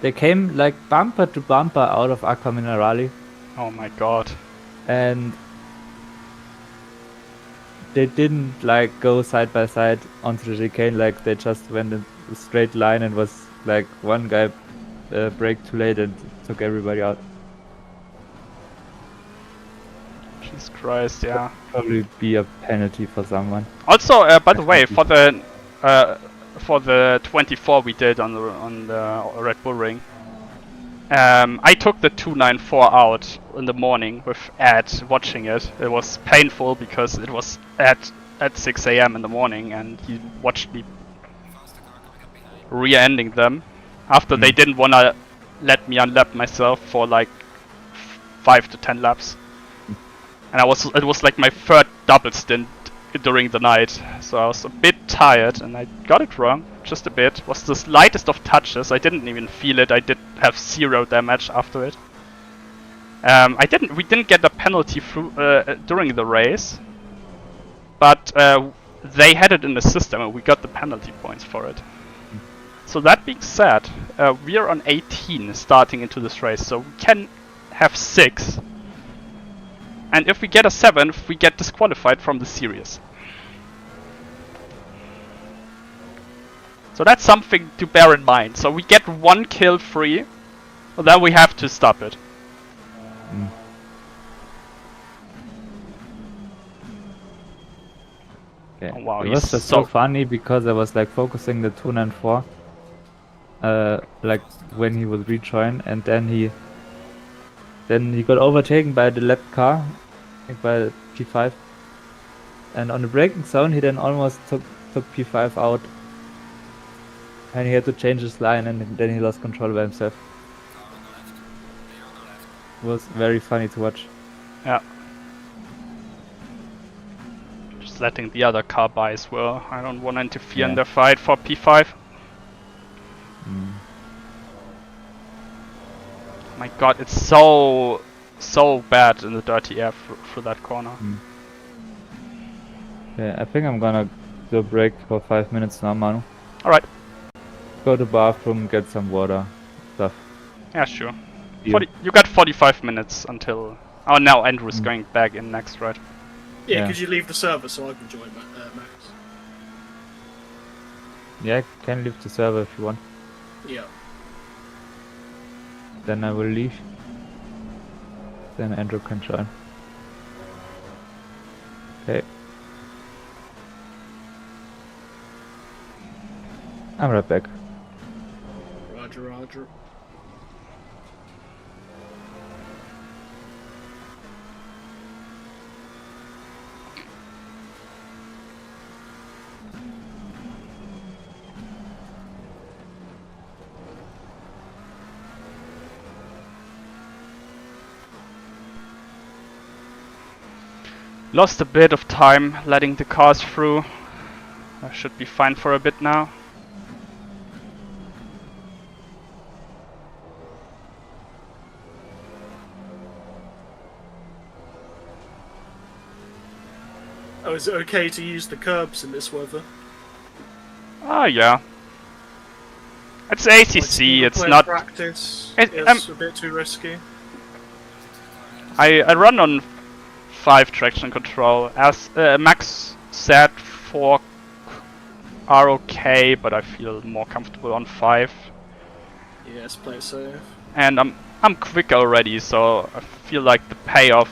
They came like bumper to bumper out of Aqua Minerale, Oh my god. and they didn't like go side by side onto the chicane. Like they just went in a straight line, and was like one guy braked too late and took everybody out. Jesus Christ, yeah. Probably be a penalty for someone. Also, by the way, for the 24 we did on the Red Bull Ring, I took the 294 out in the morning with Ed watching it. It was painful because it was at 6 AM in the morning, and he watched me rear-ending them after they didn't wanna let me unlap myself for like 5 to 10 laps. And it was like my third double stint during the night, so I was a bit tired, and I got it wrong, just a bit. It was the slightest of touches. I didn't even feel it. I did have 0 damage after it. We didn't get a penalty through during the race, but they had it in the system, and we got the penalty points for it. So that being said, we are on 18 starting into this race, so we can have 6. And if we get a 7th, we get disqualified from the series. So that's something to bear in mind. So we get 1 kill free, and then we have to stop it. Okay. Oh, wow, it he's was just so so funny because I was like focusing the 294, like when he would rejoin, and then he got overtaken by the left car, I think by P5, and on the braking zone he then almost took P5 out, and he had to change his line, and then he lost control by himself. It was very funny to watch. Yeah. Just letting the other car by as well. I don't want to interfere in the fight for P5. My god, it's so bad in the dirty air through that corner. Yeah, I think I'm gonna do a break for 5 minutes now, Manu. Alright. Go to the bathroom, get some water, stuff. Yeah, sure. Yeah. You got 45 minutes until... Oh, now Andrew's going back in next, right? Yeah, could you leave the server so I can join Max? Yeah, I can leave the server if you want. Yeah. Then I will leave. Then Andrew can join. Okay. I'm right back. Roger, roger. Lost a bit of time letting the cars through. I should be fine for a bit now. Oh, is it okay to use the curbs in this weather? Oh yeah. It's ACC, Like, it's play not... practice. It- It's a bit too risky. I run on 5 traction control. As Max said, 4 are okay, but I feel more comfortable on 5. Yes, play it safe. And I'm quick already, so I feel like the payoff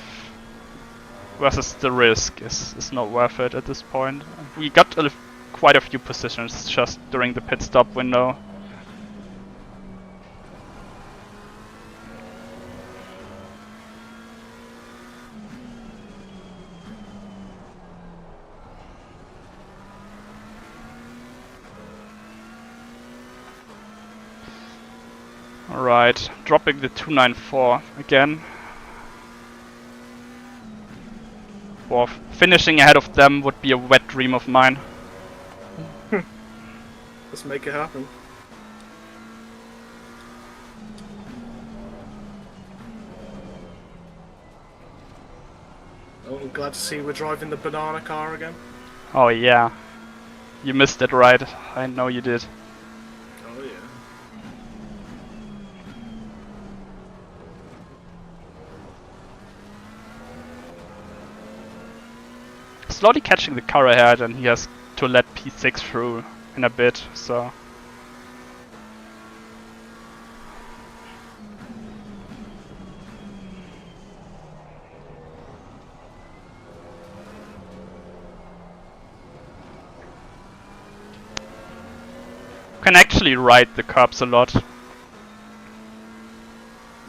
versus the risk is not worth it at this point. We got quite a few positions just during the pit stop window. Alright, dropping the 294 again. Well, finishing ahead of them would be a wet dream of mine. Let's make it happen. Oh, I'm glad to see we're driving the banana car again. Oh yeah. You missed it, right? I know you did. Oh yeah. Slowly catching the car ahead, and he has to let P6 through in a bit, so... Can actually ride the curbs a lot.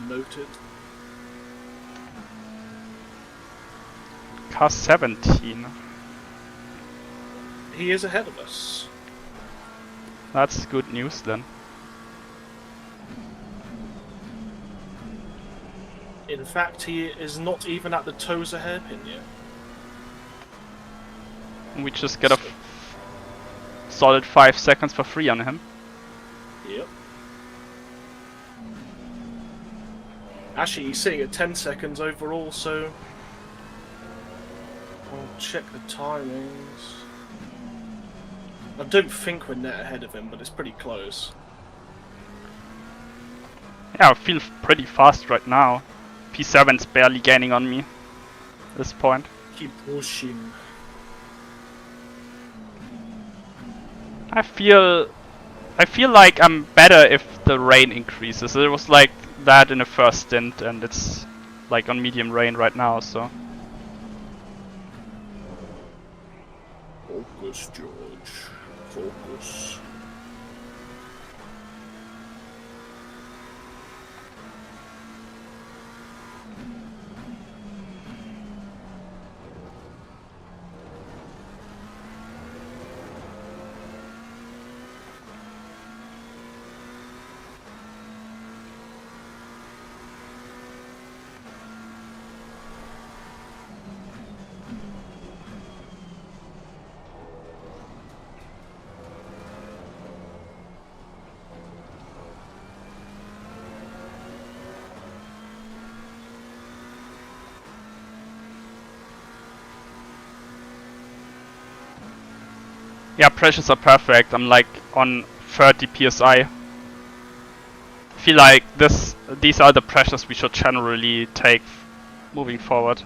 Noted. Car 17. He is ahead of us. That's good news then. In fact, he is not even at the Tozer hairpin yet. We just get a solid 5 seconds for free on him. Yep. Actually, he's sitting at 10 seconds overall, so... I'll check the timings. I don't think we're net ahead of him, but it's pretty close. Yeah, I feel pretty fast right now. P7's barely gaining on me at this point. Keep pushing. I feel like I'm better if the rain increases. It was like that in the first stint, and it's like on medium rain right now, so... Focus, George. Focus. Yeah, pressures are perfect. I'm like on 30 psi. Feel like these are the pressures we should generally take moving forward.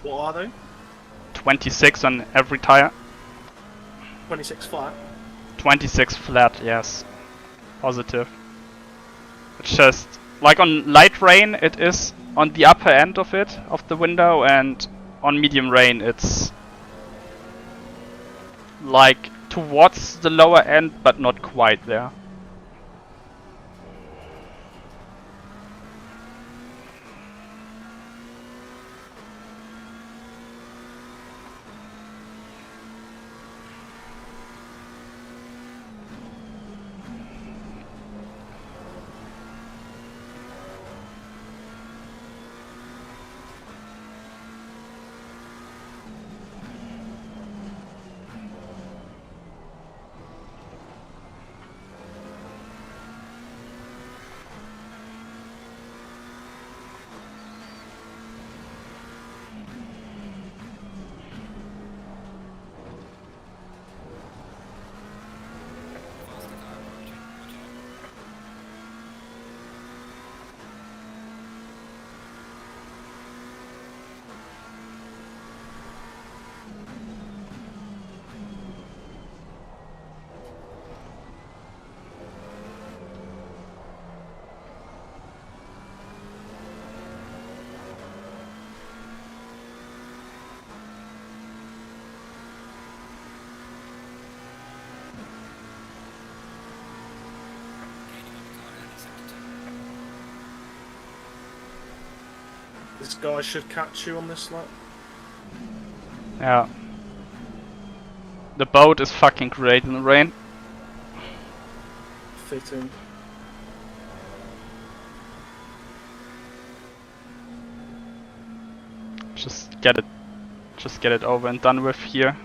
What are they? 26 on every tire. 26 flat. 26 flat, yes. Positive. It's just like on light rain it is on the upper end of it, of the window, and on medium rain it's like towards the lower end but not quite there. This guy should catch you on this lap. Yeah. The boat is fucking great in the rain. Fitting. Just get it over and done with here.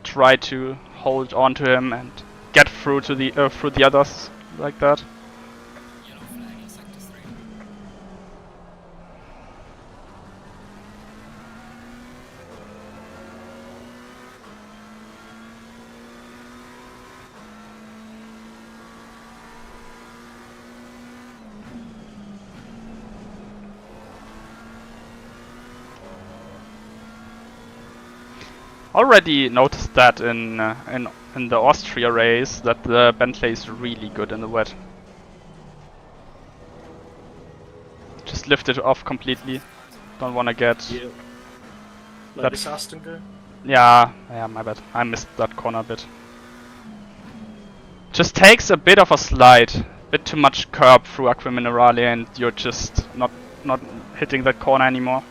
Try to hold on to him and get through to the others like that. Yellow flag in sector 3. Already noticed that in the Austria race that the Bentley is really good in the wet. Just lift it off completely. Don't wanna get. Yeah. Let That- this Aston go. Yeah, my bad. I missed that corner a bit. Just takes a bit of a slide, bit too much curb through Aqua Minerale, and you're just not hitting that corner anymore.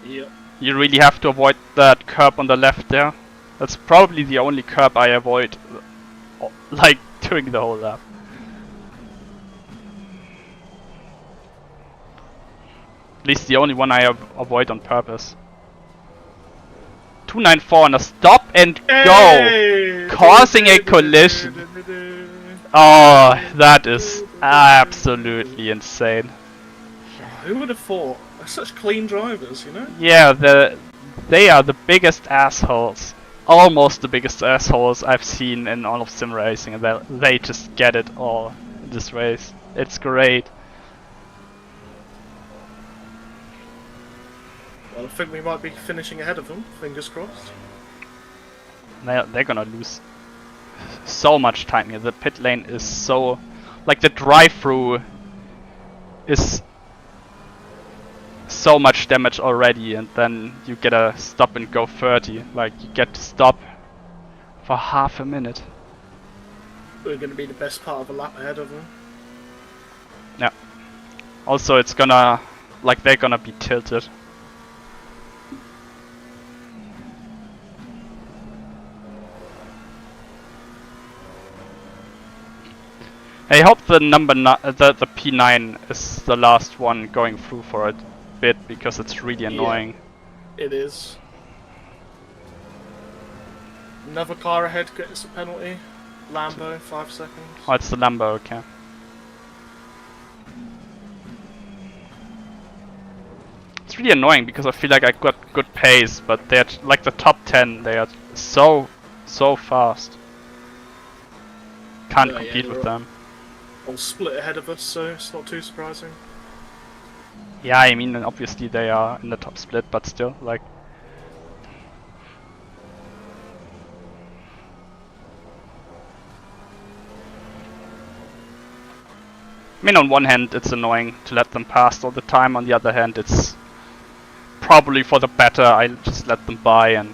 Yep. You really have to avoid that curb on the left there. That's probably the only curb I avoid, like doing the whole lap. At least the only one I avoid on purpose. 294 on a stop and go, Hey! causing a collision. Oh, that is absolutely insane. Who would have thought? They're such clean drivers, you know? Yeah, they are the biggest assholes. Almost the biggest assholes I've seen in all of sim racing, and they just get it all in this race. It's great. Well, I think we might be finishing ahead of them. Fingers crossed. They're gonna lose so much time here. The pit lane is so... like the drive-through is so much damage already, and then you get a stop and go 30. Like, you get to stop for half a minute. We're going to be the best part of a lap ahead of them. Yeah. Also, it's gonna... like, they're gonna be tilted. I hope the the P9 is the last one going through for a bit, because it's really annoying. It is. Another car ahead gets a penalty. Lambo, 5 seconds. Oh, it's the Lambo, okay. It's really annoying because I feel like I got good pace, but they're like the top 10. They are so fast. Can't Yeah, compete with they're them. all split ahead of us, so it's not too surprising. Yeah, I mean, obviously they are in the top split, but still, like. I mean, on one hand, it's annoying to let them pass all the time. On the other hand, it's probably for the better. I just let them by and.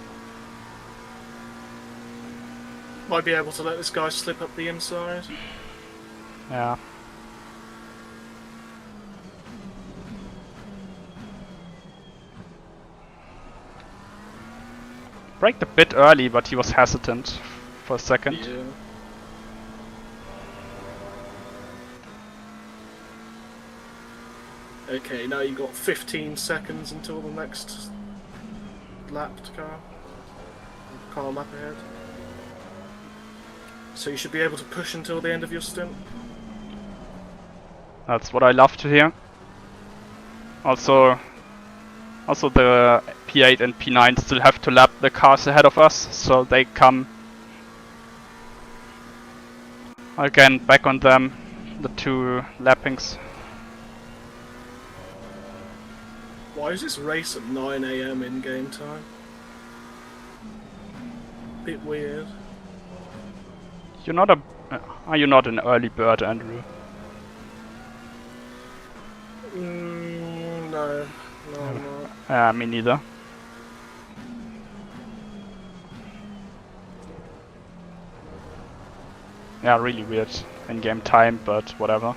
Might be able to let this guy slip up the inside. Yeah. Braked a bit early, but he was hesitant for a second. Yeah. Okay, now you've got 15 seconds until the next lapped car lap ahead. So you should be able to push until the end of your stint. That's what I love to hear. Also the P8 and P9 still have to lap the cars ahead of us, so they come again back on them, the two lappings. Why is this race at 9 AM in game time? Bit weird. You're not are you not an early bird, Andrew? No, I'm not. Me neither. Yeah, really weird in-game time, but whatever.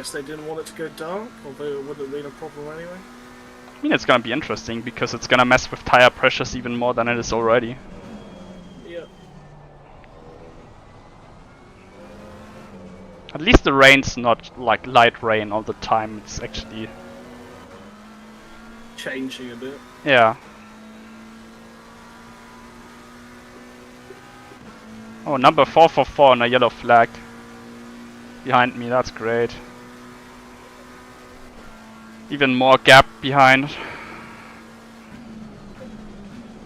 guess they didn't want it to go dark, although it wouldn't have been a problem anyway. I mean, it's gonna be interesting because it's gonna mess with tire pressures even more than it is already. Yeah. At least the rain's not like light rain all the time. It's actually, Changing a bit. yeah. Oh, number 444 on a yellow flag. Behind me, that's great. Even more gap behind.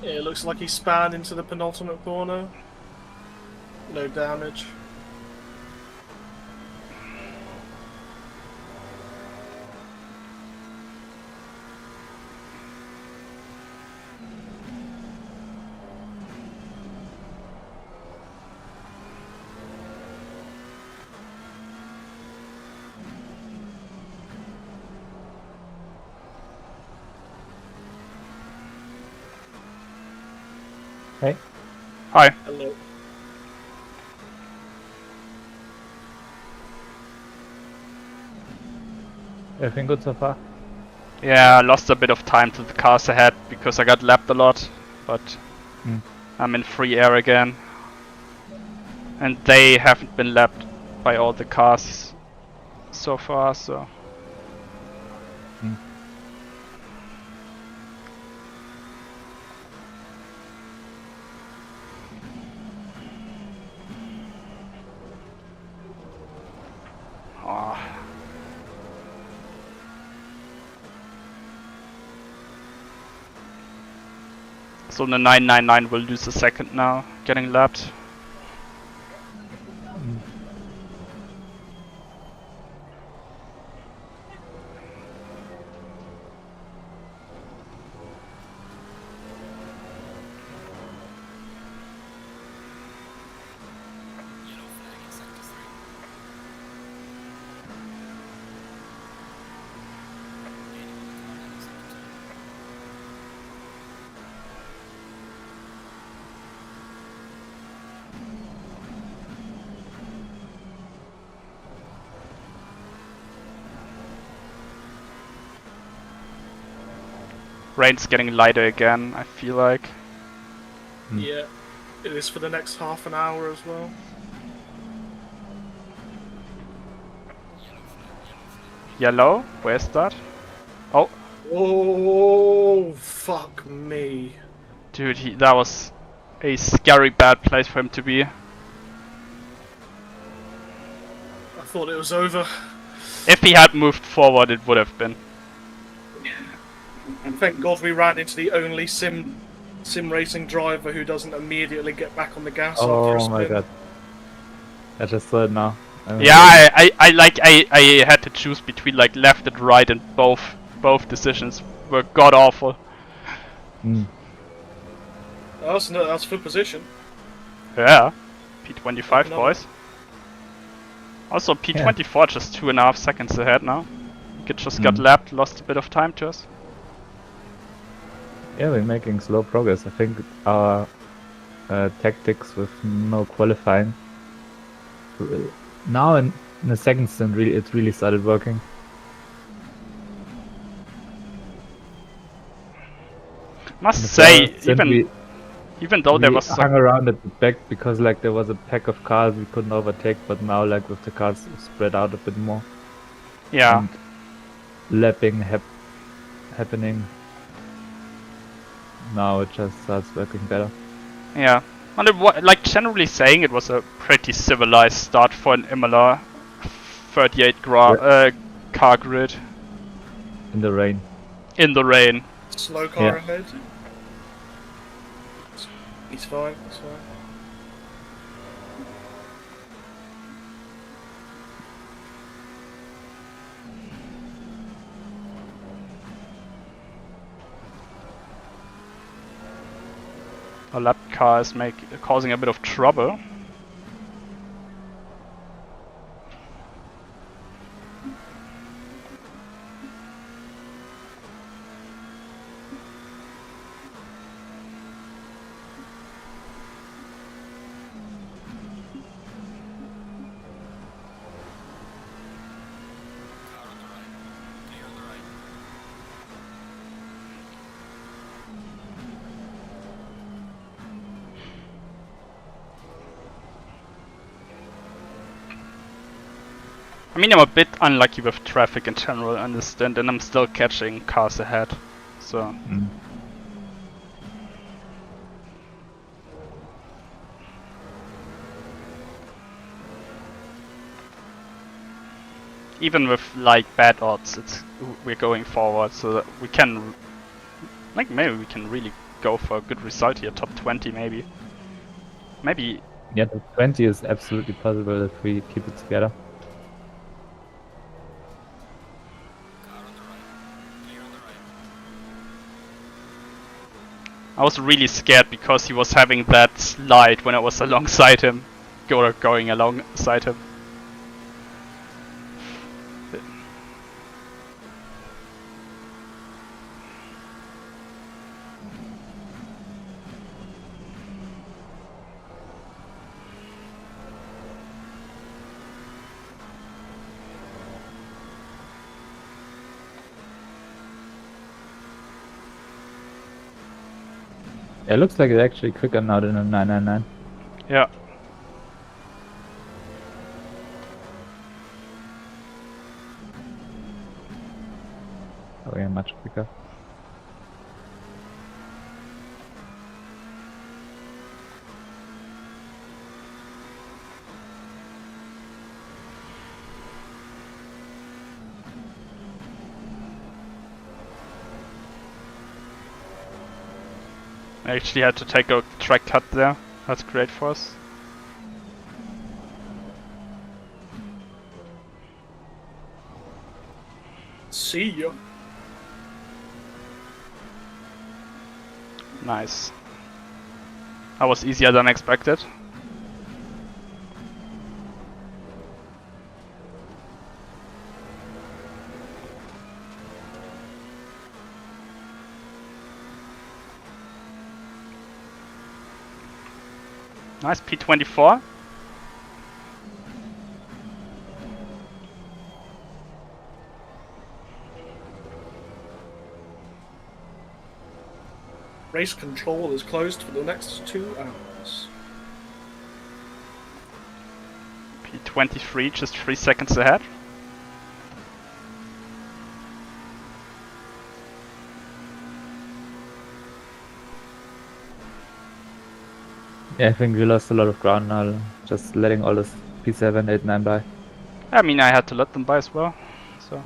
Yeah, it looks like he spanned into the penultimate corner. No damage. Hey, Hi. Hello. everything good so far? Yeah, I lost a bit of time to the cars ahead because I got lapped a lot, but I'm in free air again. And they haven't been lapped by all the cars so far, so... Oh. So the 999 will lose a second now, getting lapped. Yellow flag in sector 3. Gaining on the car in sector 2. Rain's getting lighter again, I feel like. Yeah. It is for the next half an hour as well. Yellow? Where's that? Oh, Oh, fuck me. dude, that was a scary bad place for him to be. I thought it was over. If he had moved forward, it would have been. And thank God we ran into the only sim racing driver who doesn't immediately get back on the gas after a Oh spin. my god. I just saw it now. Yeah, I had to choose between like left and right, and both decisions were god awful. That's for position. Yeah, P25 Fucking boys. Also P24 just 2.5 seconds ahead now. It just got lapped, lost a bit of time to us. Yeah, we're making slow progress. I think our tactics with no qualifying now in the second stint it really started working. Must The say, first stint even though there we was hung around at the back because like there was a pack of cars we couldn't overtake, but now like with the cars spread out a bit more, yeah, and lapping happening, now it just starts working better. yeah. And like generally saying, it was a pretty civilized start for an Imola 38 car grid In the rain. in the rain. Slow car ahead. He's fine, he's fine. A lap car is causing a bit of trouble. I mean, I'm a bit unlucky with traffic in general on this stint, and I'm still catching cars ahead. So even with like bad odds, we're going forward, so that we can, like, maybe we can really go for a good result here, top 20 maybe. Maybe. Yeah, the 20 is absolutely possible if we keep it together. Car on the right. Clear on the right. I was really scared because he was having that slide when I was alongside him, going alongside him. Yeah, it looks like it's actually quicker now than a 999. Yeah. Oh yeah, much quicker. I actually had to take a track cut there. That's great for us. See ya. Nice. That was easier than expected. Nice P24. Race control is closed for the next 2 hours. P23, just 3 seconds ahead. Yeah, I think we lost a lot of ground now, just letting all this P7, 8, 9 by. I mean, I had to let them by as well. So.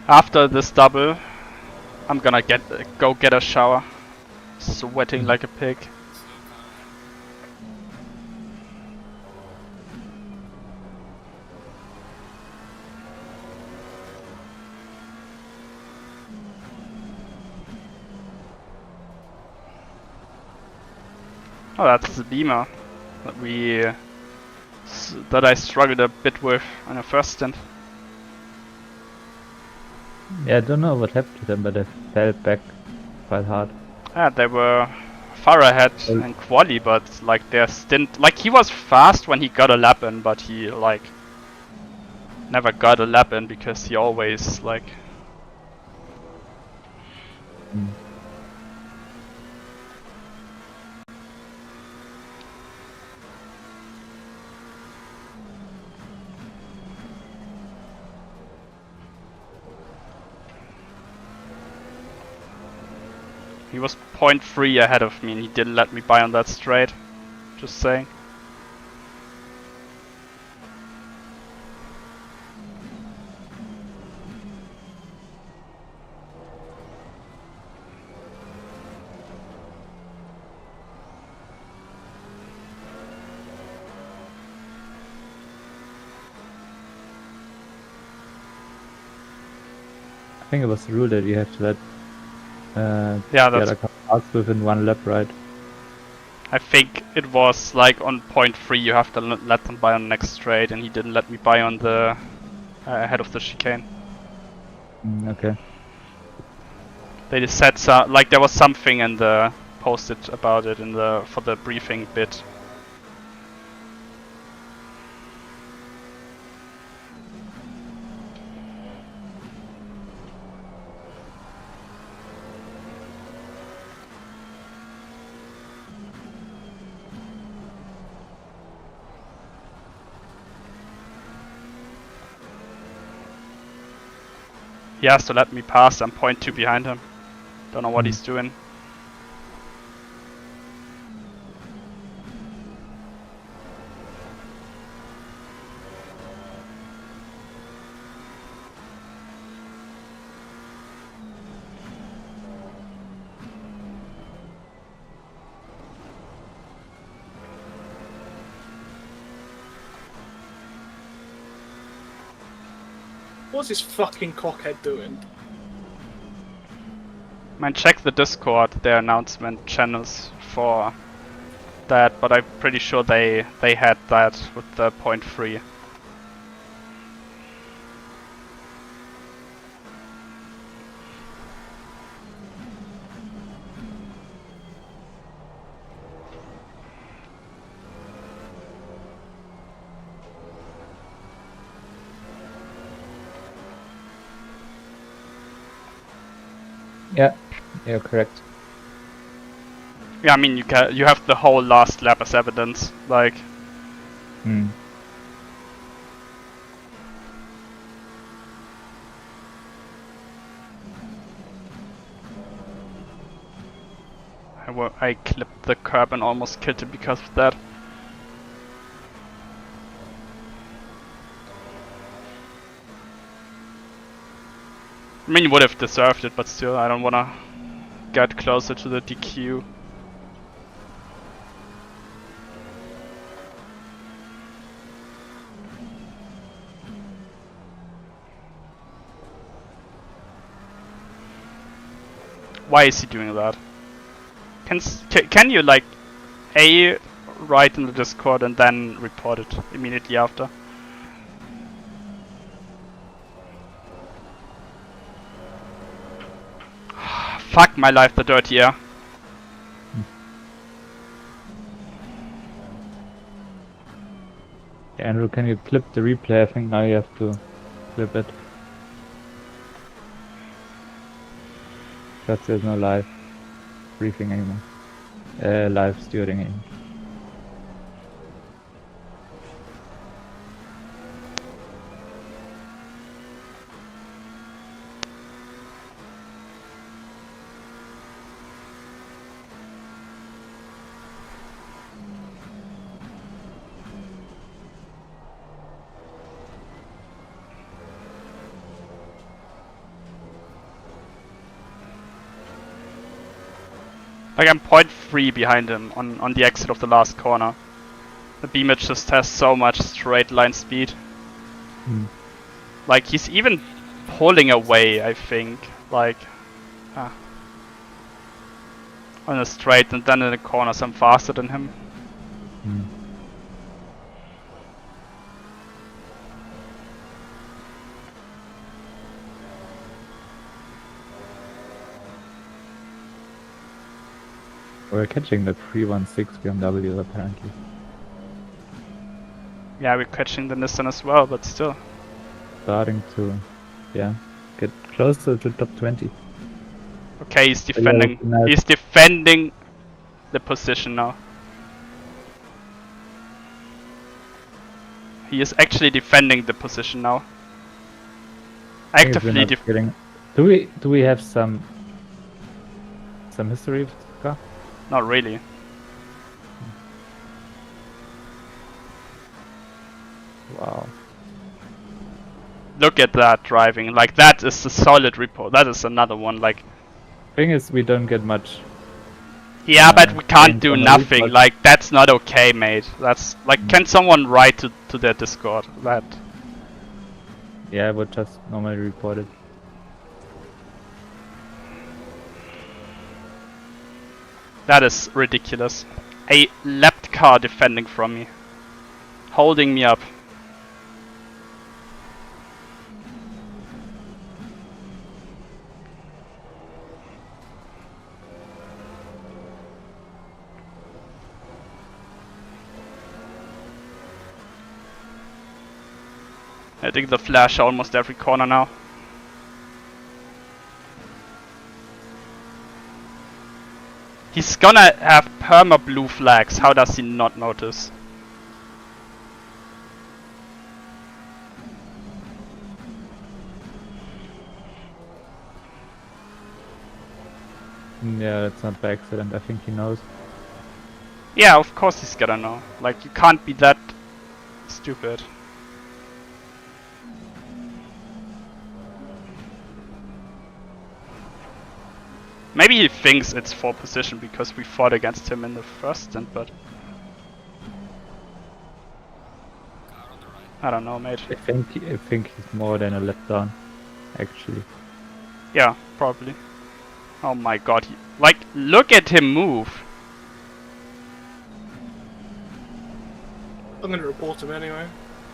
After this double, I'm gonna go get a shower. Sweating like a pig. Slow car ahead. Oh, that's the Beamer that I struggled a bit with on the first stint. Yeah, I don't know what happened to them, but they fell back quite hard. Yeah, they were far ahead in quali, but like their stint, like he was fast when he got a lap in, but he like never got a lap in because he always like. Mm. He was 0.3 ahead of me and he didn't let me by on that straight. Just saying. I think it was the rule that you have to let Yeah, the that's. other car pass within 1 lap, right? I think it was like on 0.3 you have to let them by on the next straight, and he didn't let me by on the ahead of the chicane. Okay. They just said like there was something in the posted about it in the for the briefing bit. He has to let me pass. I'm 0.2 behind him. Don't know what he's doing. What's this fucking cockhead doing? Man, check the Discord, their announcement channels for that, but I'm pretty sure they had that with the 0.3. Yeah, you're correct. Yeah, I mean you have the whole last lap as evidence, like. Hmm. I clipped the curb and almost killed it because of that. I mean, you would have deserved it, but still, I don't wanna get closer to the DQ. Why is he doing that? Can you like write in the Discord and then report it immediately after? Fuck my life, the dirty air. Yeah, Andrew, can you clip the replay? I think now you have to clip it. Because there's no live briefing anymore. Live stewarding anymore. Like I'm 0.3 behind him on the exit of the last corner. The Beamer just has so much straight line speed. Like he's even pulling away, I think. Like on a straight, and then in the corners I'm faster than him. Hmm. We're catching the 316 BMW apparently. Yeah, we're catching the Nissan as well, but still. Starting to, yeah, get closer to top 20. Okay, he's yeah, defending. nice. He's defending the position now. He is actually defending the position now. I think we're Actively not getting. Do we have some history of this car? Not really. Wow. Look at that driving. Like, that is a solid report. That is another one. Like, Thing is, we don't get much. yeah, but we can't gains do on the nothing. report. Like, that's not okay, mate. That's like, can someone write to their Discord that? Yeah, I would just normally report it. That is ridiculous. A lapped car defending from me, holding me up. I think the flash almost every corner now. He's gonna have perma blue flags. How does he not notice? Yeah, that's not by accident. I think he knows. Yeah, of course he's gonna know. Like, you can't be that stupid. Maybe he thinks it's for position because we fought against him in the first stint, but Car on the right. I don't know, mate. I think he's more than a letdown, actually. Yeah, probably. Oh my god, like, look at him move. I'm gonna report him anyway.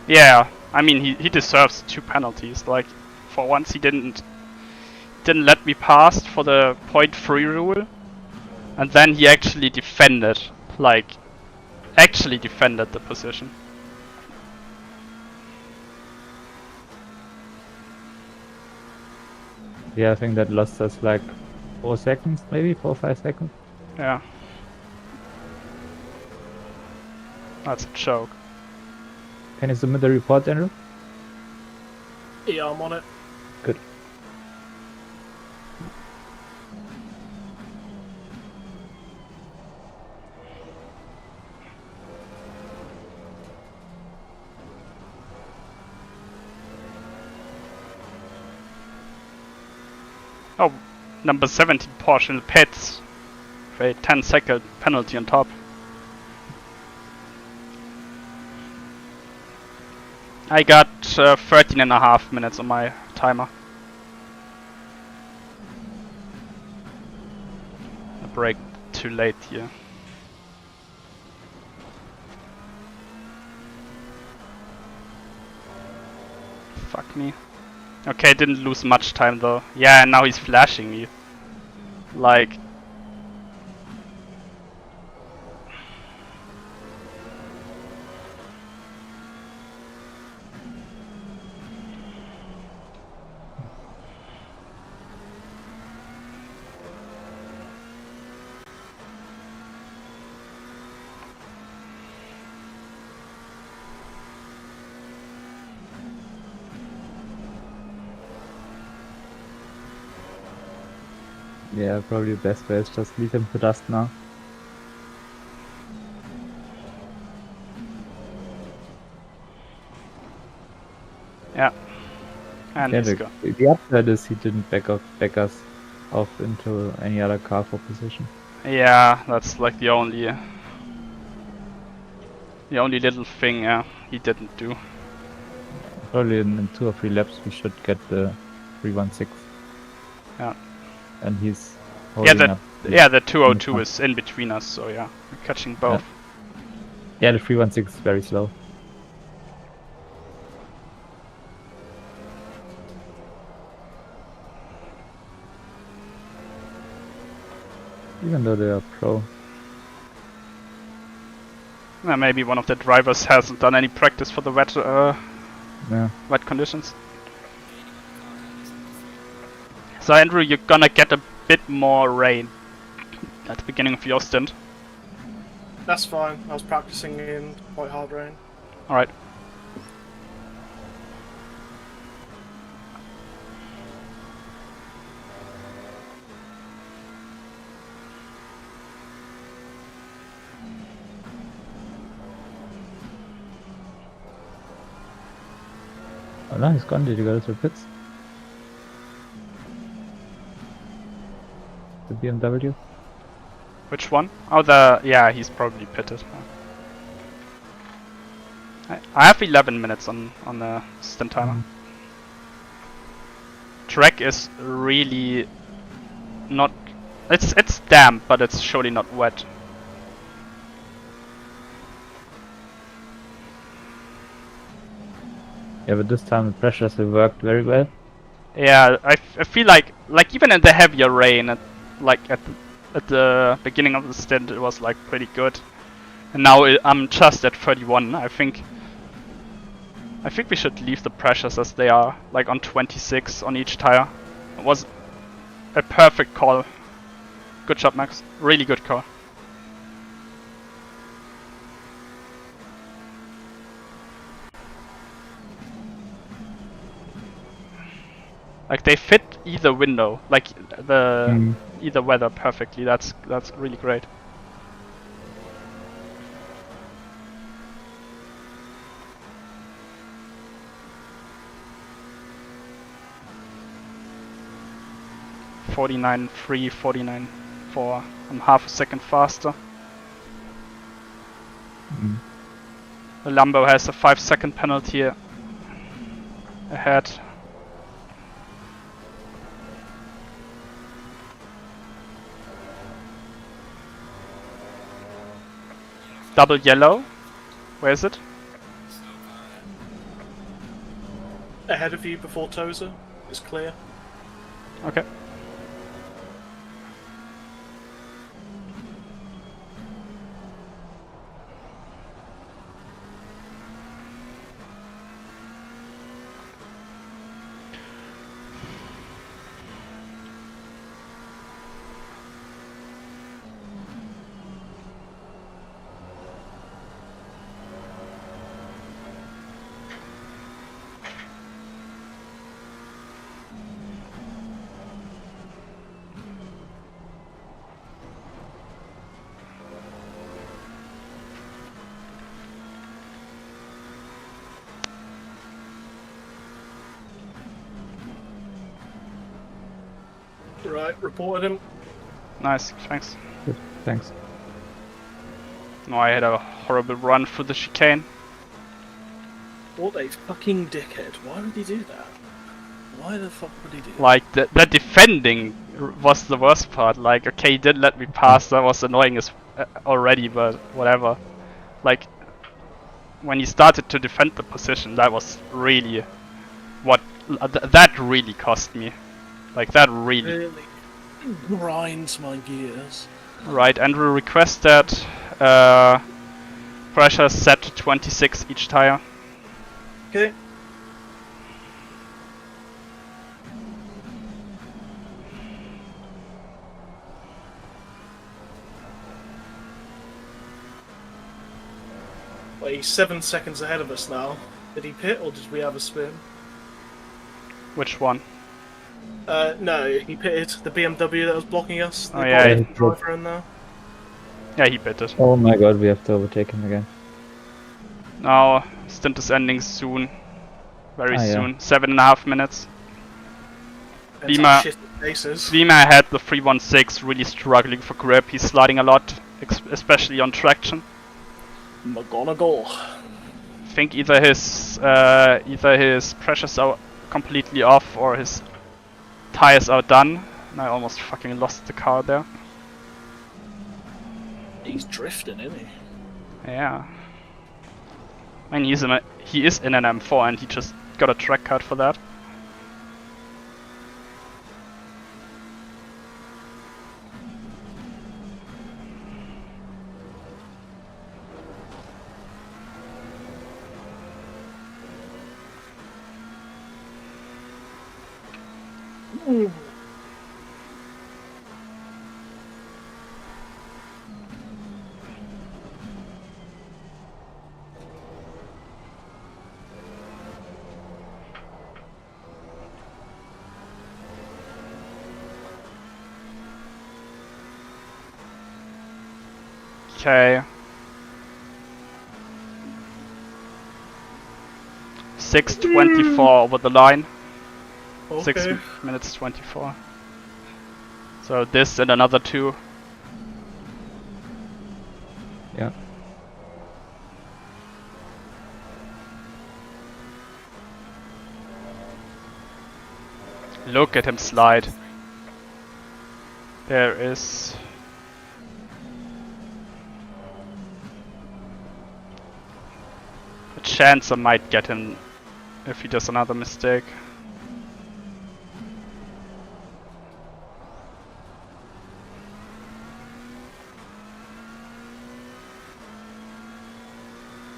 Yeah, I mean, he deserves 2 penalties. Like, for once he didn't let me pass for the 0.3 rule, and then he actually defended, like, actually defended the position. Yeah, I think that lost us like 4 seconds, maybe 4 or 5 seconds. Yeah. That's a joke. Can you submit the report, Andrew? Yeah, I'm on it. Good. Oh, number 17 Porsche in the pits. For a 10-second penalty on top. I got 13.5 minutes on my timer. A break too late here. Fuck me. Okay, didn't lose much time though. Yeah, and now he's flashing me. Like... Yeah, probably the best way is just leave him to dust now. Yeah. And Yeah, he's gone. the upside is he didn't back us off into any other car for position. Yeah, that's like the only little thing he didn't do. Probably in 2 or 3 laps we should get the 316. Yeah. And he's holding up. The 202 is in between us, so yeah, we're catching both. Yeah, the 316 is very slow. Even though they are pro. Maybe one of the drivers hasn't done any practice for the wet Yeah. wet conditions. So Andrew, you're gonna get a bit more rain at the beginning of your stint. That's fine. I was practicing in quite hard rain. Alright. Oh no, he's gone. Did you go to the pits? The BMW? Which one? Oh, yeah, he's probably pitted. I have 11 minutes on the stint timer. Track is really not. It's damp, but it's surely not wet. Yeah, but this time the pressures have worked very well. Yeah, I feel like even in the heavier rain, at the beginning of the stint, it was like pretty good. And now I'm just at 31. I think we should leave the pressures as they are, like on 26 on each tire. It was a perfect call. Good job, Max. Really good call. Like they fit either window, like the either weather perfectly. That's really great. (49.3, 49.4). I'm half a second faster. The Lambo has a 5-second penalty ahead. Double yellow. Where is it? Ahead of you before Tozer. It's clear. Okay. Right, reported him. Nice, thanks. Good, thanks. No, I had a horrible run through the chicane. What a fucking dickhead. Why would he do that? Why the fuck would he do that? Like, the defending was the worst part. Like, okay, he did let me pass, that was annoying as already, but whatever. Like, when he started to defend the position, that was really what that really cost me. Like, that really grinds my gears. Right, Andrew requested pressure set to 26 each tire. Okay. Well, he's 7 seconds ahead of us now. Did he pit or did we have a spin? Which one? No, he pitted the BMW that was blocking us. Oh yeah, the driver in there. Yeah, he pitted. Oh my god, we have to overtake him again. Now, stint is ending soon. Very soon. Yeah. 7.5 minutes. Lima had the 316 really struggling for grip. He's sliding a lot, especially on traction. McGonagall. I think either his pressures are completely off or his tires are done. And I almost fucking lost the car there. He's drifting, isn't he? Yeah. I mean, he is in an M4 and he just got a track cut for that. Okay. 6:24 over the line. Okay. 6 minutes 24. So this and another 2. Yeah. Look at him slide. There is... a chance I might get him if he does another mistake.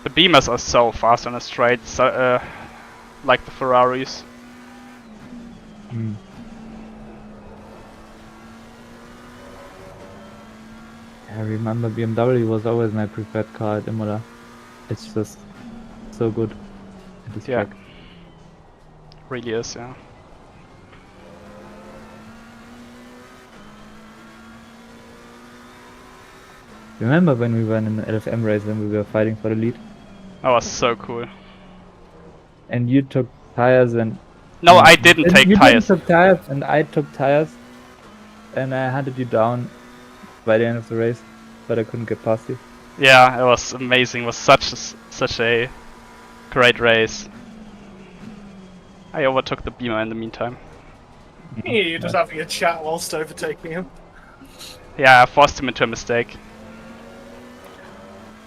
The Beamers are so fast on a straight, so, like the Ferraris. Mm. I remember BMW was always my preferred car at Imola. It's just so good at this Yeah. track. Really is, yeah. Remember when we were in an LFM race and we were fighting for the lead? That was so cool. And you took tires and... No, I didn't take you tires. didn't took tires and I took tires. And I hunted you down by the end of the race. But I couldn't get past you. Yeah, it was amazing. It was such a great race. I overtook the Beamer in the meantime. Yeah, you're just having a chat whilst overtaking him. Yeah, I forced him into a mistake.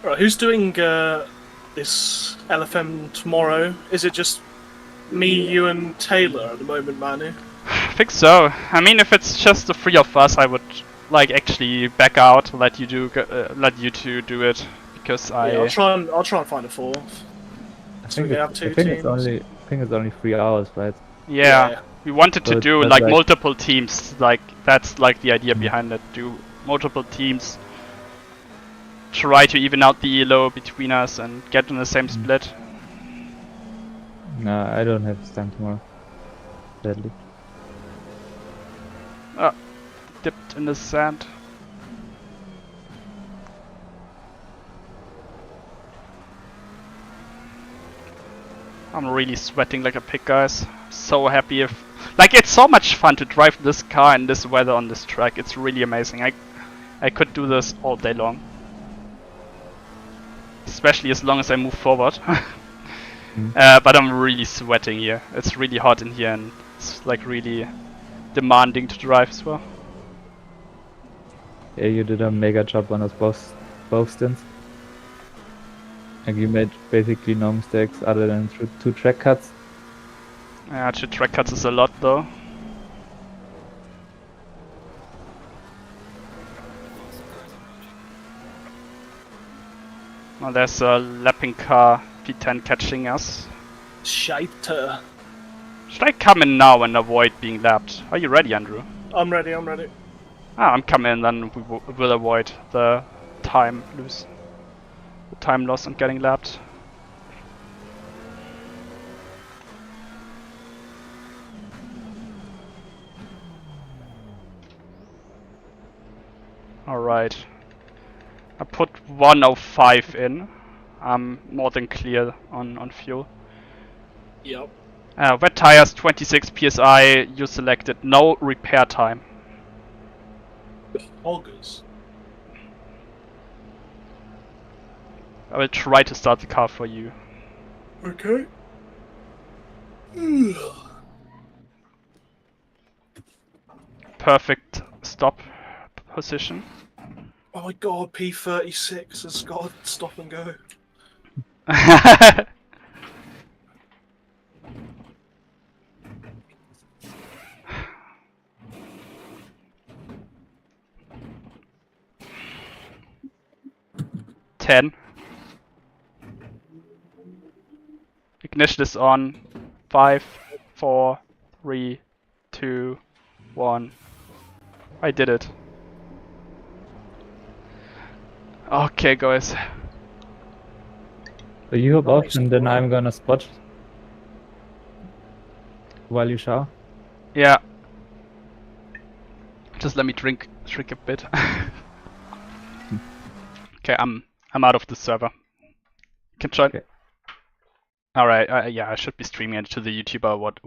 Right, who's doing this LFM tomorrow? Is it just me, you, and Taylor at the moment, Manu? I think so. I mean, if it's just the 3 of us, I would like actually back out, let you two do it, because Yeah, I'll try and find a fourth. I So we think, can have it's, two I think teams. it's only 3 hours, right? Yeah, Yeah. we wanted to So do it's like like- multiple teams. Like that's like the idea behind it. Do multiple teams. Try to even out the elo between us and get in the same split. No, I don't have this time tomorrow. Sadly. Dipped in the sand. I'm really sweating like a pig, guys. So happy if... Like, it's so much fun to drive this car in this weather on this track. It's really amazing. I could do this all day long. Especially as long as I move forward. But I'm really sweating here. It's really hot in here and it's like really demanding to drive as well. Yeah, you did a mega job on us both stints. Like you made basically no mistakes other than 2 track cuts. Yeah, 2 track cuts is a lot though. Well, there's a lapping car P10 catching us. Scheiter. Should I come in now and avoid being lapped? Are you ready, Andrew? I'm ready, I'm ready. Ah, I'm coming in, then we will avoid the time loss and getting lapped. Alright. I put 105 in. I'm more than clear on fuel. Yep. Wet tires, 26 psi, you selected no repair time. Hoggers. I will try to start the car for you. Okay. perfect stop position. Oh my god, P36 has got to stop and go. Ten. Ignition is on. 5, 4, 3, 2, 1. I did it. Okay, guys. So you hop off, Nice and then work. I'm gonna spot while you shower. Yeah. Just let me drink a bit. Okay, I'm out of the server. Can join. Okay. All right. Yeah, I should be streaming it to the YouTuber. What